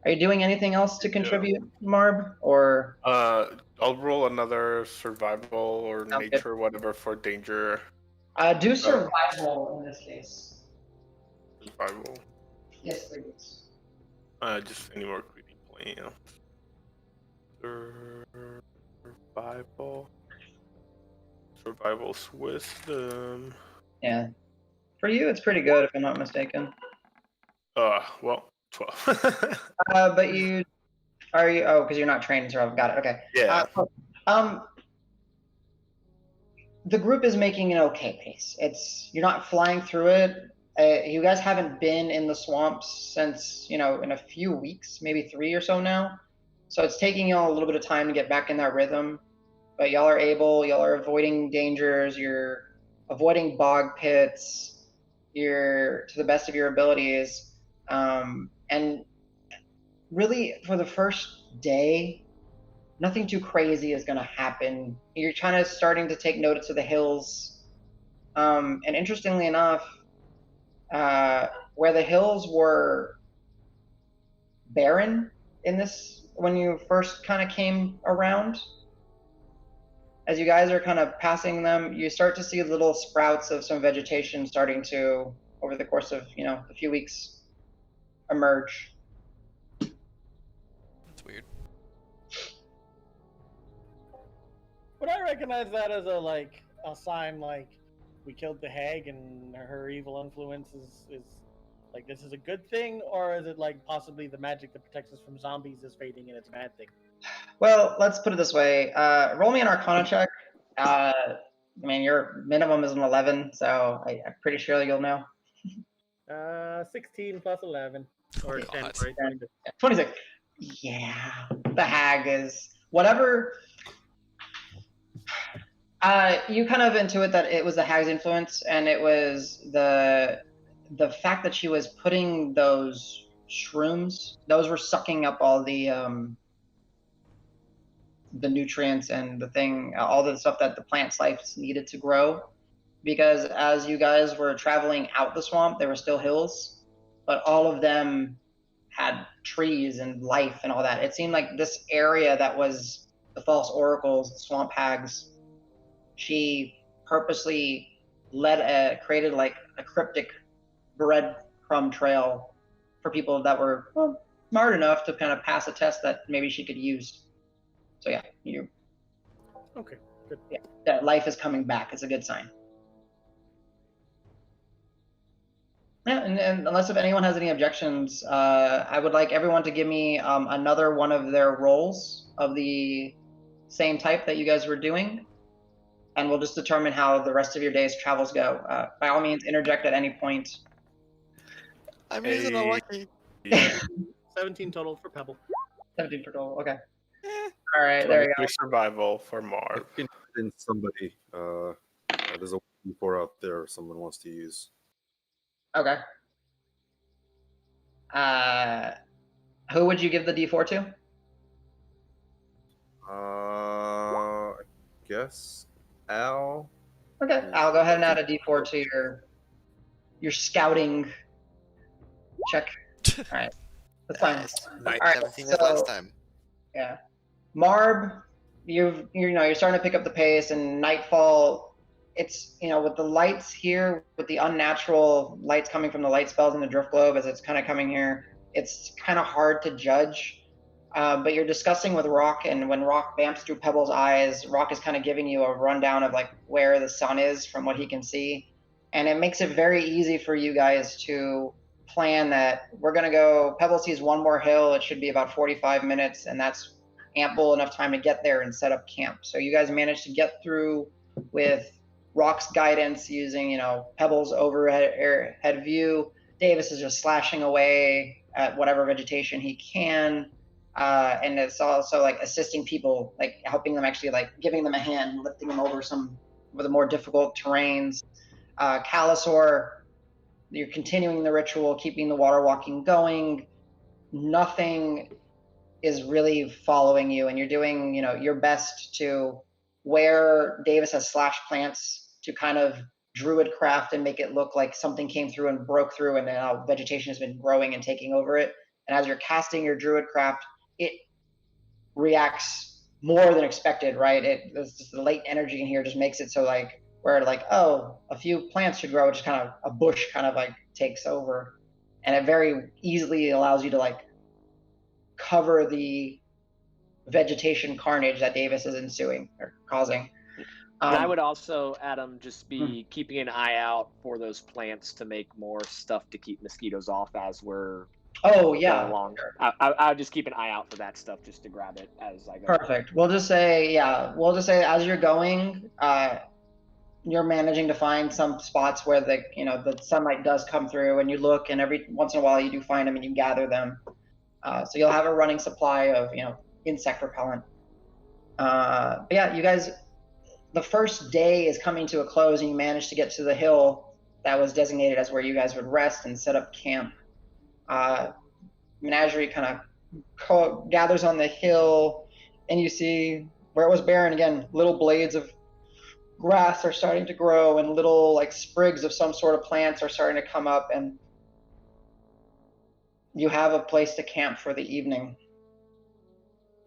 Are you doing anything else to contribute, Marb? Or I'll roll another survival or nature, whatever, for danger. Do survival in this case. Survival. Yes, please. Just any more creepy point. Survival. Survival's wisdom. Yeah. For you, it's pretty good, if I'm not mistaken. Well, 12. But you are you? Oh, because you're not trained in survival. Got it. Okay. Yeah. The group is making an okay pace. You're not flying through it. You guys haven't been in the swamps since, in a few weeks, maybe 3 or so now. So it's taking y'all a little bit of time to get back in that rhythm. But y'all are avoiding dangers. You're avoiding bog pits. You're to the best of your abilities. And really, for the first day, nothing too crazy is going to happen. You're kind of starting to take notice of the hills. And interestingly enough, where the hills were barren when you first kind of came around, as you guys are kind of passing them, you start to see little sprouts of some vegetation starting to, over the course of, a few weeks, emerge. That's weird. Would I recognize that as a sign like we killed the hag and her evil influence is like this is a good thing, or is it like possibly the magic that protects us from zombies is fading and it's a bad thing? Well, let's put it this way. Roll me an Arcana check. Your minimum is an 11, so I'm pretty sure you'll know. 16 plus 11. Or 10, sorry, 26. 26. Yeah, the hag is whatever. You kind of intuit that it was the hag's influence, and it was the fact that she was putting those shrooms. Those were sucking up all the nutrients and all the stuff that the plant's life needed to grow. Because as you guys were traveling out the swamp, there were still hills, but all of them had trees and life and all that. It seemed like this area that was the false oracles, the swamp hags, she purposely created like a cryptic breadcrumb trail for people that were smart enough to kind of pass a test that maybe she could use. So yeah, okay, good. Yeah, that life is coming back. It's a good sign. Yeah, and unless if anyone has any objections, I would like everyone to give me another one of their rolls of the same type that you guys were doing, and we'll just determine how the rest of your day's travels go. By all means, interject at any point. I'm using a lucky. 17 total for Pebble. 17 total, okay. All right, there you go. Survival for Marv. I can send somebody. There's a D4 out there if someone wants to use. Okay. Who would you give the D4 to? I guess Al. Okay, I'll go ahead and add a D4 to your scouting check. All right, that's fine. Nice. All right, 17 as last time. Yeah, Marb, you're starting to pick up the pace, and nightfall. It's with the lights here, with the unnatural lights coming from the light spells in the drift globe as it's kind of coming here. It's kind of hard to judge, but you're discussing with Rock, and when Rock bamps through Pebble's eyes, Rock is kind of giving you a rundown of like where the sun is from what he can see, and it makes it very easy for you guys to plan that we're going to go. Pebble sees one more hill. It should be about 45 minutes, and that's ample enough time to get there and set up camp. So you guys managed to get through with Rock's guidance using, Pebble's overhead view. Davis is just slashing away at whatever vegetation he can. And it's also like assisting people, like helping them actually like giving them a hand, lifting them over some of the more difficult terrains. Calisor, you're continuing the ritual, keeping the water walking going. Nothing is really following you, and you're doing, your best to where Davis has slashed plants to kind of druid craft and make it look like something came through and broke through, and now vegetation has been growing and taking over it. And as you're casting your druid craft, it reacts more than expected, right? The latent energy in here just makes it so like where like, oh, a few plants should grow, just kind of a bush kind of like takes over, and it very easily allows you to like cover the vegetation carnage that Davis is ensuing or causing. And I would also, Adam, just be keeping an eye out for those plants to make more stuff to keep mosquitoes off as we're going along. Sure. I would just keep an eye out for that stuff just to grab it as I go. Perfect. We'll just say as you're going, you're managing to find some spots where the sunlight does come through, and you look, and every once in a while you do find them and you gather them. So you'll have a running supply of insect repellent. But yeah, you guys, the first day is coming to a close, and you manage to get to the hill that was designated as where you guys would rest and set up camp. Menagerie kind of gathers on the hill, and you see where it was barren again, little blades of grass are starting to grow, and little like sprigs of some sort of plants are starting to come up, and you have a place to camp for the evening.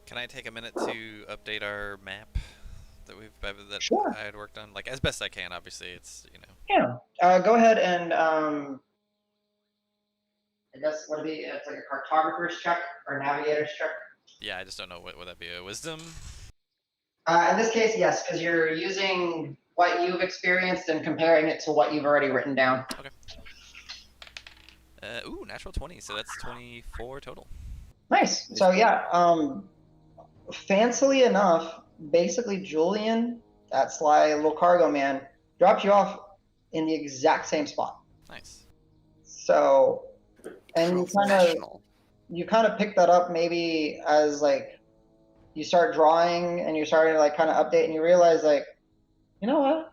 Can I take a minute to update our map that Sure. I had worked on, like as best I can? Obviously, it's Yeah. Go ahead and I guess it's like a cartographer's check or navigator's check. Yeah, I just don't know what would that be, a wisdom? In this case, yes, because you're using what you've experienced and comparing it to what you've already written down. Okay. Ooh, natural 20, so that's 24 total. Nice. So yeah, fancily enough, basically Julian, that sly little cargo man, dropped you off in the exact same spot. Nice. So, and you kind of pick that up maybe as like you start drawing and you're starting to like kind of update, and you realize like, you know what?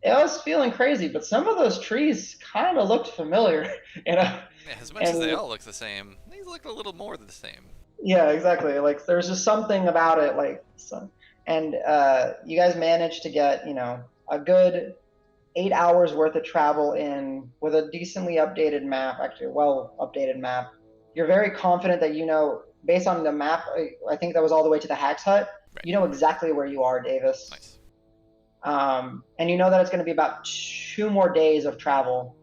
I was feeling crazy, but some of those trees kind of looked familiar, Yeah, as much as they all look the same, these look a little more than the same. Yeah, exactly. Like there's just something about it, like, and you guys managed to get a good 8 hours worth of travel in with a decently updated map, actually a well updated map. You're very confident that based on the map, I think that was all the way to the Hag's Hut. Right. You know exactly where you are, Davis. Nice. And you know that it's going to be about 2 more days of travel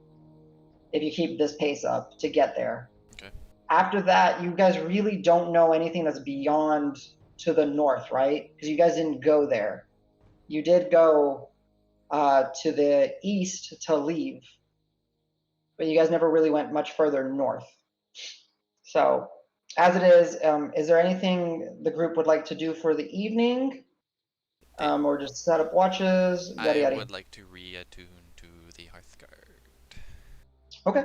if you keep this pace up to get there. Okay. After that, you guys really don't know anything that's beyond to the north, right? Because you guys didn't go there. You did go to the east to leave, but you guys never really went much further north. So, as it is there anything the group would like to do for the evening? Or just set up watches? Yada, yada. I would like to reattune to the Hearthguard. Okay.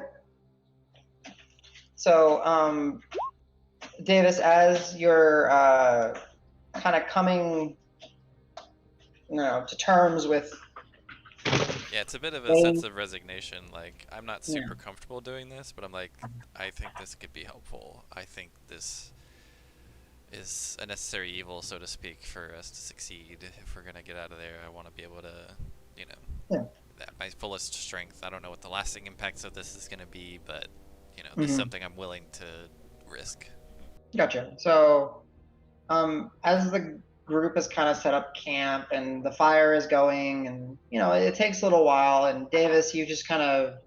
So, Davis, as you're kind of coming, to terms with. Yeah, it's a bit of a sense of resignation. Like, I'm not super comfortable doing this, but I'm like, I think this could be helpful. I think this is a necessary evil, so to speak, for us to succeed. If we're gonna get out of there, I want to be able to, at my fullest strength. I don't know what the lasting impacts of this is gonna be, but this is something I'm willing to risk. Gotcha. So, as the group has kind of set up camp and the fire is going, and it takes a little while, and Davis, you just kind of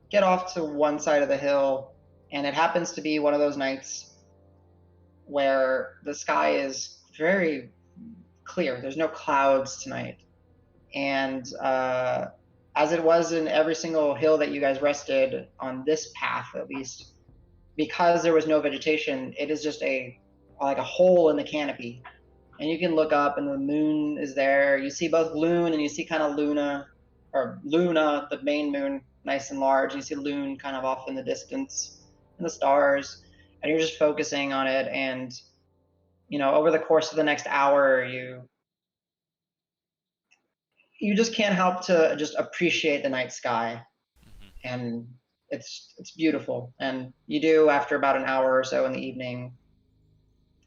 get off to one side of the hill, and it happens to be one of those nights where the sky is very clear. There's no clouds tonight. And as it was in every single hill that you guys rested on this path, at least, because there was no vegetation, it is just like a hole in the canopy. And you can look up and the moon is there. You see both Loon and you see kind of Luna, the main moon, nice and large. You see Loon kind of off in the distance, and the stars. And you're just focusing on it, and over the course of the next hour, you just can't help to just appreciate the night sky, and it's beautiful. And you do, after about an hour or so in the evening,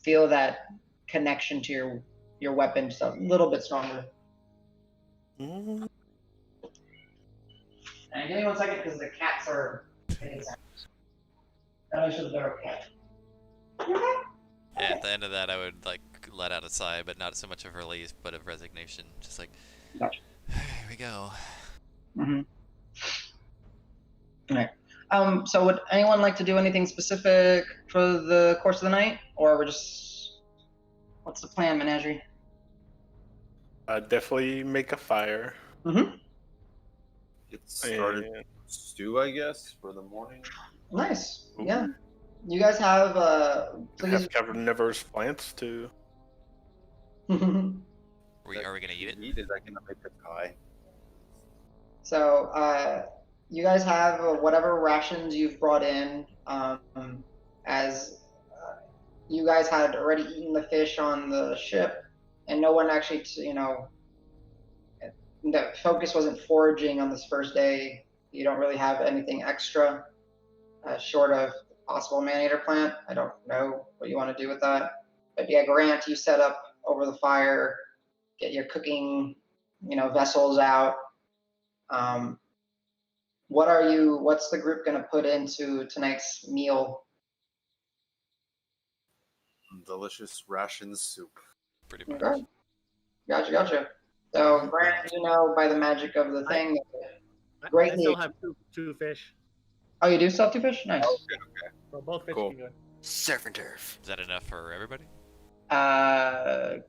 feel that connection to your weapon just a little bit stronger. And give me 1 second because the cats are making sounds. Gotta make sure that they're okay. Yeah, at the end of that, I would let out a sigh, but not so much of relief, but of resignation. Just like, gotcha. Here we go. All right. So would anyone like to do anything specific for the course of the night, or we're just? What's the plan, Menagerie? Definitely make a fire. Mm-hmm. Get started. Stew, I guess, for the morning. Nice. Ooh. Yeah. You guys have please. Have carnivorous plants too. Are we gonna eat it? Eat it. I can make a pie. So you guys have whatever rations you've brought in, as you guys had already eaten the fish on the ship, and no one actually, the focus wasn't foraging on this first day. You don't really have anything extra, short of possible man-eater plant. I don't know what you want to do with that. But yeah, Grant, you set up over the fire, get your cooking, vessels out. What's the group going to put into tonight's meal? Delicious ration soup. Pretty much. Okay. Gotcha. So Grant, by the magic of the thing, I still have two fish. Oh, you do still have two fish? Nice. Okay. So both fish Cool. can go. Surf and turf. Is that enough for everybody? I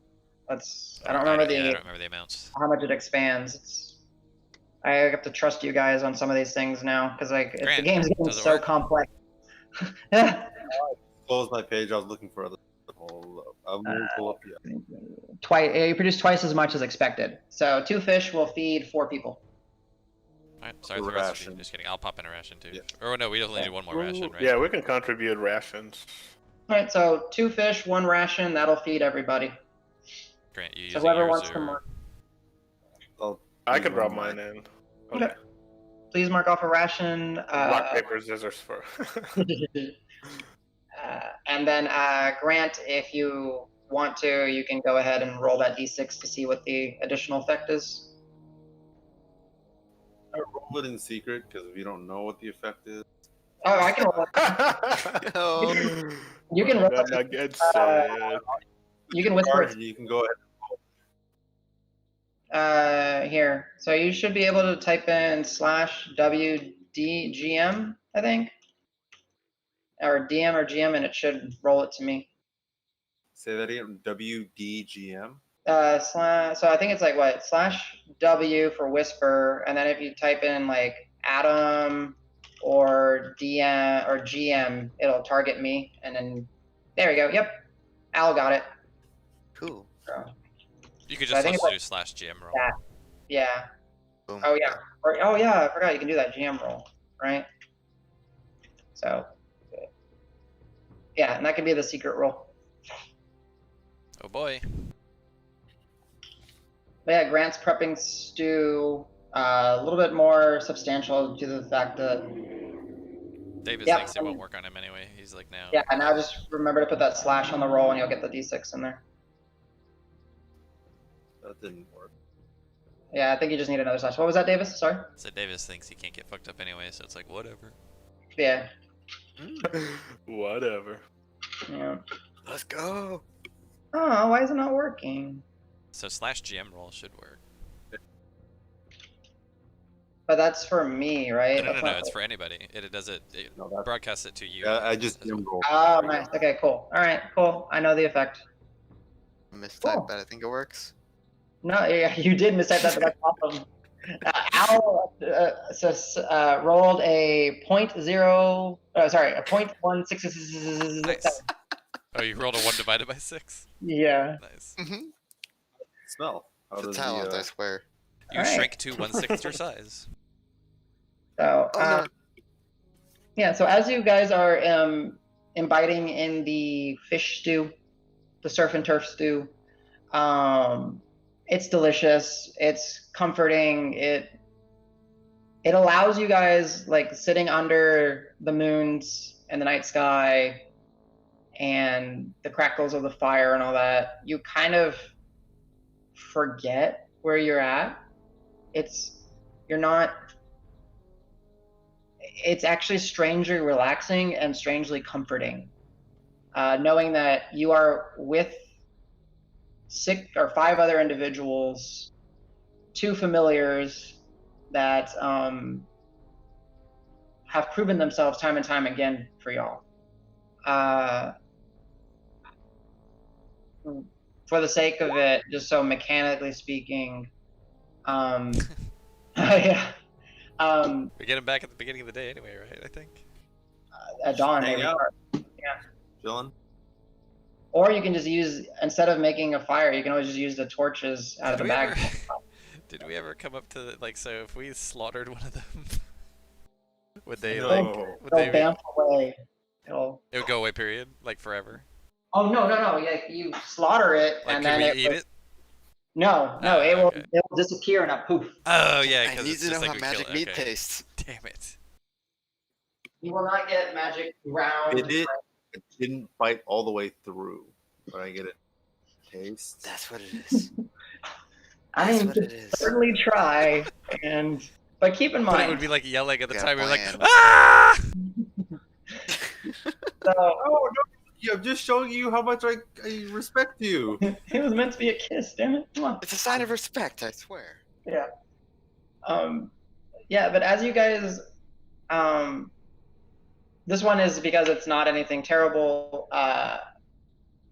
don't remember I don't remember the amounts. how much it expands. I have to trust you guys on some of these things now because the game's getting so complex. Yeah. Close my page. I was looking for other. I'm gonna pull up yet. You produce twice as much as expected. So 2 fish will feed 4 people. Alright, sorry for the recipe. Just kidding. I'll pop in a ration too. Yeah. Or no, we only need one more ration, right? Yeah, we can contribute rations. All right, so 2 fish, 1 ration. That'll feed everybody. Grant, you So using whoever yours wants to mark. I can drop mine in. Okay. Please mark off a ration. Rock, paper, scissors for. And then Grant, if you want to, you can go ahead and roll that d6 to see what the additional effect is. I roll it in secret because we don't know what the effect is. Oh, I can roll it. You can roll it. You can whisper it. You can go ahead. Here. So you should be able to type in /WDGM, I think. Or DM or GM, and it should roll it to me. Say that again. WDGM. So I think it's like what /W for whisper, and then if you type in like Adam or DM or GM, it'll target me, and then there we go. Yep, Al got it. Cool. So, You could I just think do /GM roll. yeah. Boom. Oh yeah. Oh yeah. I forgot you can do that GM roll, right? So yeah, and that could be the secret roll. Oh boy. But yeah, Grant's prepping stew, a little bit more substantial due to the fact that. David Yeah, thinks it won't work on him anyway. He's like, no. Yeah, and now just remember to put that / on the roll, and you'll get the d6 in there. That didn't work. Yeah, I think you just need another /. What was that, Davis? Sorry. So Davis thinks he can't get fucked up anyway, so it's like whatever. Yeah. Whatever. Yeah. Let's go. Oh, why is it not working? So /GM roll should work. But that's for me, right? No, That's not it's for anybody. It does it. It No, that's- broadcasts it to you. Yeah, I just as well. rolled. Oh, nice. Okay, cool. All right, cool. I know the effect. Mistype, Cool. but I think it works. No, yeah, you did mistype that, but that's awesome. Al rolled a a 0.1666. Nice. Oh, you rolled a 1 divided by 6. Yeah. Nice. Mm-hmm. Smell. How It's a does talent, the, I swear. You Alright. shrink to 1/6 your size. So, Oh, no. yeah, so as you guys are imbibing in the fish stew, the surf and turf stew, it's delicious. It's comforting. It allows you guys, like, sitting under the moons and the night sky and the crackles of the fire and all that, you kind of forget where you're at. It's actually strangely relaxing and strangely comforting, knowing that you are with 6 or 5 other individuals, 2 familiars that have proven themselves time and time again for y'all. for the sake of it, just so mechanically speaking, yeah. We get him back at the beginning of the day anyway, right? I think. At dawn, Hang they out. restart. Chilling. Or you can just use, instead of making a fire, you can always just use the torches out of the bag. Did we ever come up to like, so if we slaughtered one of them, would they No. like? Would It'll they? bamf away. It would go away. Period. Like forever. Oh no. Yeah, you slaughter it Like, and can then we eat it? No, Oh, it will okay. disappear in a poof. Oh yeah, I because need it's to know just like how we magic kill it. meat Okay. tastes. Damn it. You will not get magic ground. It didn't bite all the way through, but I get it. Taste. That's what it is. I That's mean, what it is. certainly try, but keep in But it mind. would be like yelling at the Yeah, time. We're like, plan. ah! So Oh no! I'm just showing you how much I respect you. it was meant to be a kiss, damn it. Come on. It's a sign of respect, I swear. Yeah. Yeah, but as you guys, this one is because it's not anything terrible.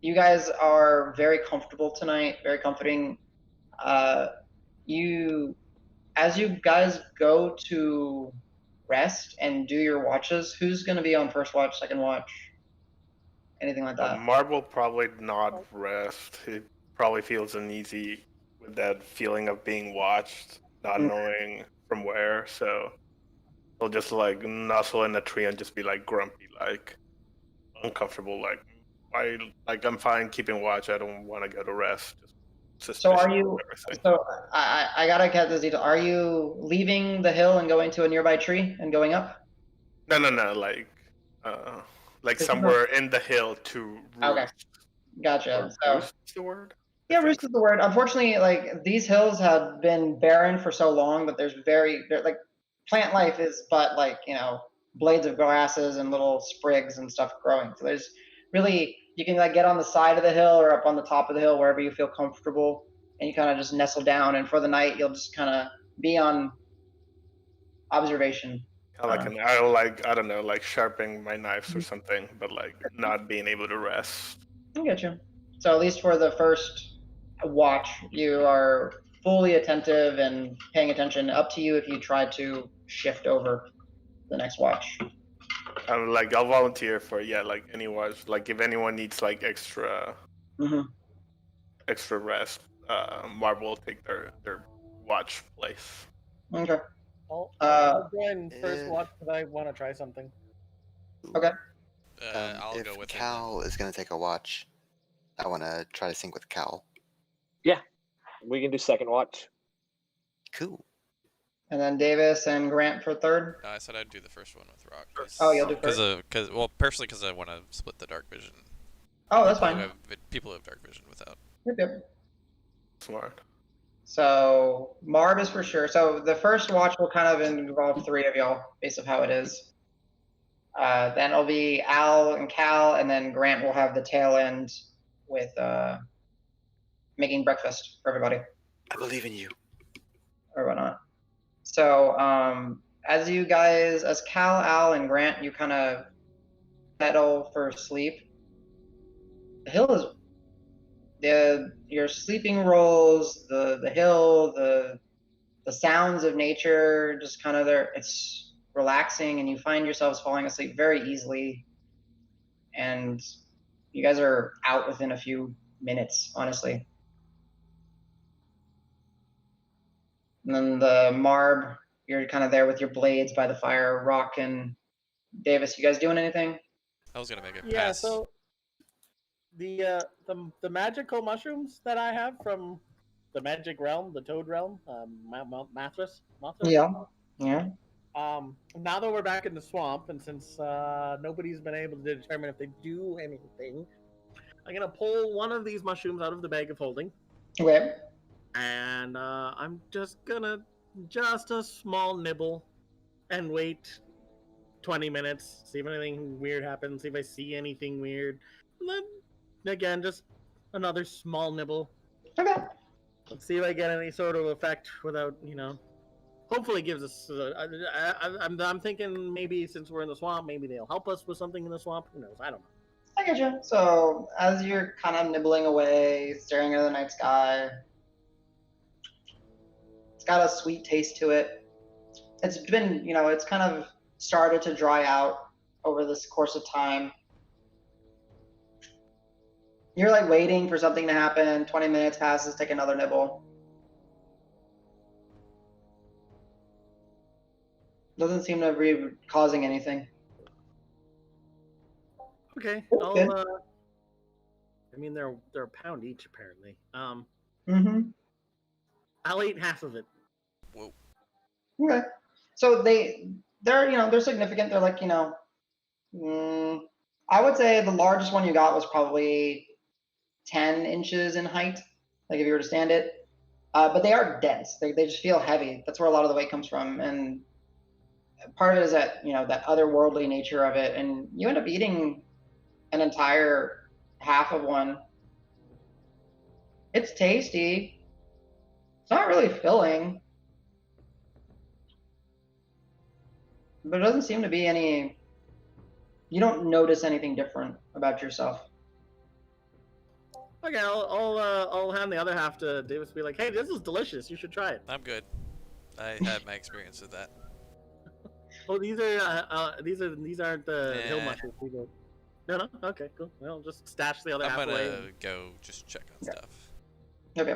You guys are very comfortable tonight, very comforting. As you guys go to rest and do your watches, who's going to be on first watch, second watch, anything like that? Marble probably not rest. He probably feels uneasy with that feeling of being watched, not knowing from where. So he'll just like nuzzle in a tree and just be like grumpy, like uncomfortable, like I'm fine keeping watch. I don't want to go to rest. So are you? So I gotta get this detail. Are you leaving the hill and going to a nearby tree and going up? No, like somewhere in the hill to roost. Okay, gotcha. So Roost is the word? yeah, roost is the word. Unfortunately, like these hills have been barren for so long that there's like plant life is but like blades of grasses and little sprigs and stuff growing. So there's really, you can like get on the side of the hill or up on the top of the hill, wherever you feel comfortable, and you kind of just nestle down, and for the night you'll just kind of be on observation. Kind of like I don't know, like sharpening my knives or something, but like not being able to rest. I get you. So at least for the first watch, you are fully attentive and paying attention. Up to you if you try to shift over the next watch. Like I'll volunteer for like any watch. Like if anyone needs like extra rest, Marble will take their watch place. Okay. I'll join first watch because I want to try something. Okay. I'll if go with Cal is gonna take a watch, I want to try to sync with Cal. Yeah, we can do second watch. Cool. And then Davis and Grant for third. I said I'd do the first one with Rock. Oh, you'll do first. Personally, because I want to split the dark vision. Oh, that's fine. People who have dark vision without. Yep. Smart. So Marv is for sure. So the first watch will kind of involve three of y'all, based on how it is. Then it'll be Al and Cal, and then Grant will have the tail end with making breakfast for everybody. I believe in you. Or whatnot. So as you guys, as Cal, Al, and Grant, you kind of settle for sleep. The hill is your sleeping rolls, the hill, the sounds of nature, just kind of there. It's relaxing, and you find yourselves falling asleep very easily. And you guys are out within a few minutes, honestly. And then the Marb, you're kind of there with your blades by the fire. Rock and Davis, you guys doing anything? I was gonna make a Yeah, pass. so the magical mushrooms that I have from the magic realm, the Toad realm, Mathras. Yeah. Now that we're back in the swamp, and since nobody's been able to determine if they do anything, I'm gonna pull one of these mushrooms out of the bag of holding. Okay. And I'm just gonna a small nibble and wait 20 minutes, see if anything weird happens, see if I see anything weird. And then again, just another small nibble. Okay. Let's see if I get any sort of effect without, hopefully it gives us. I'm thinking maybe since we're in the swamp, maybe they'll help us with something in the swamp. Who knows? I don't know. I get you. So as you're kind of nibbling away, staring at the night sky, it's got a sweet taste to it. It's been, it's kind of started to dry out over this course of time. You're like waiting for something to happen. 20 minutes passes, take another nibble. Doesn't seem to be causing anything. Okay, Good. I mean, they're a pound each apparently. Mm-hmm. I'll eat half of it. Whoa. Okay. So they're significant. They're like, I would say the largest one you got was probably 10 inches in height, like if you were to stand it. But they are dense. They just feel heavy. That's where a lot of the weight comes from. And part of it is that, that otherworldly nature of it. And you end up eating an entire half of one. It's tasty. It's not really filling. But it doesn't seem to be you don't notice anything different about yourself. Okay, I'll hand the other half to Davis. Be like, hey, this is delicious. You should try it. I'm good. I had my experience with that. Oh, these aren't the hill mushrooms. No. Okay, cool. Well, just stash the other half away. I'm gonna go just check on stuff. Okay.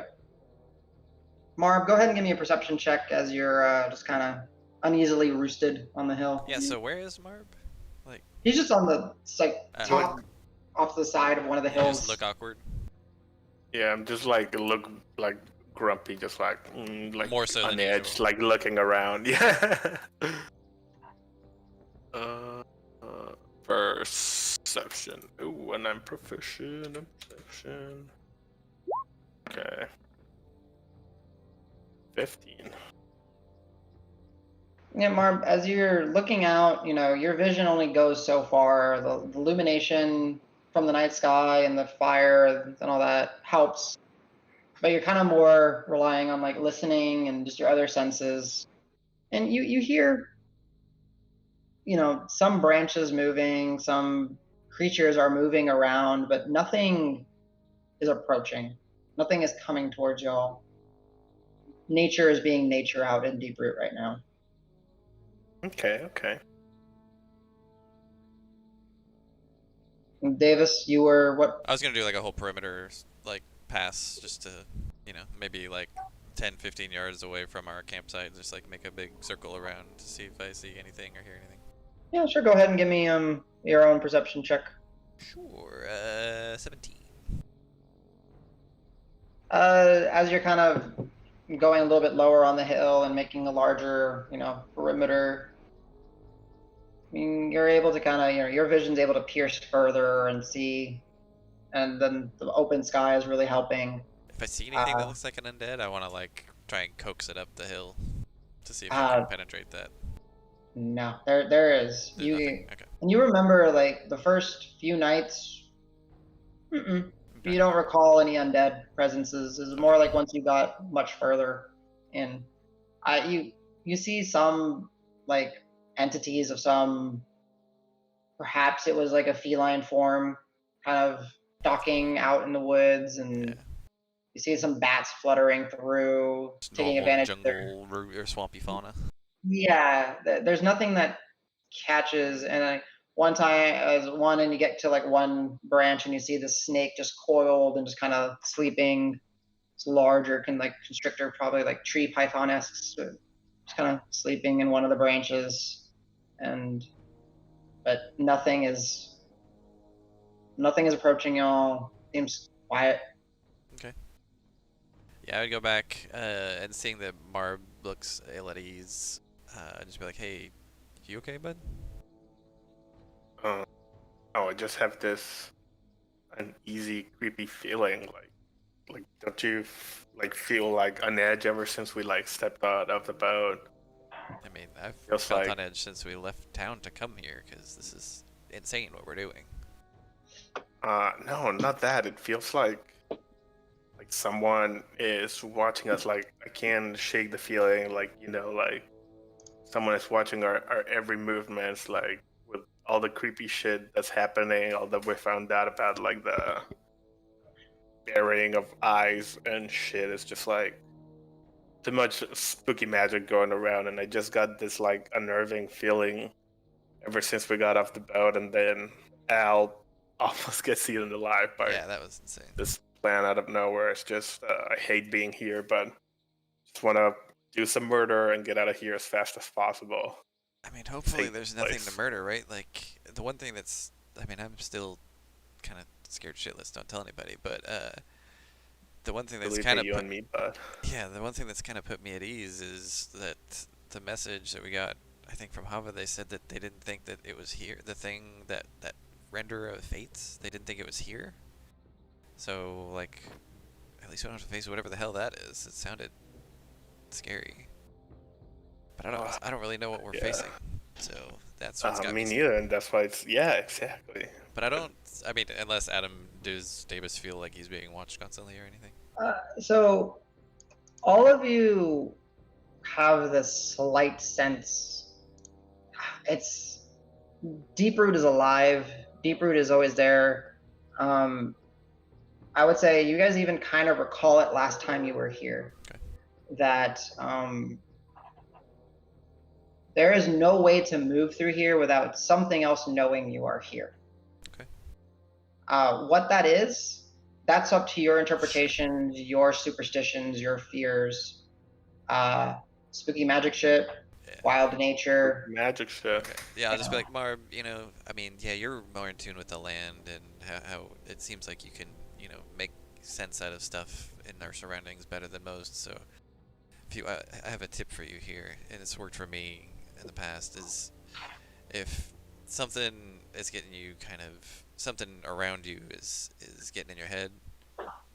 Marb, go ahead and give me a perception check as you're just kind of uneasily roosted on the hill. Yeah. So where is Marb? He's just on the top, off the side of one of the hills. Just look awkward. Yeah, I'm just like look like grumpy, just like more so on than the edge, usual. like looking around. Yeah. Perception. Ooh, and I'm proficient in perception. Okay. 15. Yeah, Marb, as you're looking out, your vision only goes so far. The illumination from the night sky and the fire and all that helps. But you're kind of more relying on like listening and just your other senses. And you hear, some branches moving, some creatures are moving around, but nothing is approaching. Nothing is coming towards y'all. Nature is being nature out in Deep Root right now. Okay. Davis, you were what? I was gonna do like a whole perimeter pass just to, maybe like 10, 15 yards away from our campsite, just like make a big circle around to see if I see anything or hear anything. Yeah, sure. Go ahead and give me your own perception check. Sure. 17. As you're kind of going a little bit lower on the hill and making a larger, perimeter, I mean, you're able to kind of, your vision's able to pierce further and see, and then the open sky is really helping. If I see anything that looks like an undead, I want to try and coax it up the hill to see if I can penetrate that. No, there is. Okay. And you remember the first few nights. Okay. You don't recall any undead presences. It's more like once you got much further in. You see some entities of some. Perhaps it was like a feline form, kind of stalking out in the woods, and you see some bats fluttering through, taking advantage of jungle or swampy fauna. Yeah, there's nothing that catches. And one time, as one, and you get to one branch, and you see the snake just coiled and just kind of sleeping. It's larger, constrictor, probably tree python-esque, just kind of sleeping in one of the branches, but nothing is approaching y'all. Seems quiet. Okay. Yeah, I would go back and seeing that Marb looks ill at ease. Just be like, hey, you okay, bud? I just have this uneasy, creepy feeling. Like, don't you feel on edge ever since we stepped out of the boat? I mean, I've felt on edge since we left town to come here, because this is insane what we're doing. No, not that. It feels like someone is watching us. I can't shake the feeling. Someone is watching our every movement, with all the creepy shit that's happening, all that we found out about, like the burying of eyes and shit. It's just like too much spooky magic going around, and I just got this like unnerving feeling ever since we got off the boat, and then Al almost gets eaten alive by that was insane. this plan out of nowhere. It's just I hate being here, but just want to do some murder and get out of here as fast as possible. I mean, hopefully Same there's nothing place. to murder, right? Like, the one thing that's, I mean, I'm still kind of scared shitless, don't tell anybody, but the one thing that's Believe kind me, of you and me, but the one thing that's kind of put me at ease is that the message that we got, I think from Hava, they said that they didn't think that it was here. The thing that renderer of fates, they didn't think it was here. So like, at least we don't have to face whatever the hell that is. It sounded scary, but I don't really know what we're facing. So that's what's got me me. neither, and that's why it's exactly. But I mean, unless Adam, does Davis feel like he's being watched constantly or anything? So all of you have this slight sense. It's Deeproot is alive. Deeproot is always there. I would say you guys even kind of recall it last time you were here. Okay. That there is no way to move through here without something else knowing you are here. Okay. What that is, that's up to your interpretations, your superstitions, your fears. Spooky magic shit, wild nature. Magic shit. Okay. Yeah, I'll just be like, Marb, I mean, yeah, you're more in tune with the land and how it seems like you can, make sense out of stuff in our surroundings better than most. So, I have a tip for you here, and it's worked for me in the past, is if something is getting you something around you is getting in your head,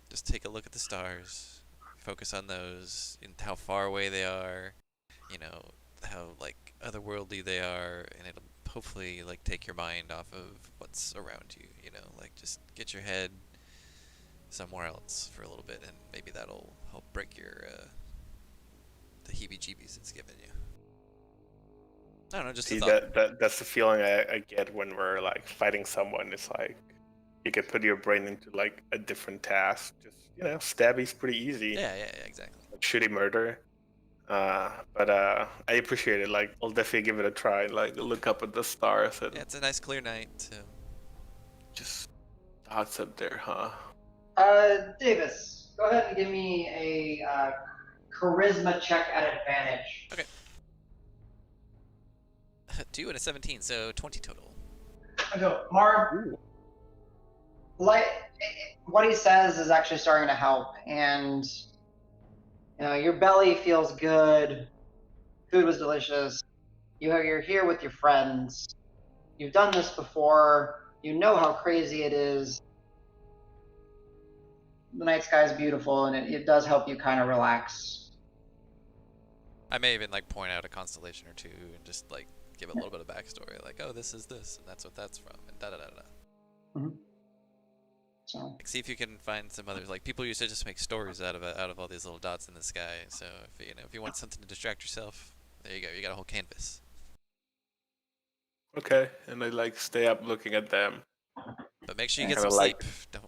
just take a look at the stars, focus on those, and how far away they are, how like otherworldly they are, and it'll hopefully like take your mind off of what's around you, like just get your head somewhere else for a little bit, and maybe that'll help break your the heebie-jeebies it's giving you. I don't know, just a thought. That's the feeling I get when we're like fighting someone. It's like you can put your brain into like a different task. Just stabby's pretty easy. Yeah, exactly. Like shooty murder. But I appreciate it. Like I'll definitely give it a try. Like look up at the stars. And yeah, it's a nice clear night. So. just thoughts up there, huh? Davis, go ahead and give me a charisma check at advantage. Okay. 2 and a 17, so 20 total. So, Marv, what he says is actually starting to help, and your belly feels good. Food was delicious. You're here with your friends. You've done this before. You know how crazy it is. The night sky is beautiful, and it does help you kind of relax. I may even like point out a constellation or two and just like give a little bit of backstory, like, oh, this is this, and that's what that's from, and da da da da. Mm-hmm. So, like, see if you can find some others. Like people used to just make stories out of all these little dots in the sky. So if you want something to distract yourself, there you go. You got a whole canvas. Okay, and I like stay up looking at them. But make sure you get some sleep.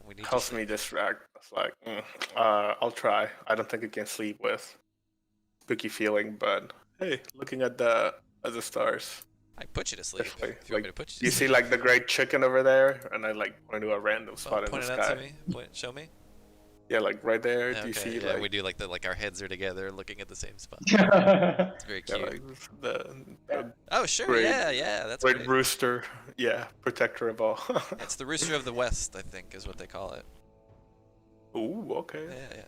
We need helps me distract. It's like, I'll try. I don't think I can sleep with spooky feeling, but hey, looking at the stars. I put you to sleep. If you want me to put you to you sleep. See like the great chicken over there, and I like point to a random spot in the sky. Point it out to me. Show me. Yeah, like right there. Okay, do you see? Yeah, we do like our heads are together, looking at the same spot. it's very cute. Yeah, like the oh sure, great, yeah, that's great great. Rooster. Yeah, protector of all. It's the Rooster of the West, I think, is what they call it. Ooh, okay. Yeah.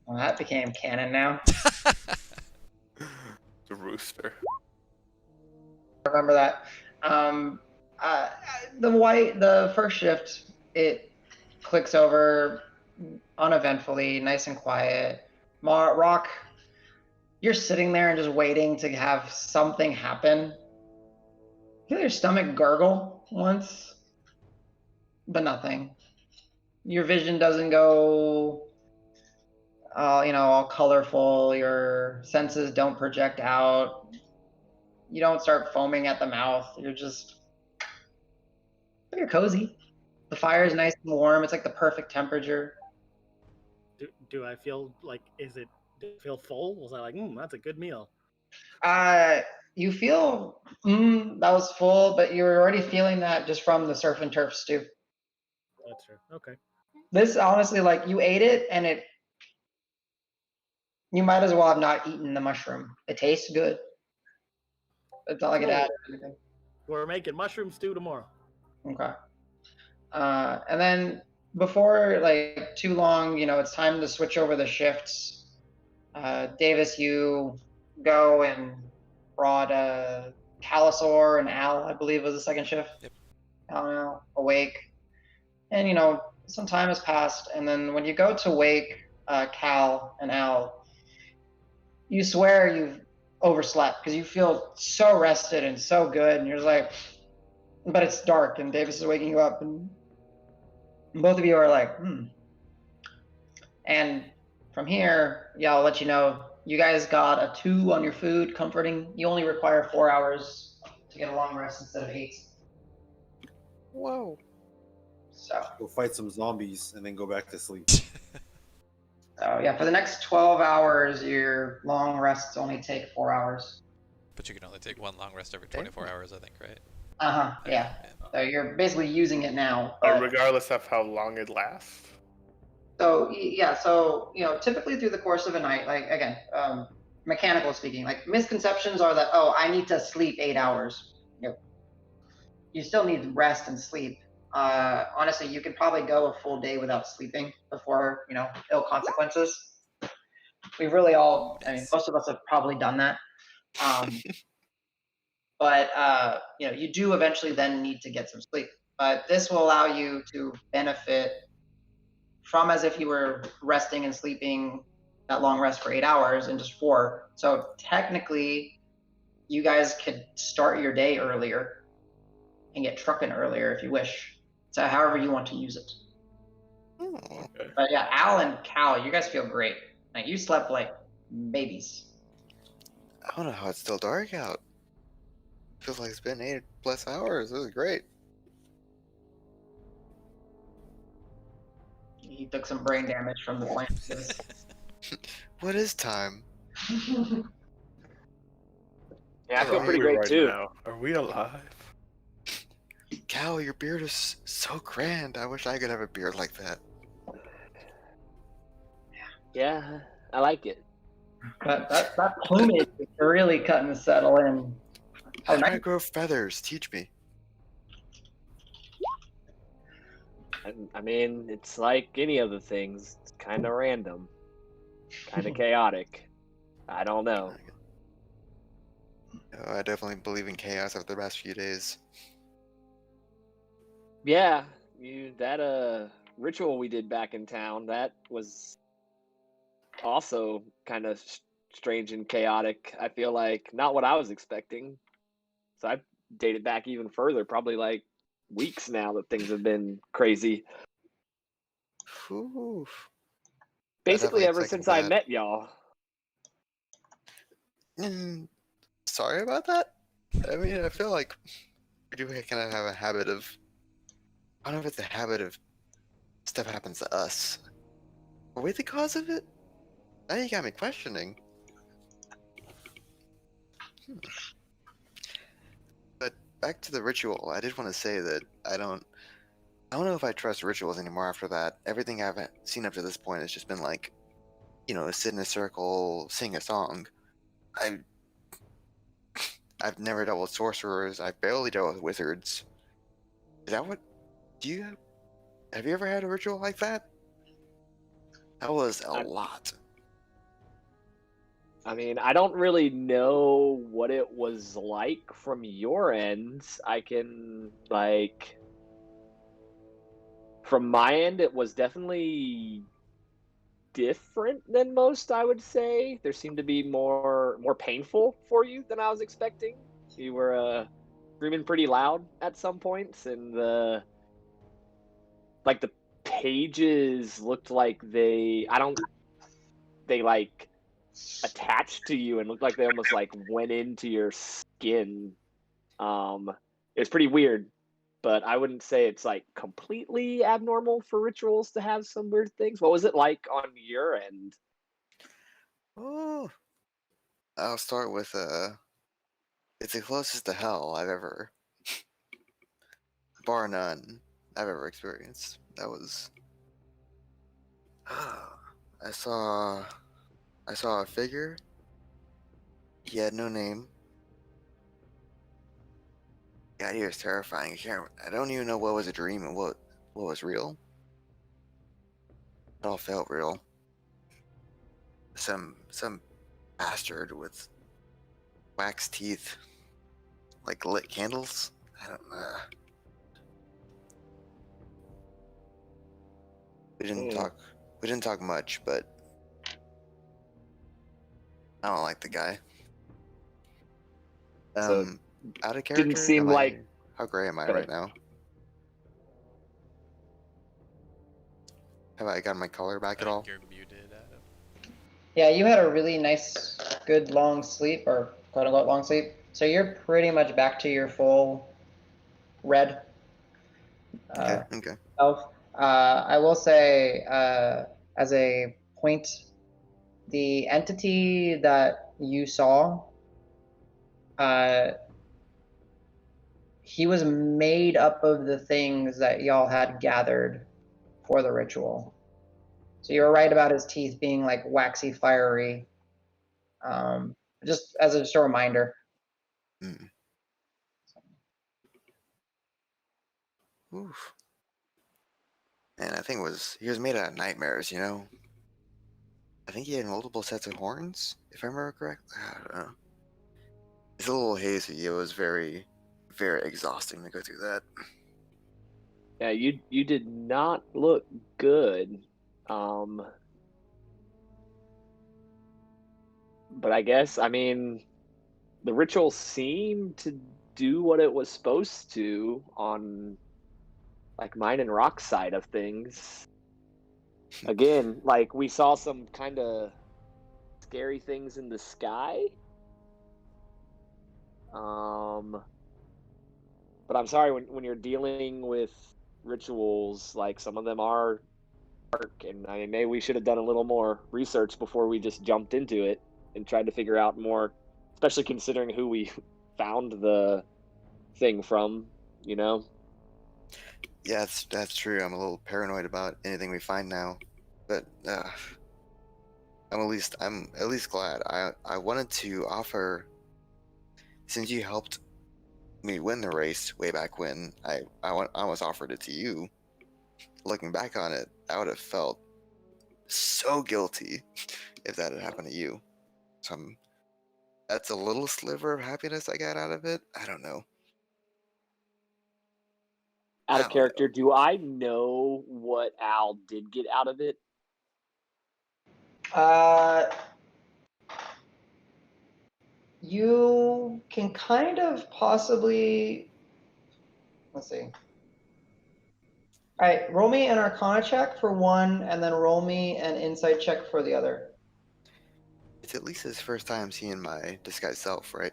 Well, that became canon now. The Rooster. Remember that. The first shift, it clicks over uneventfully, nice and quiet. Rock, you're sitting there and just waiting to have something happen. You feel your stomach gurgle once, but nothing. Your vision doesn't go all colorful. Your senses don't project out. You don't start foaming at the mouth. You're cozy. The fire is nice and warm. It's like the perfect temperature. Do I feel like, do I feel full? Was I like, that's a good meal? You feel that was full, but you're already feeling that just from the surf and turf stew. That's true. Okay. This honestly, like, you ate it and you might as well have not eaten the mushroom. It tastes good. It's not like it added anything. We're making mushroom stew tomorrow. Okay. And then before like too long, it's time to switch over the shifts. Davis, you go and brought Calisaur and Al, I believe was the second shift. Yep. Al awake. And some time has passed, and then when you go to wake Cal and Al, you swear you've overslept because you feel so rested and so good, and you're just like, but it's dark, and Davis is waking you up, and both of you are like, And from here, I'll let you know, you guys got a 2 on your food, comforting. You only require 4 hours to get a long rest instead of 8. Whoa. So Go fight some zombies and then go back to sleep. So yeah, for the next 12 hours, your long rests only take 4 hours. But you can only take 1 long rest every 24 hours, I think, right? Yeah. So you're basically using it now. But regardless of how long it lasts. So yeah, typically through the course of a night, like again, mechanical speaking, like misconceptions are that I need to sleep 8 hours. You still need rest and sleep. Honestly, you could probably go a full day without sleeping before ill consequences. We've really most of us have probably done that. But you do eventually then need to get some sleep. But this will allow you to benefit from as if you were resting and sleeping that long rest for 8 hours in just 4. So technically, you guys could start your day earlier and get trucking earlier if you wish. So however you want to use it. Okay. But yeah, Al and Cal, you guys feel great. Like, you slept like babies. I don't know how it's still dark out. Feels like it's been 8+ hours. This is great. He took some brain damage from the plants. What is time? Yeah, I feel pretty Hungry great too. now. Are we alive? Cal, your beard is so grand. I wish I could have a beard like that. Yeah, I like it. But that plumage is really cutting to settle in. How do I grow feathers? Teach me. I mean, it's like any of the things. It's kind of random, kind of chaotic. I don't know. Oh, I definitely believe in chaos after the past few days. Yeah, that ritual we did back in town, that was also kind of strange and chaotic. I feel like not what I was expecting. So I dated back even further, probably like weeks now that things have been crazy. Whew. Basically definitely ever second since I that. met y'all. Sorry about that. I mean, I feel like we do kind of have a habit of. I don't know if it's a habit of stuff happens to us. Are we the cause of it? Now you got me questioning. But back to the ritual, I did want to say that I don't know if I trust rituals anymore after that. Everything I've seen up to this point has just been like, sit in a circle, sing a song. I've never dealt with sorcerers. I've barely dealt with wizards. Is that what? Have you ever had a ritual like that? That was a lot. I mean, I don't really know what it was like from your end. I can, from my end, it was definitely different than most, I would say. There seemed to be more painful for you than I was expecting. You were screaming pretty loud at some points, and the pages looked like they attached to you and looked like they almost like went into your skin. It was pretty weird, but I wouldn't say it's like completely abnormal for rituals to have some weird things. What was it like on your end? Oh, I'll start with it's the closest to hell I've ever, bar none, I've ever experienced. That was. I saw a figure. He had no name. God, he was terrifying. I don't even know what was a dream and what was real. It all felt real. Some bastard with wax teeth, like lit candles. I don't know. We didn't talk much, but I don't like the guy. So, out of character. didn't seem like. How gray am I right now? Have I got my color back at all? You're muted, Adam. Yeah, you had a really nice, good long sleep, or quote unquote long sleep. So you're pretty much back to your full red. Okay. Self. I will say, as a point, the entity that you saw, he was made up of the things that y'all had gathered for the ritual. So you were right about his teeth being like waxy, fiery. Just as a reminder. Oof. And I think he was made out of nightmares, you know? I think he had multiple sets of horns, if I remember correctly. I don't know. It's a little hazy. It was very, very exhausting to go through that. Yeah, you did not look good. But I guess, I mean, the ritual seemed to do what it was supposed to on like mine and Rock's side of things. Again, like we saw some kind of scary things in the sky. But I'm sorry, when you're dealing with rituals, like some of them are dark, and I mean, maybe we should have done a little more research before we just jumped into it and tried to figure out more, especially considering who we found the thing from, you know? Yeah, that's true. I'm a little paranoid about anything we find now, but I'm at least glad. I wanted to offer, since you helped me win the race way back when, I almost offered it to you. Looking back on it, I would have felt so guilty if that had happened to you. So that's a little sliver of happiness I got out of it. I don't know. Out of character, do I know what Al did get out of it? You can kind of possibly, let's see. All right, roll me an Arcana check for one, and then roll me an Insight check for the other. It's at least his first time seeing my disguised self, right?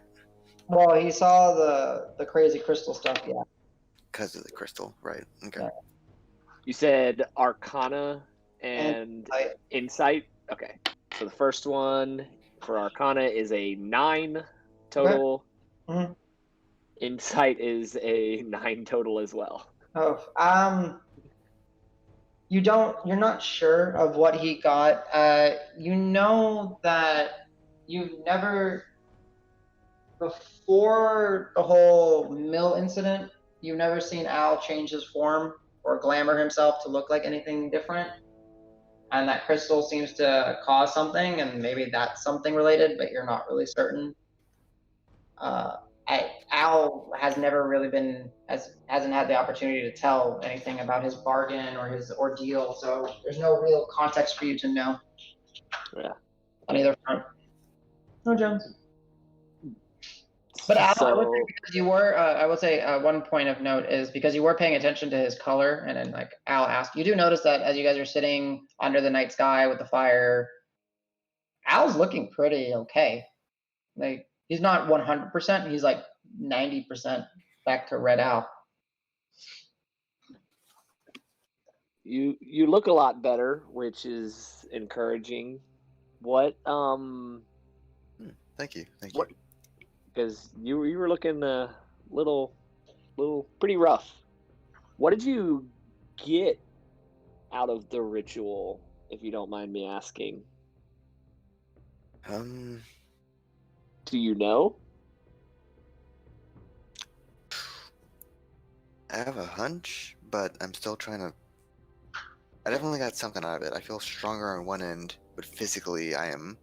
Well, he saw the crazy crystal stuff, yeah. Because of the crystal, right? Okay. Yeah. You said Arcana and Insight? Okay. So the first one for Arcana is a 9 total. Okay. Mm-hmm. Insight is a 9 total as well. Oh, you're not sure of what he got. You know that you've never, before the whole mill incident, you've never seen Al change his form or glamour himself to look like anything different. And that crystal seems to cause something, and maybe that's something related, but you're not really certain. Al has never really hasn't had the opportunity to tell anything about his bargain or his ordeal, so there's no real context for you to know. Yeah. On either front. No, Jones. But Al, because you were, I will say one point of note is because you were paying attention to his color, and then like Al asked, you do notice that as you guys are sitting under the night sky with the fire, Al's looking pretty okay. Like, he's not 100%. He's like 90% back to Red Al. You look a lot better, which is encouraging. What Thank you. because you were looking a little pretty rough. What did you get out of the ritual, if you don't mind me asking? Do you know? I have a hunch, but I'm still trying to. I definitely got something out of it. I feel stronger on one end, but physically I am.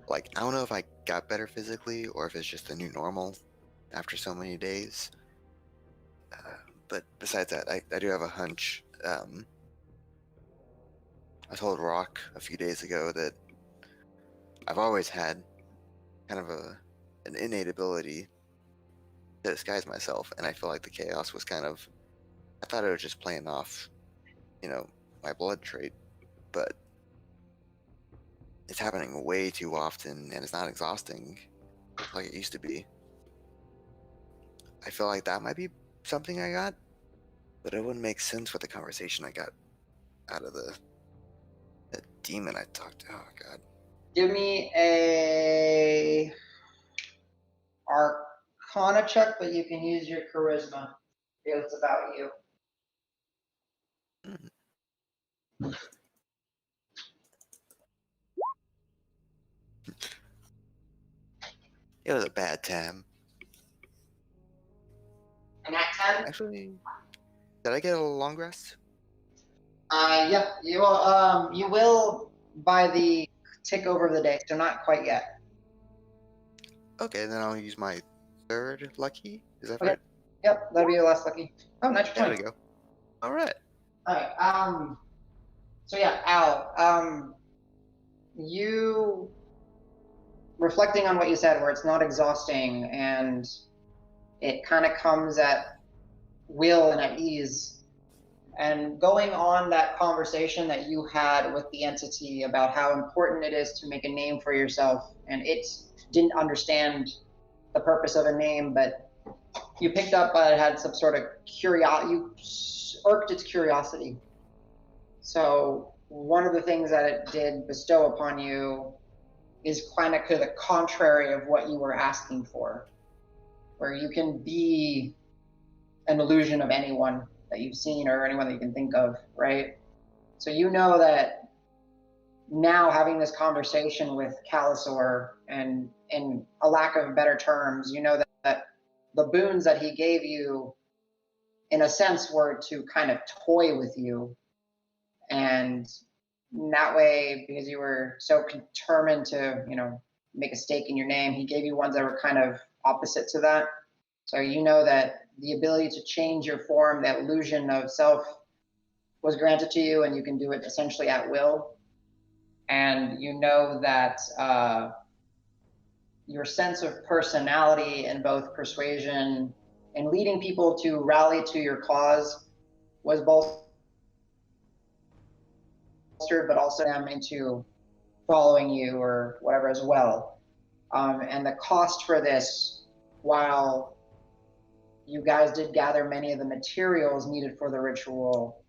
Like, I don't know if I got better physically or if it's just the new normal after so many days. But besides that, I do have a hunch. I told Rock a few days ago that I've always had kind of an innate ability to disguise myself, and I feel like the chaos was kind of. I thought it was just playing off, my blood trait, but it's happening way too often, and it's not exhausting like it used to be. I feel like that might be something I got, but it wouldn't make sense with the conversation I got out of the demon I talked to. Oh god. Give me a Arcana check, but you can use your charisma because it's about you. It was a bad time. And at 10? Actually, did I get a long rest? Yeah, you will by the tick over of the day, so not quite yet. Okay, then I'll use my third lucky. Is that Okay. right? Yep, that'll be your last lucky. Oh, natural There 20. we go. All right. Alright, so yeah, Al, you reflecting on what you said, where it's not exhausting and it kind of comes at will and at ease, and going on that conversation that you had with the entity about how important it is to make a name for yourself, and it didn't understand the purpose of a name, but you picked up it had some sort of curiosity, you irked its curiosity. So one of the things that it did bestow upon you is kind of the contrary of what you were asking for, where you can be an illusion of anyone that you've seen or anyone that you can think of, right? So you know that now having this conversation with Calisor, and in a lack of better terms, you know that the boons that he gave you, in a sense, were to kind of toy with you. And that way, because you were so determined to, make a stake in your name, he gave you ones that were kind of opposite to that. So you know that the ability to change your form, that illusion of self, was granted to you, and you can do it essentially at will. And you know that your sense of personality in both persuasion and leading people to rally to your cause was bolstered, but also them into following you or whatever as well. And the cost for this, while you guys did gather many of the materials needed for the ritual,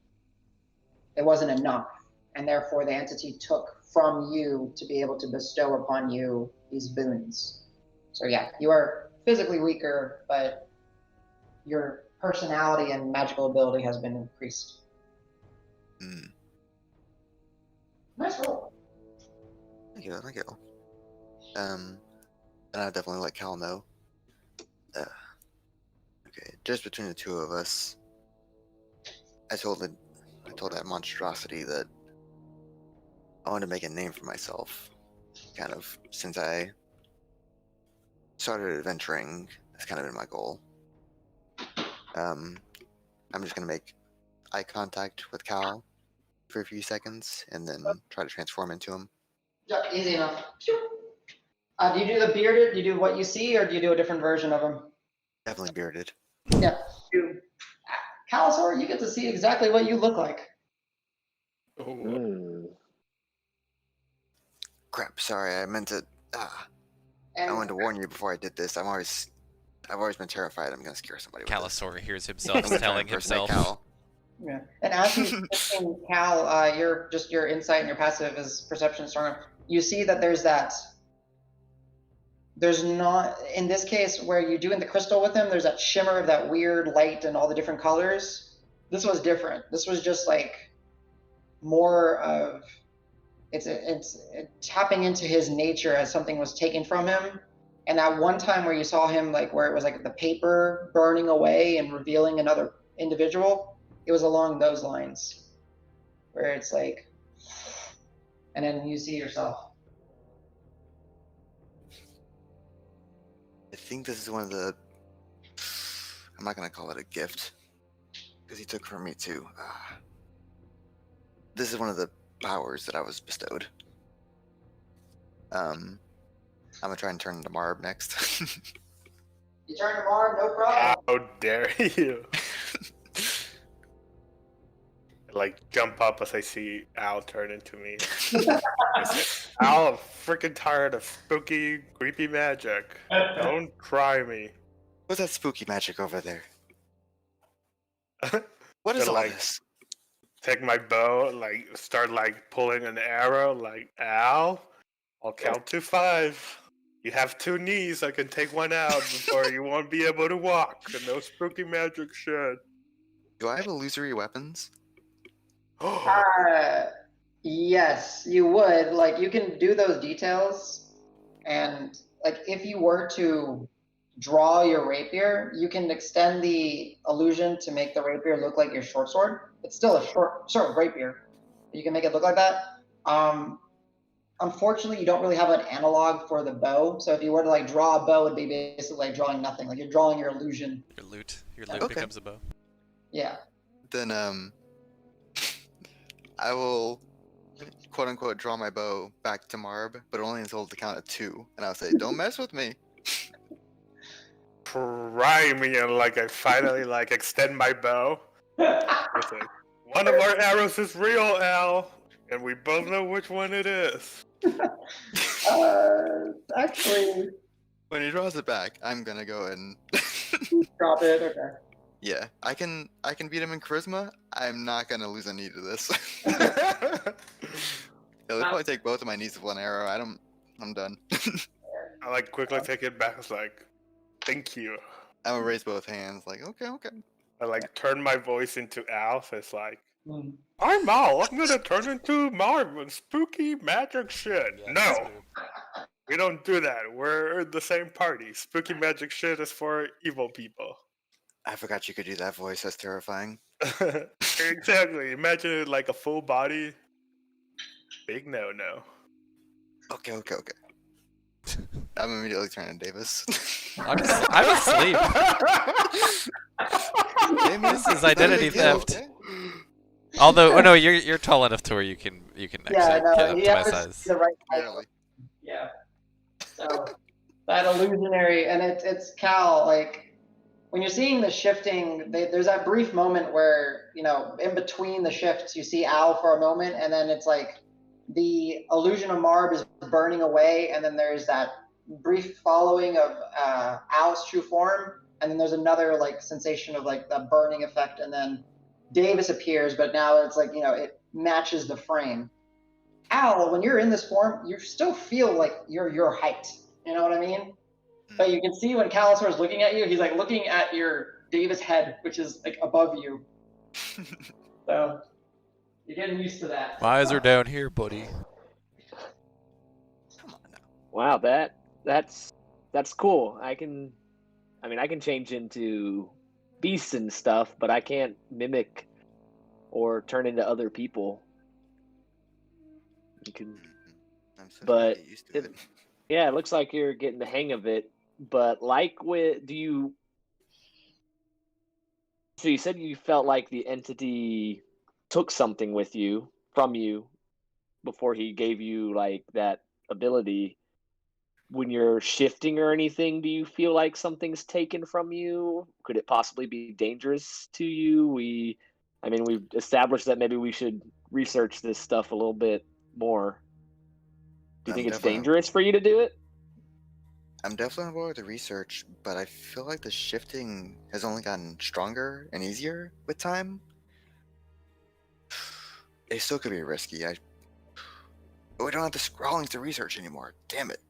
it wasn't enough. And therefore the entity took from you to be able to bestow upon you these boons. So yeah, you are physically weaker, but your personality and magical ability has been increased. Nice roll. Thank you. And I definitely let Cal know. Okay, just between the two of us, I told that monstrosity that I wanted to make a name for myself. Kind of since I started adventuring, that's kind of been my goal. I'm just gonna make eye contact with Cal for a few seconds and then try to transform into him. Yeah, easy enough. Do you do the bearded? Do you do what you see, or do you do a different version of him? Definitely bearded. Yeah. Calisor, you get to see exactly what you look like. crap. Sorry, I meant to. I And wanted to warn you before I did this. I've always been terrified I'm gonna scare somebody with this. Calisaur hears I'm himself gonna try telling and impersonate himself. Cal. yeah. And as he's thinking, Cal, your insight and your passive is perception stronger. You see that there's not, in this case where you do in the crystal with him, there's that shimmer of that weird light and all the different colors. This was different. This was just like more of it's tapping into his nature as something was taken from him. And that one time where you saw him, like where it was like the paper burning away and revealing another individual, it was along those lines, where it's like, and then you see yourself. I think this is one of the. I'm not gonna call it a gift, because he took from me too. This is one of the powers that I was bestowed. I'm gonna try and turn into Marb next. You turn to Marv, no problem. How dare you? Like jump up as I see Al turn into me. Al, I'm freaking tired of spooky, creepy magic. Don't try me. What's that spooky magic over there? What is They're all like- this? Take my bow, like start like pulling an arrow, like Al, I'll count to 5. You have 2 knees, I can take one out before you won't be able to walk. And no spooky magic shit. Do I have illusory weapons? Yes, you would. Like, you can do those details, and like if you were to draw your rapier, you can extend the illusion to make the rapier look like your short sword. It's still a short rapier. You can make it look like that. Unfortunately, you don't really have an analog for the bow. So if you were to like draw a bow, it'd be basically like drawing nothing. Like you're drawing your illusion. Your loot Okay. becomes a bow. Yeah. Then I will quote unquote draw my bow back to Marb, but only until the count of 2, and I'll say, "Don't mess with me." Try me, and like I finally like extend my bow. It's like, one of our arrows is real, Al, and we both know which one it is. Actually, When he draws it back, I'm gonna go and drop it. Okay. yeah, I can beat him in charisma. I'm not gonna lose a knee to this. It'll probably take both of my knees with one arrow. I'm done. I like quickly take it back. It's like, thank you. I'm gonna raise both hands, like, okay. I like turn my voice into Al. So it's like, Hmm. I'm Al. I'm gonna turn into Marvin. Spooky magic shit. Yeah, No, that's good. we don't do that. We're the same party. Spooky magic shit is for evil people. I forgot you could do that voice. That's terrifying. Exactly. Imagine it like a full body. Big no. Okay. I'm immediately turning to Davis. I'm asleep. This is identity theft. Okay? Although, oh no, you're tall enough to where you can actually Yeah, no, get up you to my have to size. see the right height. Barely. Yeah. So that illusionary, and it's Cal. Like when you're seeing the shifting, there's that brief moment where in between the shifts, you see Al for a moment, and then it's like the illusion of Marb is burning away, and then there's that brief following of Al's true form, and then there's another like sensation of like the burning effect, and then Davis appears, but now it's like it matches the frame. Al, when you're in this form, you still feel like you're your height. You know what I mean? But you can see when Calisaur is looking at you, he's like looking at your Davis head, which is like above you. So you're getting used to that. My eyes are down here, buddy. Come on now. Wow, that's cool. I can change into beasts and stuff, but I can't mimic or turn into other people. You can, I'm so But get used to it. yeah, it looks like you're getting the hang of it. But so you said you felt like the entity took something from you before he gave you like that ability. When you're shifting or anything, do you feel like something's taken from you? Could it possibly be dangerous to you? We've established that maybe we should research this stuff a little bit more. Do you I'm think it's definitely- dangerous for you to do it? I'm definitely on board with the research, but I feel like the shifting has only gotten stronger and easier with time. It still could be risky. We don't have the scrawlings to research anymore. Damn it.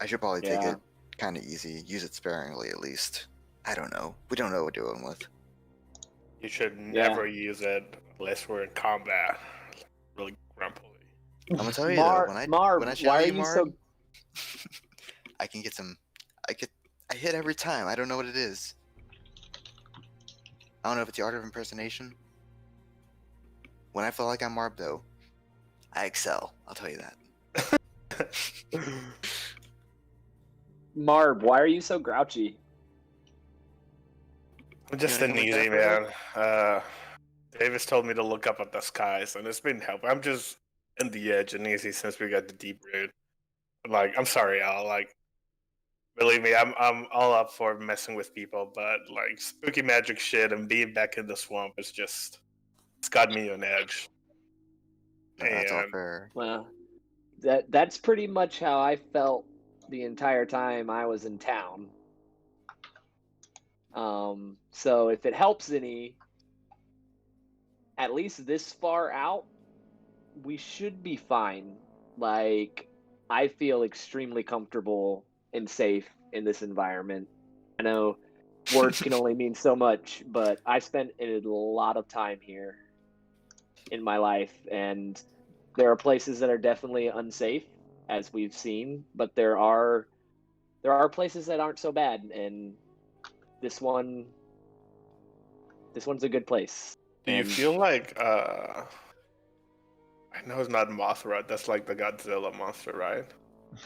I should probably take it kind of easy. Use it sparingly, at least. I don't know. We don't know what we're dealing with. You should never use it unless we're in combat. Really grumpily. I'm gonna tell you Marv, though, when I why shadow are you, you Marv, so? I can get some. I hit every time. I don't know what it is. I don't know if it's the art of impersonation. When I feel like I'm Marv, though, I excel. I'll tell you that. Marv, why are you so grouchy? I'm just You an wanna come easy with that, man. Davis told me to look up at the skies, and it's been helpful. I'm just in the edge and easy since we got the deep root. Like, I'm sorry, Al. Like, believe me, I'm all up for messing with people, but like spooky magic shit and being back in the swamp is just it's got me on edge. No, that's all And fair. Well, that's pretty much how I felt the entire time I was in town. So if it helps any, at least this far out, we should be fine. Like, I feel extremely comfortable and safe in this environment. I know words can only mean so much, but I spent a lot of time here in my life, and there are places that are definitely unsafe, as we've seen, but there are places that aren't so bad, and this one's a good place. do you feel like I know it's not Mothra, that's like the Godzilla monster, right?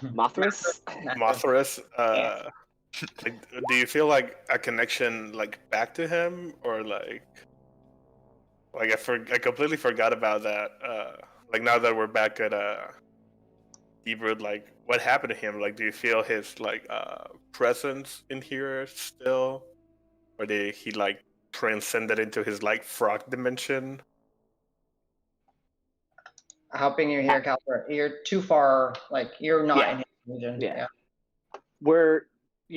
Mothras? Mothras, like, do you feel like a connection like back to him, or like I completely forgot about that. Like now that we're back at Deeproot, like what happened to him? Like, do you feel his like presence in here still, or did he like transcended into his like frog dimension? Helping you here, Calper. You're too far. Like you're not in his region. Yeah. You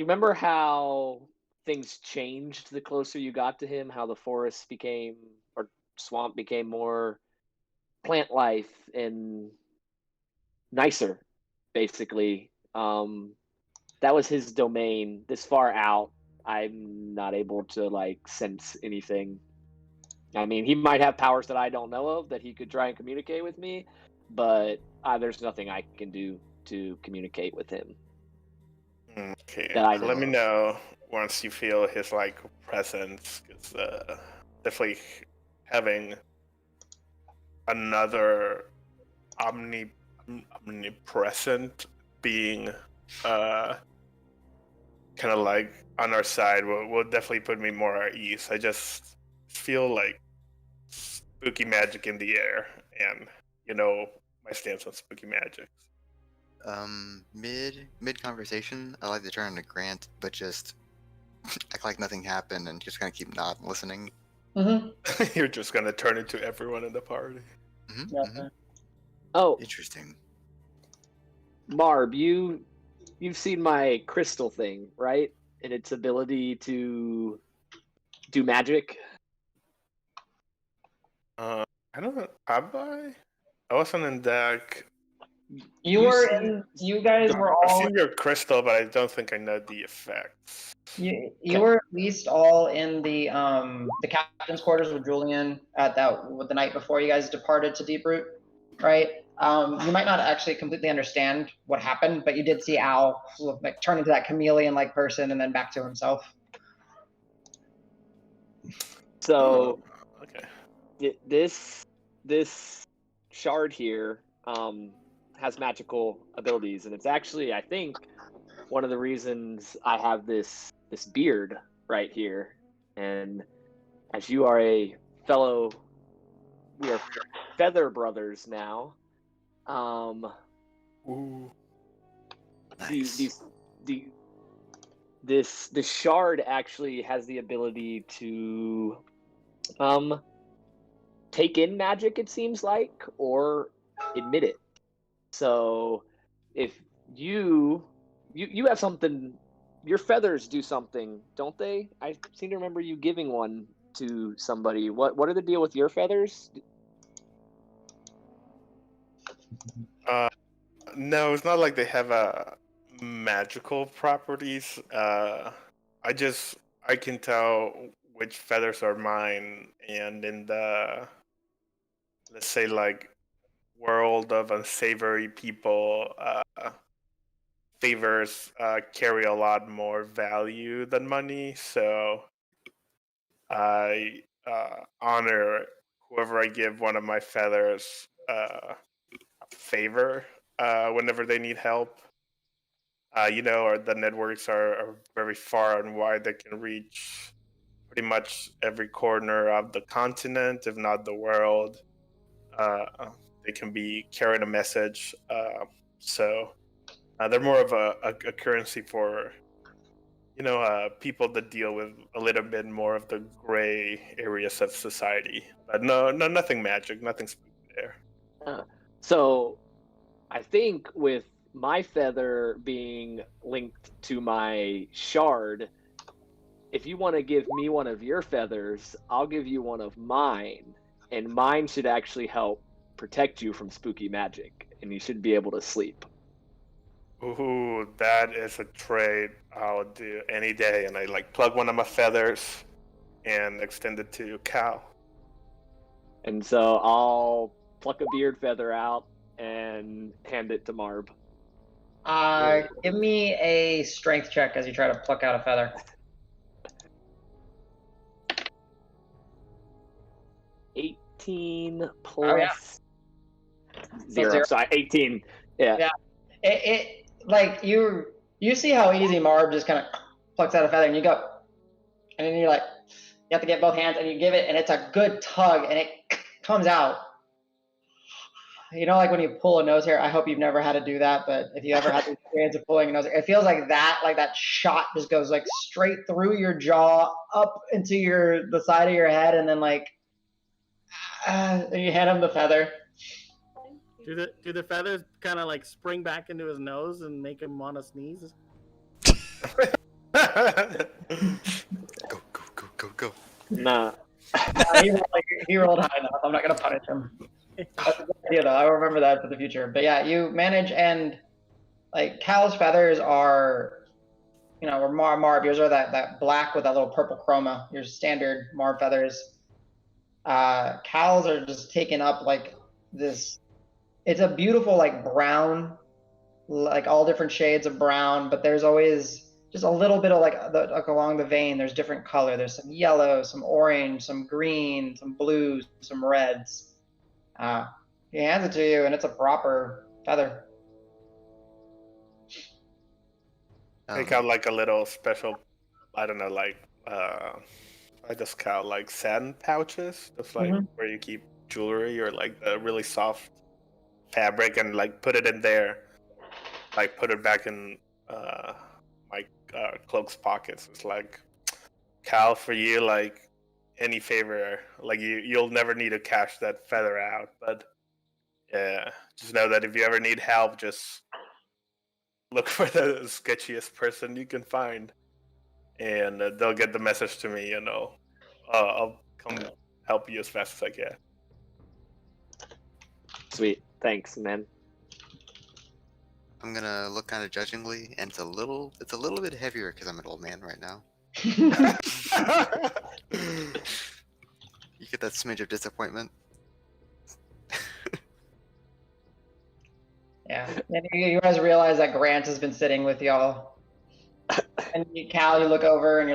remember how things changed the closer you got to him? How the forest became, or swamp became more plant life and nicer, basically. That was his domain. This far out, I'm not able to like sense anything. I mean, he might have powers that I don't know of that he could try and communicate with me, but there's nothing I can do to communicate with him. Okay, That I let me know. know once you feel his like presence. It's definitely having another omnipresent being, kind of like on our side will definitely put me more at ease. I just feel like spooky magic in the air, and you know my stance on spooky magic. Mid conversation, I like to turn to Grant, but just act like nothing happened and just kind of keep not listening. Mm-hmm. You're just gonna turn into everyone in the party. Mm-hmm, Yeah. mm-hmm. Oh, Interesting. Marb, you've seen my crystal thing, right? And its ability to do magic. I don't know. Have I? I wasn't in deck. You guys were I've all. seen your crystal, but I don't think I know the effects. You were at least all in the captain's quarters with Julian at the night before you guys departed to Deeproot, right? You might not actually completely understand what happened, but you did see Al like turn into that chameleon-like person and then back to himself. So, okay. This shard here has magical abilities, and it's actually, I think, one of the reasons I have this beard right here. And as you are we are feather brothers now. Ooh. Nice. This shard actually has the ability to take in magic, it seems like, or admit it. So if you have something, your feathers do something, don't they? I seem to remember you giving one to somebody. What are the deal with your feathers? No, it's not like they have magical properties. I can tell which feathers are mine, and in the, let's say, like, world of unsavory people, favors carry a lot more value than money. So I honor whoever I give one of my feathers a favor whenever they need help. Or the networks are very far and wide. They can reach pretty much every corner of the continent, if not the world. Uh, they can be carrying a message. So they're more of a currency for people that deal with a little bit more of the gray areas of society. But no, nothing magic, nothing spooky there. So I think with my feather being linked to my shard, if you want to give me one of your feathers, I'll give you one of mine, and mine should actually help protect you from spooky magic, and you should be able to sleep. Ooh, that is a trade I'll do any day. And I plug one of my feathers and extend it to Cal. And so I'll pluck a beard feather out and hand it to Marb. Give me a strength check as you try to pluck out a feather. $18 plus 0. Zero. So 18. Yeah. It like you see how easy Marb just kind of plucks out a feather, and you go, and then you have to get both hands and you give it, and it's a good tug, and it comes out. Like when you pull a nose hair. I hope you've never had to do that, but if you ever had the experience of pulling a nose hair, it feels like that shot just goes straight through your jaw, up into the side of your head, and then and you hand him the feather. Do the feathers kind of spring back into his nose and make him want to sneeze? Go. Nah. He rolled high enough. I'm not gonna punish him. That's a good idea, though. I'll remember that for the future. But yeah, you manage, and Cal's feathers are, or Marb, yours are that black with that little purple chroma. Your standard Marb feathers. Cal's are just taken up this. It's a beautiful brown, all different shades of brown, but there's always just a little bit of along the vein. There's different color. There's some yellow, some orange, some green, some blues, some reds. He hands it to you, and it's a proper feather. Take out a little special, I don't know, I just count satin pouches, just where you keep jewelry or the really soft fabric, and put it in there, put it back in my cloak's pockets. It's Cal, for you, any favor, you'll never need to cash that feather out, but yeah, just know that if you ever need help, just look for the sketchiest person you can find, and they'll get the message to me, and I'll come help you as fast as I can. Sweet. Thanks, man. I'm gonna look kind of judgingly, and it's a little bit heavier because I'm an old man right now. You get that smidge of disappointment. Yeah, and you guys realize that Grant has been sitting with y'all, and Cal, you look over and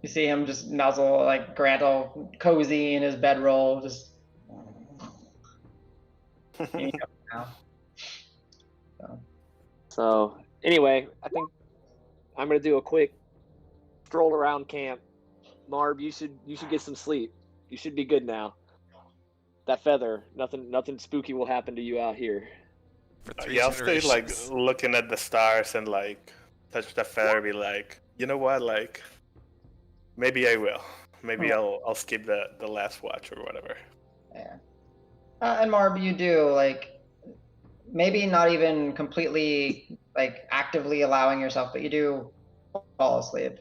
you see him just nuzzle Grant all cozy in his bedroll, just. So anyway, I think I'm gonna do a quick stroll around camp. Marb, you should get some sleep. You should be good now. That feather, nothing spooky will happen to you out here. Yeah, I'll stay looking at the stars and touch the feather, be you know what, maybe I will. Maybe I'll skip the last watch or whatever. Yeah. And Marb, you do like maybe not even completely like actively allowing yourself, but you do fall asleep,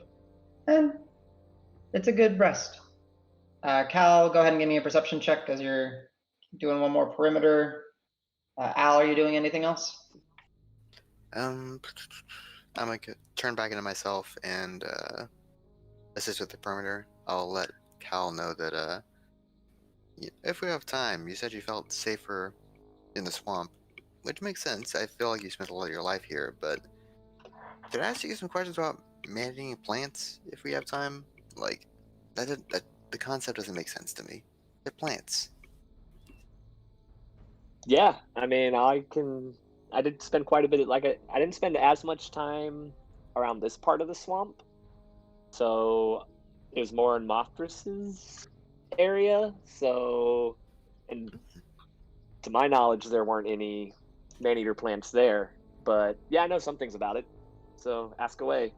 and it's a good rest. Cal, go ahead and give me a perception check as you're doing one more perimeter. Al, are you doing anything else? I'm gonna turn back into myself and assist with the perimeter. I'll let Cal know that if we have time, you said you felt safer in the swamp, which makes sense. I feel like you spent a lot of your life here, but could I ask you some questions about managing plants if we have time? Like, the concept doesn't make sense to me. They're plants. Yeah, I mean, I did spend quite a bit of, I didn't spend as much time around this part of the swamp, so it was more in Mothra's area. So, and to my knowledge, there weren't any man-eater plants there. But yeah, I know some things about it. So ask away.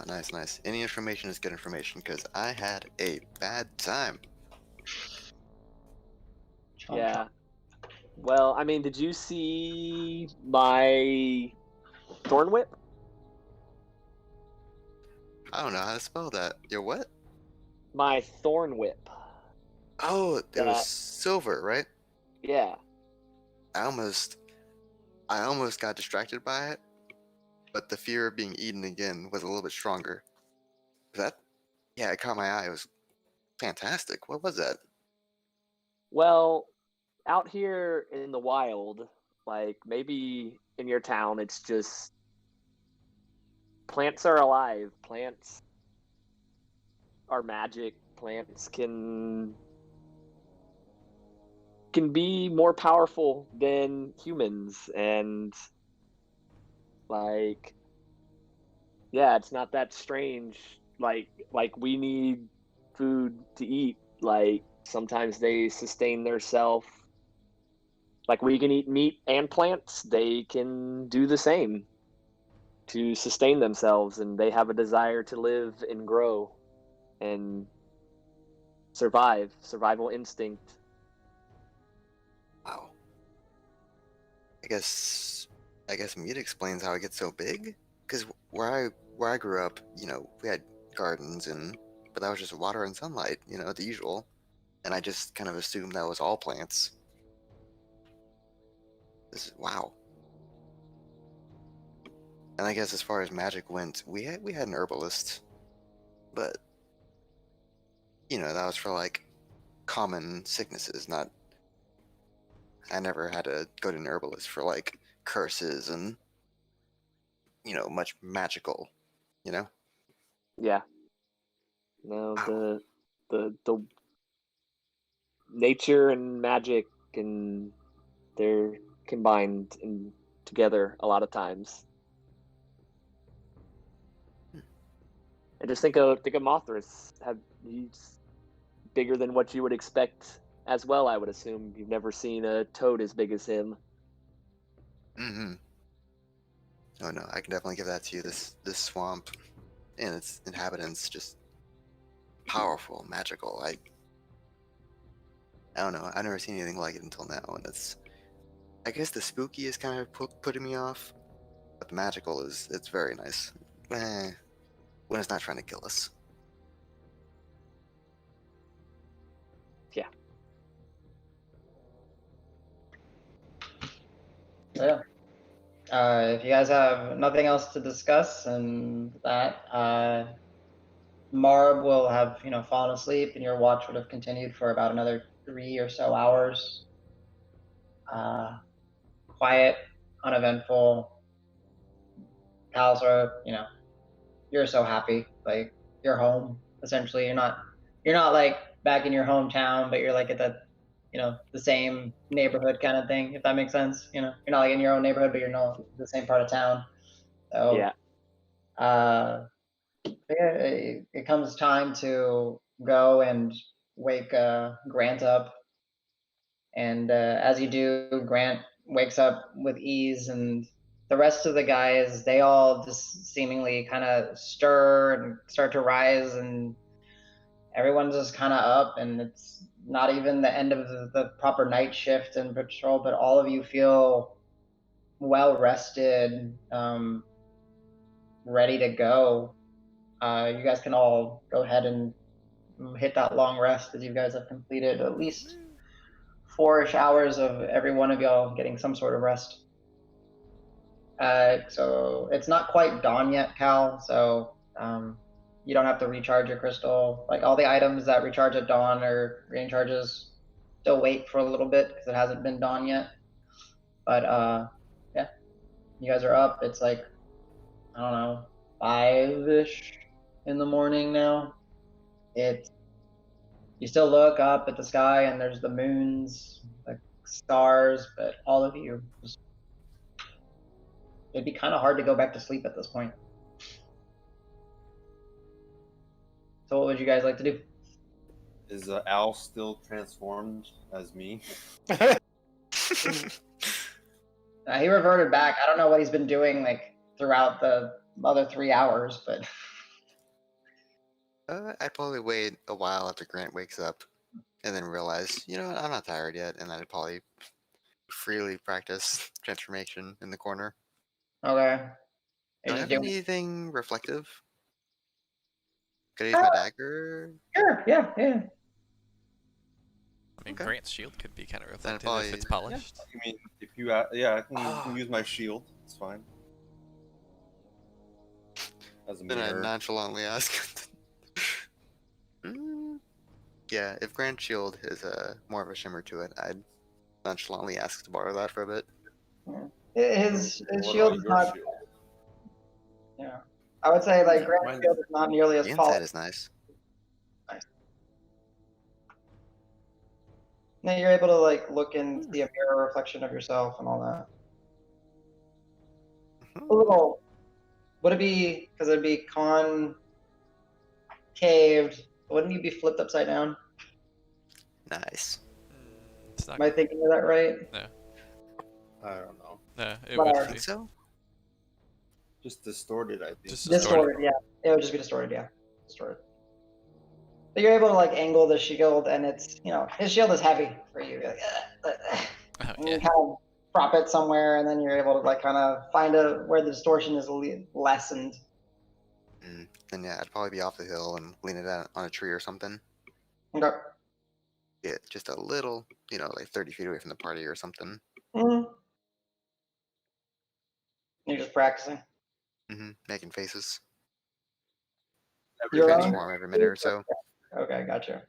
Nice, nice. Any information is good information because I had a bad time. Yeah. Well, I mean, did you see my thorn whip? I don't know how to spell that. Your what? My thorn whip. Oh, it was silver, right? Yeah. I almost got distracted by it, but the fear of being eaten again was a little bit stronger. Yeah, it caught my eye. It was fantastic. What was that? Well, out here in the wild, like maybe in your town, it's just plants are alive. Plants are magic. Plants can be more powerful than humans, and like, yeah, it's not that strange. Like we need food to eat. Like sometimes they sustain theirself. Like we can eat meat and plants, they can do the same to sustain themselves, and they have a desire to live and grow and survive. Survival instinct. Wow. I guess meat explains how it gets so big. Because where I grew up, we had gardens but that was just water and sunlight, the usual. And I just kind of assumed that was all plants. Wow. And I guess as far as magic went, we had an herbalist, but that was for like common sicknesses, not. I never had to go to an herbalist for like curses and much magical, Yeah. No, the nature and magic, and they're combined and together a lot of times. And just think of Mothras. He's bigger than what you would expect as well, I would assume. You've never seen a toad as big as him. Mm-hmm. Oh no, I can definitely give that to you. This swamp and its inhabitants just powerful, magical. I don't know. I've never seen anything like it until now, and I guess the spooky is kind of putting me off, but the magical it's very nice. When it's not trying to kill us. Yeah. Yeah. If you guys have nothing else to discuss, and that Marb will have fallen asleep, and your watch would have continued for about another 3 or so hours. Quiet, uneventful. Cal's are you're so happy, like you're home essentially. You're not like back in your hometown, but you're like at the same neighborhood kind of thing, if that makes sense. You're not like in your own neighborhood, but you're not the same part of town. So Yeah. it comes time to go and wake Grant up, and as you do, Grant wakes up with ease, and the rest of the guys, they all just seemingly kind of stir and start to rise, and everyone's just kind of up, and it's not even the end of the proper night shift and patrol, but all of you feel well rested, ready to go. You guys can all go ahead and hit that long rest, as you guys have completed at least 4-ish hours of every one of y'all getting some sort of rest. So it's not quite dawn yet, Cal, so you don't have to recharge your crystal. Like, all the items that recharge at dawn or green charges still wait for a little bit because it hasn't been dawn yet. But yeah, you guys are up. It's like, I don't know, 5-ish in the morning now. You still look up at the sky and there's the moons, the stars, but all of you, it'd be kind of hard to go back to sleep at this point. So what would you guys like to do? Is Al still transformed as me? He reverted back. I don't know what he's been doing like throughout the other 3 hours, but I'd probably wait a while after Grant wakes up, and then realize, you know what, I'm not tired yet, and I'd probably freely practice transformation in the corner. okay. Do I You're have just doing- anything reflective? Could I use my dagger? Sure, yeah. I mean, Okay. Grant's shield could be kind of Then reflective probably- if it's polished. I mean, if you, I can use my shield. It's fine. As a Then I mirror. nonchalantly ask. Yeah, if Grant's shield is more of a shimmer to it, I'd nonchalantly ask to borrow that for a bit. His What shield about is your not. shield? Yeah, I would say like Grant's Mine- shield is not nearly as The inside polished. is nice. No, you're able to like look and see a mirror reflection of yourself and all that. A little. Would it be, because it'd be concaved? Wouldn't you be flipped upside down? Nice. It's not. Am I thinking of that right? I don't know. No, it Whatever. I would think be. so. Just distorted, I think. Just Distorted, yeah. It would just be distorted, yeah. Distorted. But you're able to like angle the shield, and it's, his shield is heavy for you. You're like, Oh, and you yeah. kind of prop it somewhere, and then you're able to like kind of find where the distortion is lessened. Then yeah, I'd probably be off the hill and lean it out on a tree or something. Okay. Yeah, just a little, like 30 feet away from the party or something. Mm-hmm. You're just practicing. Making faces. Your own? Transform every minute or so. Okay, gotcha.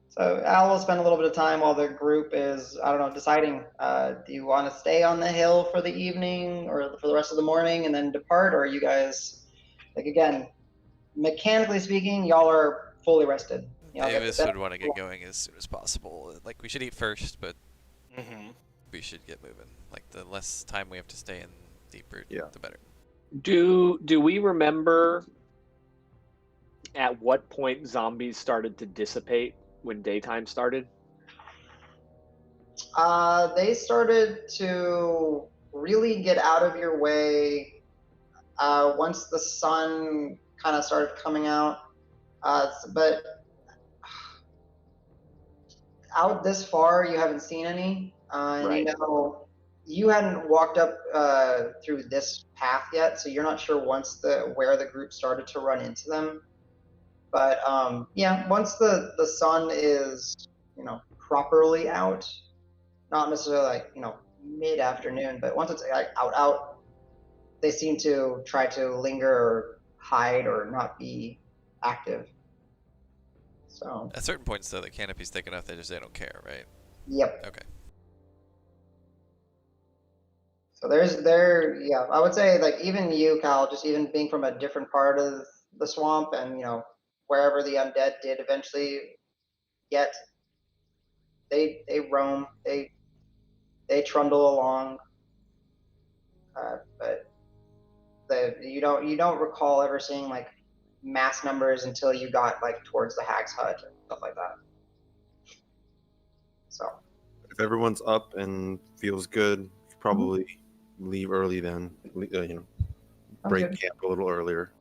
So Al will spend a little bit of time while the group is, I don't know, deciding, do you want to stay on the hill for the evening or for the rest of the morning and then depart, or are you guys, like, again, mechanically speaking, y'all are fully rested. Davis would want to get going as soon as possible. Like, we should eat first, but we should get moving. Like, the less time we have to stay in deeper, the better. Do we remember at what point zombies started to dissipate when daytime started? They started to really get out of your way once the sun kind of started coming out. But out this far, you haven't seen any. Right. You hadn't walked up through this path yet, so you're not sure where the group started to run into them. But yeah, once the sun is properly out, not necessarily like mid-afternoon, but once it's like out, they seem to try to linger or hide or not be active. So At certain points, though, the canopy's thick enough they don't care, right? yep. Okay. So yeah, I would say like even you, Kyle, just even being from a different part of the swamp and wherever the undead did eventually get, they roam, they trundle along, but you don't recall ever seeing like mass numbers until you got like towards the hag's hut and stuff like that. So If everyone's up and feels good, probably leave early then. Break good. camp a little earlier.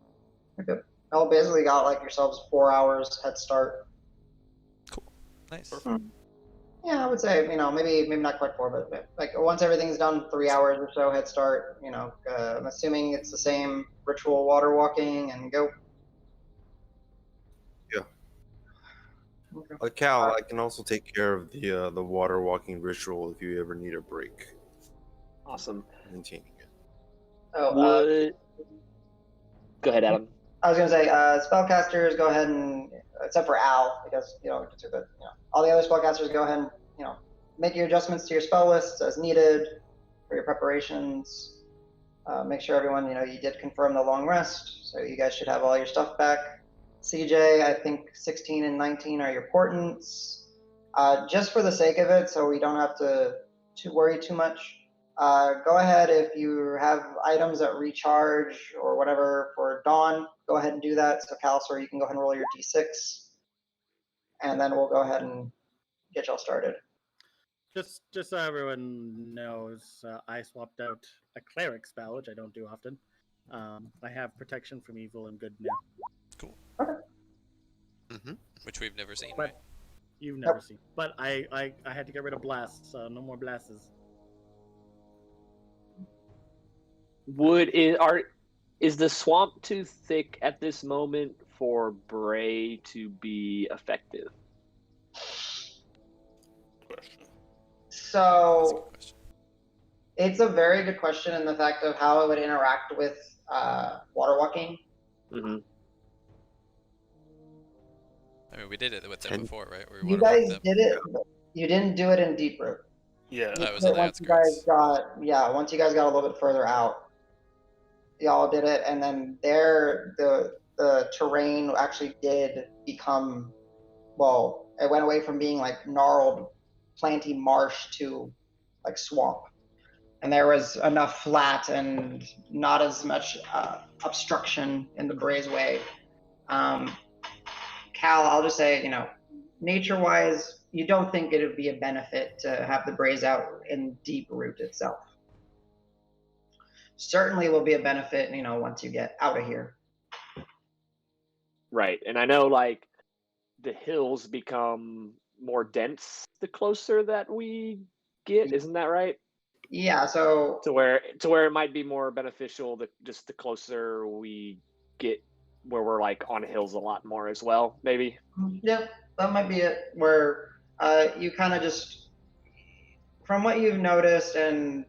you're good. Y'all basically got like yourselves 4 hours head start. Nice. Yeah, I would say, maybe not quite 4, but like once everything's done, 3 hours or so head start. I'm assuming it's the same ritual water walking and go. Yeah. Okay. Cal, I can also take care of the water walking ritual if you ever need a break. Awesome. Maintaining it. Oh, Go ahead, Adam. I was gonna say, spellcasters, go ahead and, except for Al, because all the other spellcasters, go ahead and make your adjustments to your spell lists as needed for your preparations. Make sure everyone, you did confirm the long rest, so you guys should have all your stuff back. CJ, I think 16 and 19 are your portents. Just for the sake of it, so we don't have to worry too much. Go ahead, if you have items that recharge or whatever for Dawn, go ahead and do that. So Calisor, you can go ahead and roll your d6, and then we'll go ahead and get y'all started. Just so everyone knows, I swapped out a cleric spell, which I don't do often. I have protection from evil and good now. Cool. Okay. Mm-hmm. Which we've never seen, But right? you've never seen. But I had to get rid of blasts, so no more blasts. Is the swamp too thick at this moment for Bray to be effective? Question. That's a So good question. it's a very good question in the fact of how it would interact with water walking. Mm-hmm. I mean, we did it with them And before, right? Where we You water walked guys them. did it, but you didn't do it in Deep Root. Yeah. Oh, it was on the Once you guys outskirts. once you guys got a little bit further out, y'all did it, and then there the terrain actually did become, well, it went away from being like gnarled, planty marsh to like swamp, and there was enough flat and not as much obstruction in the Bray's way. Cal, I'll just say, nature-wise, you don't think it would be a benefit to have the Brays out in Deep Root itself. Certainly will be a benefit, once you get out of here. Right, and I know like the hills become more dense the closer that we get. Isn't that right? Yeah. So To where it might be more beneficial just the closer we get, where we're like on hills a lot more as well. Maybe. yeah, that might be it. Where you kind of just, from what you've noticed, and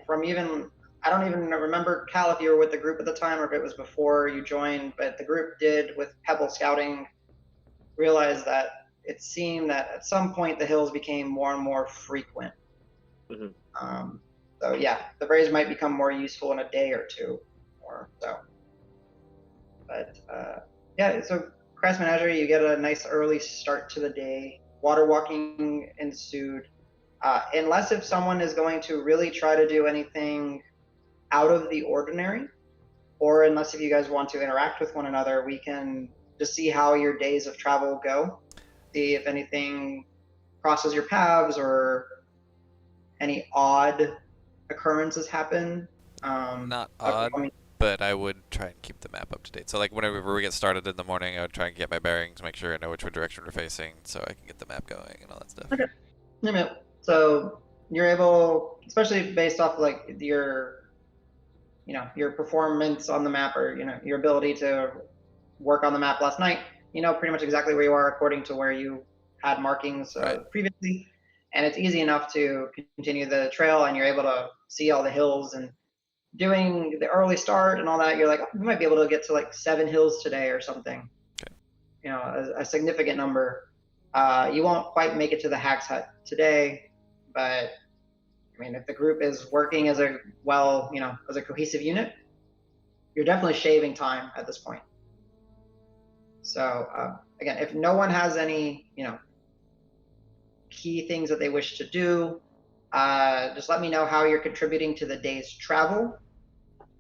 from even, I don't even remember, Cal, if you were with the group at the time or if it was before you joined, but the group did, with Pebble Scouting, realize that it seemed that at some point the hills became more and more frequent. Mm-hmm. So yeah, the Brays might become more useful in a day or two or so. But yeah, so Crass Menagerie, you get a nice early start to the day. Water walking ensued. Unless if someone is going to really try to do anything out of the ordinary, or unless if you guys want to interact with one another, we can just see how your days of travel go. See if anything crosses your paths or any odd occurrences happen. Not odd, but I would try and keep the map up to date. So like whenever we get started in the morning, I would try and get my bearings, make sure I know which direction we're facing, so I can get the map going and all that stuff. Okay. Yeah. So you're able, especially based off like your performance on the map, or your ability to work on the map last night. Pretty much exactly where you are according to where you had markings Right. previously, and it's easy enough to continue the trail, and you're able to see all the hills. And doing the early start and all that, you're like, oh, we might be able to get to like 7 hills today or something. Okay. A significant number. You won't quite make it to the Hag's Hut today, but I mean, if the group is working as a cohesive unit, you're definitely shaving time at this point. So again, if no one has any, key things that they wish to do, just let me know how you're contributing to the day's travel.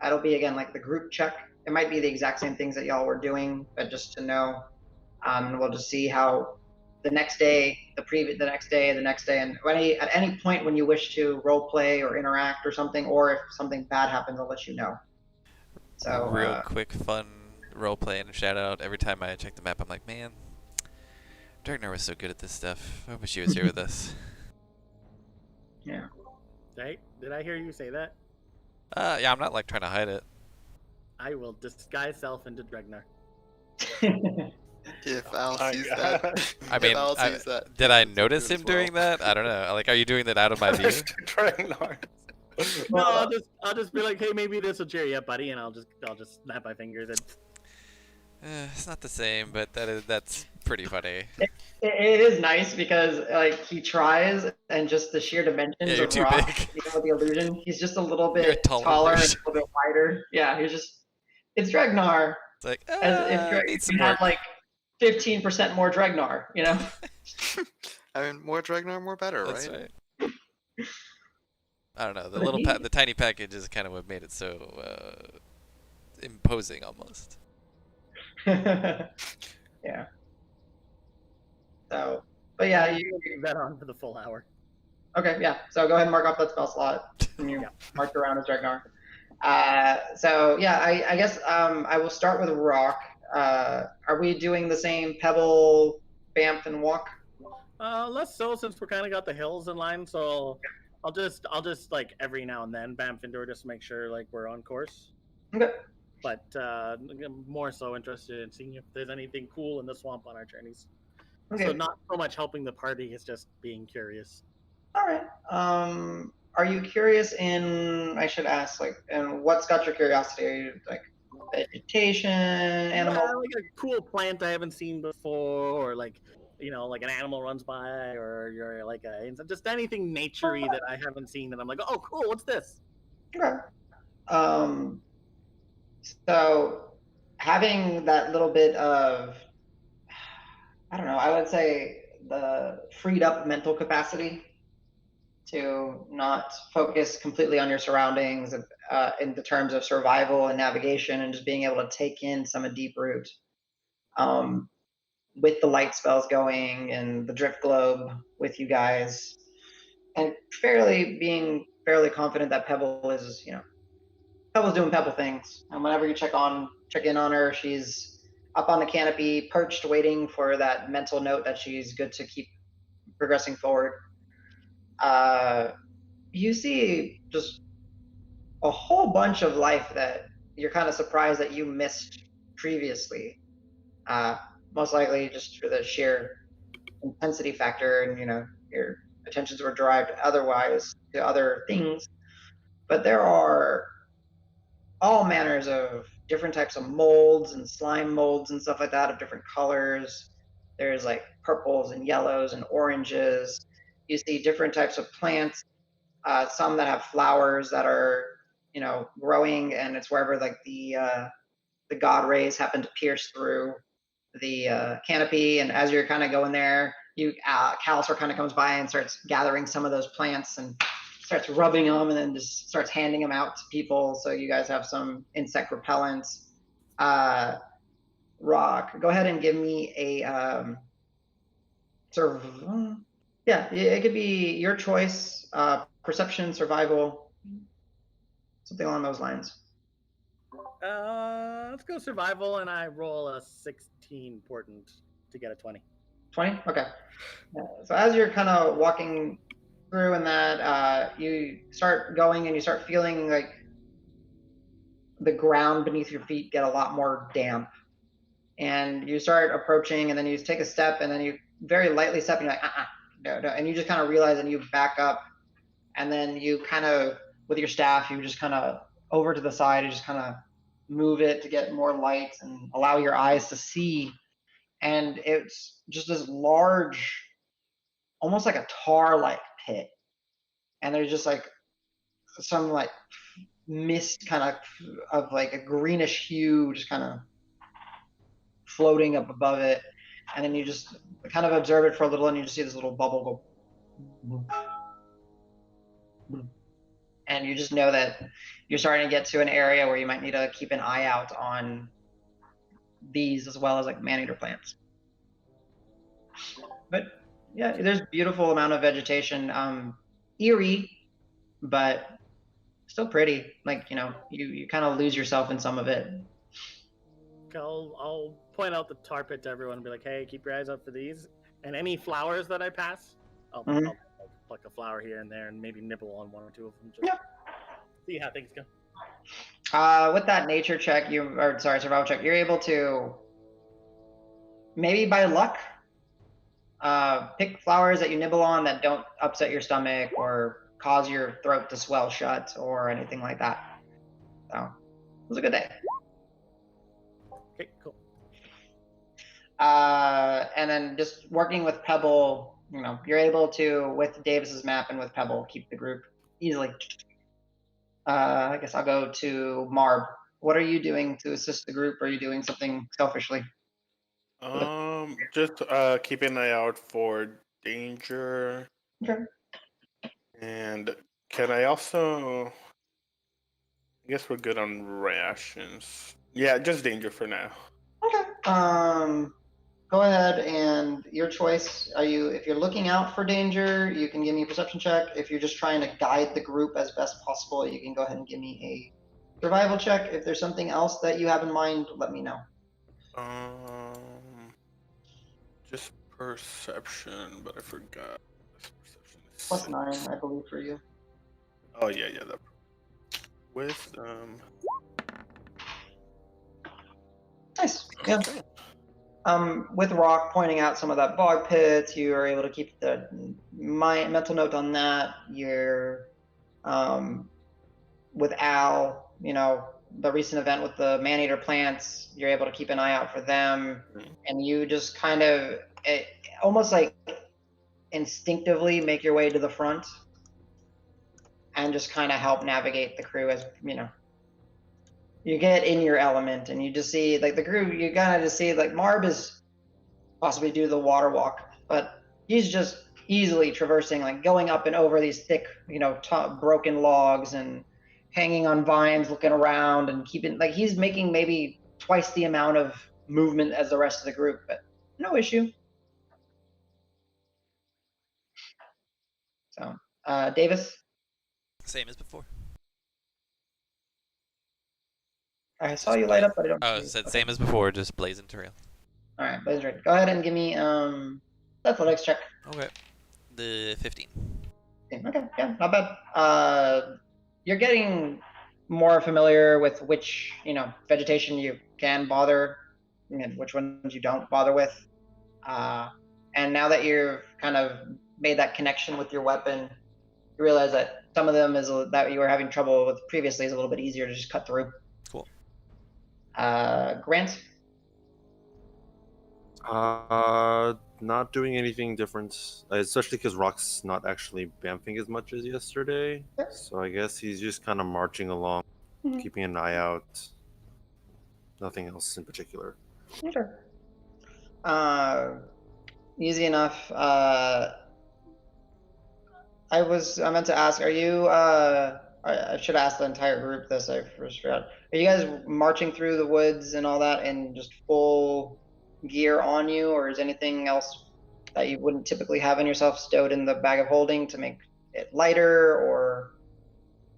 That'll be, again, like the group check. It might be the exact same things that y'all were doing, but just to know. We'll just see how the next day, the next day, and at any point when you wish to role play or interact or something, or if something bad happens, I'll let you know. So real quick, fun role play and shout out. Every time I check the map, I'm like, man, Dragnar was so good at this stuff. I wish he was here with us. Yeah. Right? Did I hear you say that? Yeah, I'm not like trying to hide it. I will disguise self into Dregnar. If Al my sees God. that, I mean, if Al sees that, did I he'll notice do it him as well. doing that? I don't know. Like, are you doing that out of my view? Ragnar. No, I'll just be like, hey, maybe this will cheer you up, buddy, and I'll just snap my fingers and. It's not the same, but that's pretty funny. It is nice because like he tries, and just the sheer dimensions Yeah, you're of too rock, big. you know, the illusion. He's just a little You're a bit taller taller and a version. little bit wider. Yeah, it's Dregnar. It's like, As if needs you some had work. like 15% more Dregnar, you know? I mean, more Dragnar, more better, That's right? right. I don't know. The But little he- the tiny package is kind of what made it so imposing almost. Yeah. So, but yeah, Leave that on for the full hour. okay, yeah. So go ahead and mark off that spell slot. And you Yeah. marked around as Dregnar. So yeah, I guess I will start with rock. Are we doing the same pebble, bamf, and walk? Less so since we're kind of got the hills in line, so I'll just like every now and then bamf into her just to make sure like we're on course. Okay. But I'm more so interested in seeing if there's anything cool in the swamp on our journeys. Okay. So not so much helping the party, it's just being curious. All right. Are you curious in? I should ask, like, and what's got your curiosity? Are you like vegetation, animal? Yeah, like a cool plant I haven't seen before, or like like an animal runs by, or you're like just anything naturey that I haven't seen that I'm like, oh, cool, what's this? Okay. So having that little bit of, I don't know, I would say the freed up mental capacity to not focus completely on your surroundings in the terms of survival and navigation, and just being able to take in some of deep root. With the light spells going and the drift globe with you guys, and being fairly confident that Pebble is, Pebble's doing Pebble things. And whenever you check in on her, she's up on the canopy, perched, waiting for that mental note that she's good to keep progressing forward. You see just a whole bunch of life that you're kind of surprised that you missed previously. Most likely just for the sheer intensity factor, and your attentions were derived otherwise to other things. But there are all manners of different types of molds and slime molds and stuff like that of different colors. There's like purples and yellows and oranges. You see different types of plants, some that have flowers that are growing, and it's wherever like the god rays happen to pierce through the canopy. And as you're kind of going there, Calisor kind of comes by and starts gathering some of those plants and starts rubbing them, and then just starts handing them out to people. So you guys have some insect repellents. Rock, go ahead and give me a sort of, yeah, it could be your choice. Perception, survival, something along those lines. Let's go survival, and I roll a 16 portent to get a 20. 20? Okay. So as you're kind of walking through and that, you start going and you start feeling like the ground beneath your feet get a lot more damp. And you start approaching, and then you take a step, and then you very lightly step, and you're like, no. And you just kind of realize, and you back up, and then you kind of, with your staff, you just kind of over to the side, and just kind of move it to get more light and allow your eyes to see. And it's just this large, almost like a tar-like pit. And there's just like some like mist kind of like a greenish hue just kind of floating up above it. And then you just kind of observe it for a little, and you just see this little bubble go. And you just know that you're starting to get to an area where you might need to keep an eye out on these, as well as like man-eater plants. But yeah, there's a beautiful amount of vegetation. Eerie, but still pretty. Like, you kind of lose yourself in some of it. I'll point out the tar pit to everyone and be like, hey, keep your eyes out for these. And any flowers that I pass, I'll pluck a flower here and there and maybe nibble on one or two of them. Just see how things go. With that nature check, survival check, you're able to, maybe by luck, pick flowers that you nibble on that don't upset your stomach or cause your throat to swell shut or anything like that. So it was a good day. Okay, cool. And then just working with Pebble, you're able to, with Davis's map and with Pebble, keep the group easily. I guess I'll go to Marb. What are you doing to assist the group? Are you doing something selfishly? Just keep an eye out for danger. Okay. And can I also? I guess we're good on rations. Yeah, just danger for now. Okay. Go ahead and your choice. If you're looking out for danger, you can give me a perception check. If you're just trying to guide the group as best possible, you can go ahead and give me a survival check. If there's something else that you have in mind, let me know. Just perception, but I forgot. Perception is +9, I believe, for you. Oh yeah. That wisdom. Nice. Yeah. With Rock pointing out some of that bog pits, you are able to keep the mental note on that. You're with Al, the recent event with the man-eater plants, you're able to keep an eye out for them, and you just kind of almost like instinctively make your way to the front and just kind of help navigate the crew as you get in your element, and you just see like the crew. You kind of just see like Marb is possibly do the water walk, but he's just easily traversing, like going up and over these thick, broken logs and hanging on vines, looking around and keeping, like, he's making maybe twice the amount of movement as the rest of the group, but no issue. So, Davis? Same as before. I saw you light up, but I don't. Oh, it said same as before, just blazing trail. All right, blazing trail. Go ahead and give me athletics check. Okay. The 15. Okay, yeah, not bad. You're getting more familiar with which, vegetation you can bother and which ones you don't bother with. And now that you've kind of made that connection with your weapon, you realize that some of them that you were having trouble with previously is a little bit easier to just cut through. Cool. Grant? Not doing anything different, especially because Rock's not actually bamfing as much as yesterday. So I guess he's just kind of marching along, keeping an eye out. Nothing else in particular. Sure. Easy enough. I meant to ask, are you, I should ask the entire group this, I first forgot. Are you guys marching through the woods and all that in just full gear on you, or is anything else that you wouldn't typically have in yourself stowed in the bag of holding to make it lighter or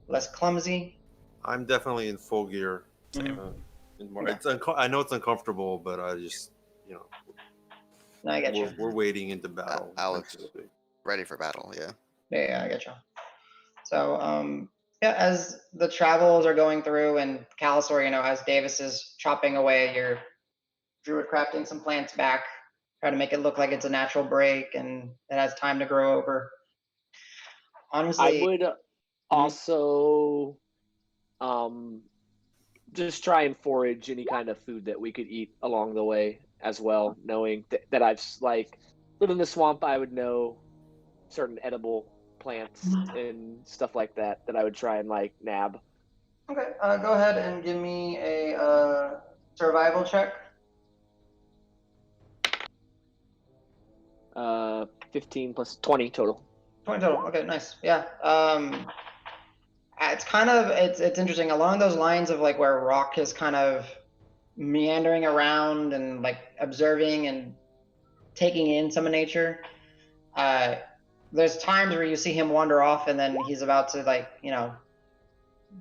less clumsy? I'm definitely in full gear. Same. I know it's uncomfortable, but I just, No, I get you. We're wading into battle. Alex, ready for battle, yeah. Yeah, I get you. So, as the travels are going through and Calusor, as Davis is chopping away your druid crafting some plants back, try to make it look like it's a natural break and it has time to grow over. Honestly, I would also just try and forage any kind of food that we could eat along the way as well, knowing that I've lived in the swamp. I would know certain edible plants and stuff like that I would try and nab. Okay, go ahead and give me a survival check. 15 plus 20 total. 20 total. Okay, nice. Yeah. It's interesting along those lines of where Rock is kind of meandering around and observing and taking in some of nature. There's times where you see him wander off and then he's about to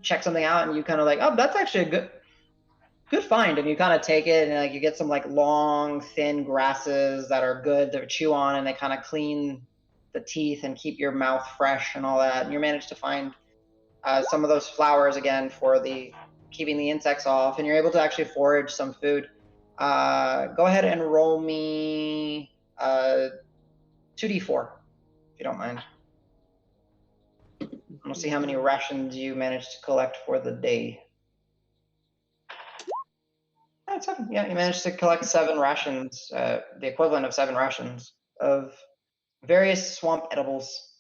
check something out and you kind of oh, that's actually a good. good find, and you kind of take it and like you get some like long, thin grasses that are good to chew on, and they kind of clean the teeth and keep your mouth fresh and all that. And you manage to find some of those flowers again for the keeping the insects off, and you're able to actually forage some food. Go ahead and roll me 2d4 if you don't mind. We'll see how many rations you managed to collect for the day. That's okay. Yeah, you managed to collect 7 rations, the equivalent of 7 rations of various swamp edibles.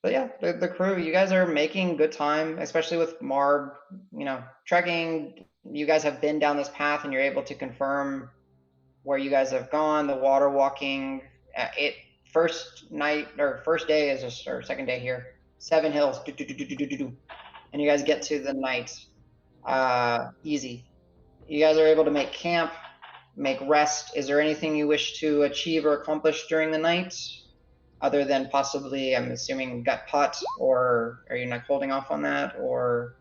But yeah, the crew, you guys are making good time, especially with Marb, you know, trekking. You guys have been down this path and you're able to confirm where you guys have gone, the water walking. First night or first day is just, or second day here, 7 hills, and you guys get to the night easy. You guys are able to make camp, make rest. Is there anything you wish to achieve or accomplish during the night? Other than possibly, I'm assuming, gut putt, or are you not holding off on that, or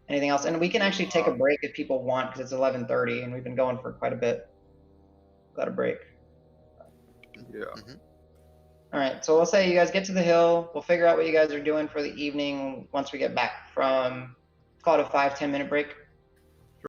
anything else? And we can actually take a break if people want, because it's 11:30 and we've been going for quite a bit without a break. Yeah. All right, so we'll say you guys get to the hill. We'll figure out what you guys are doing for the evening once we get back from, call it a 5-10 minute break.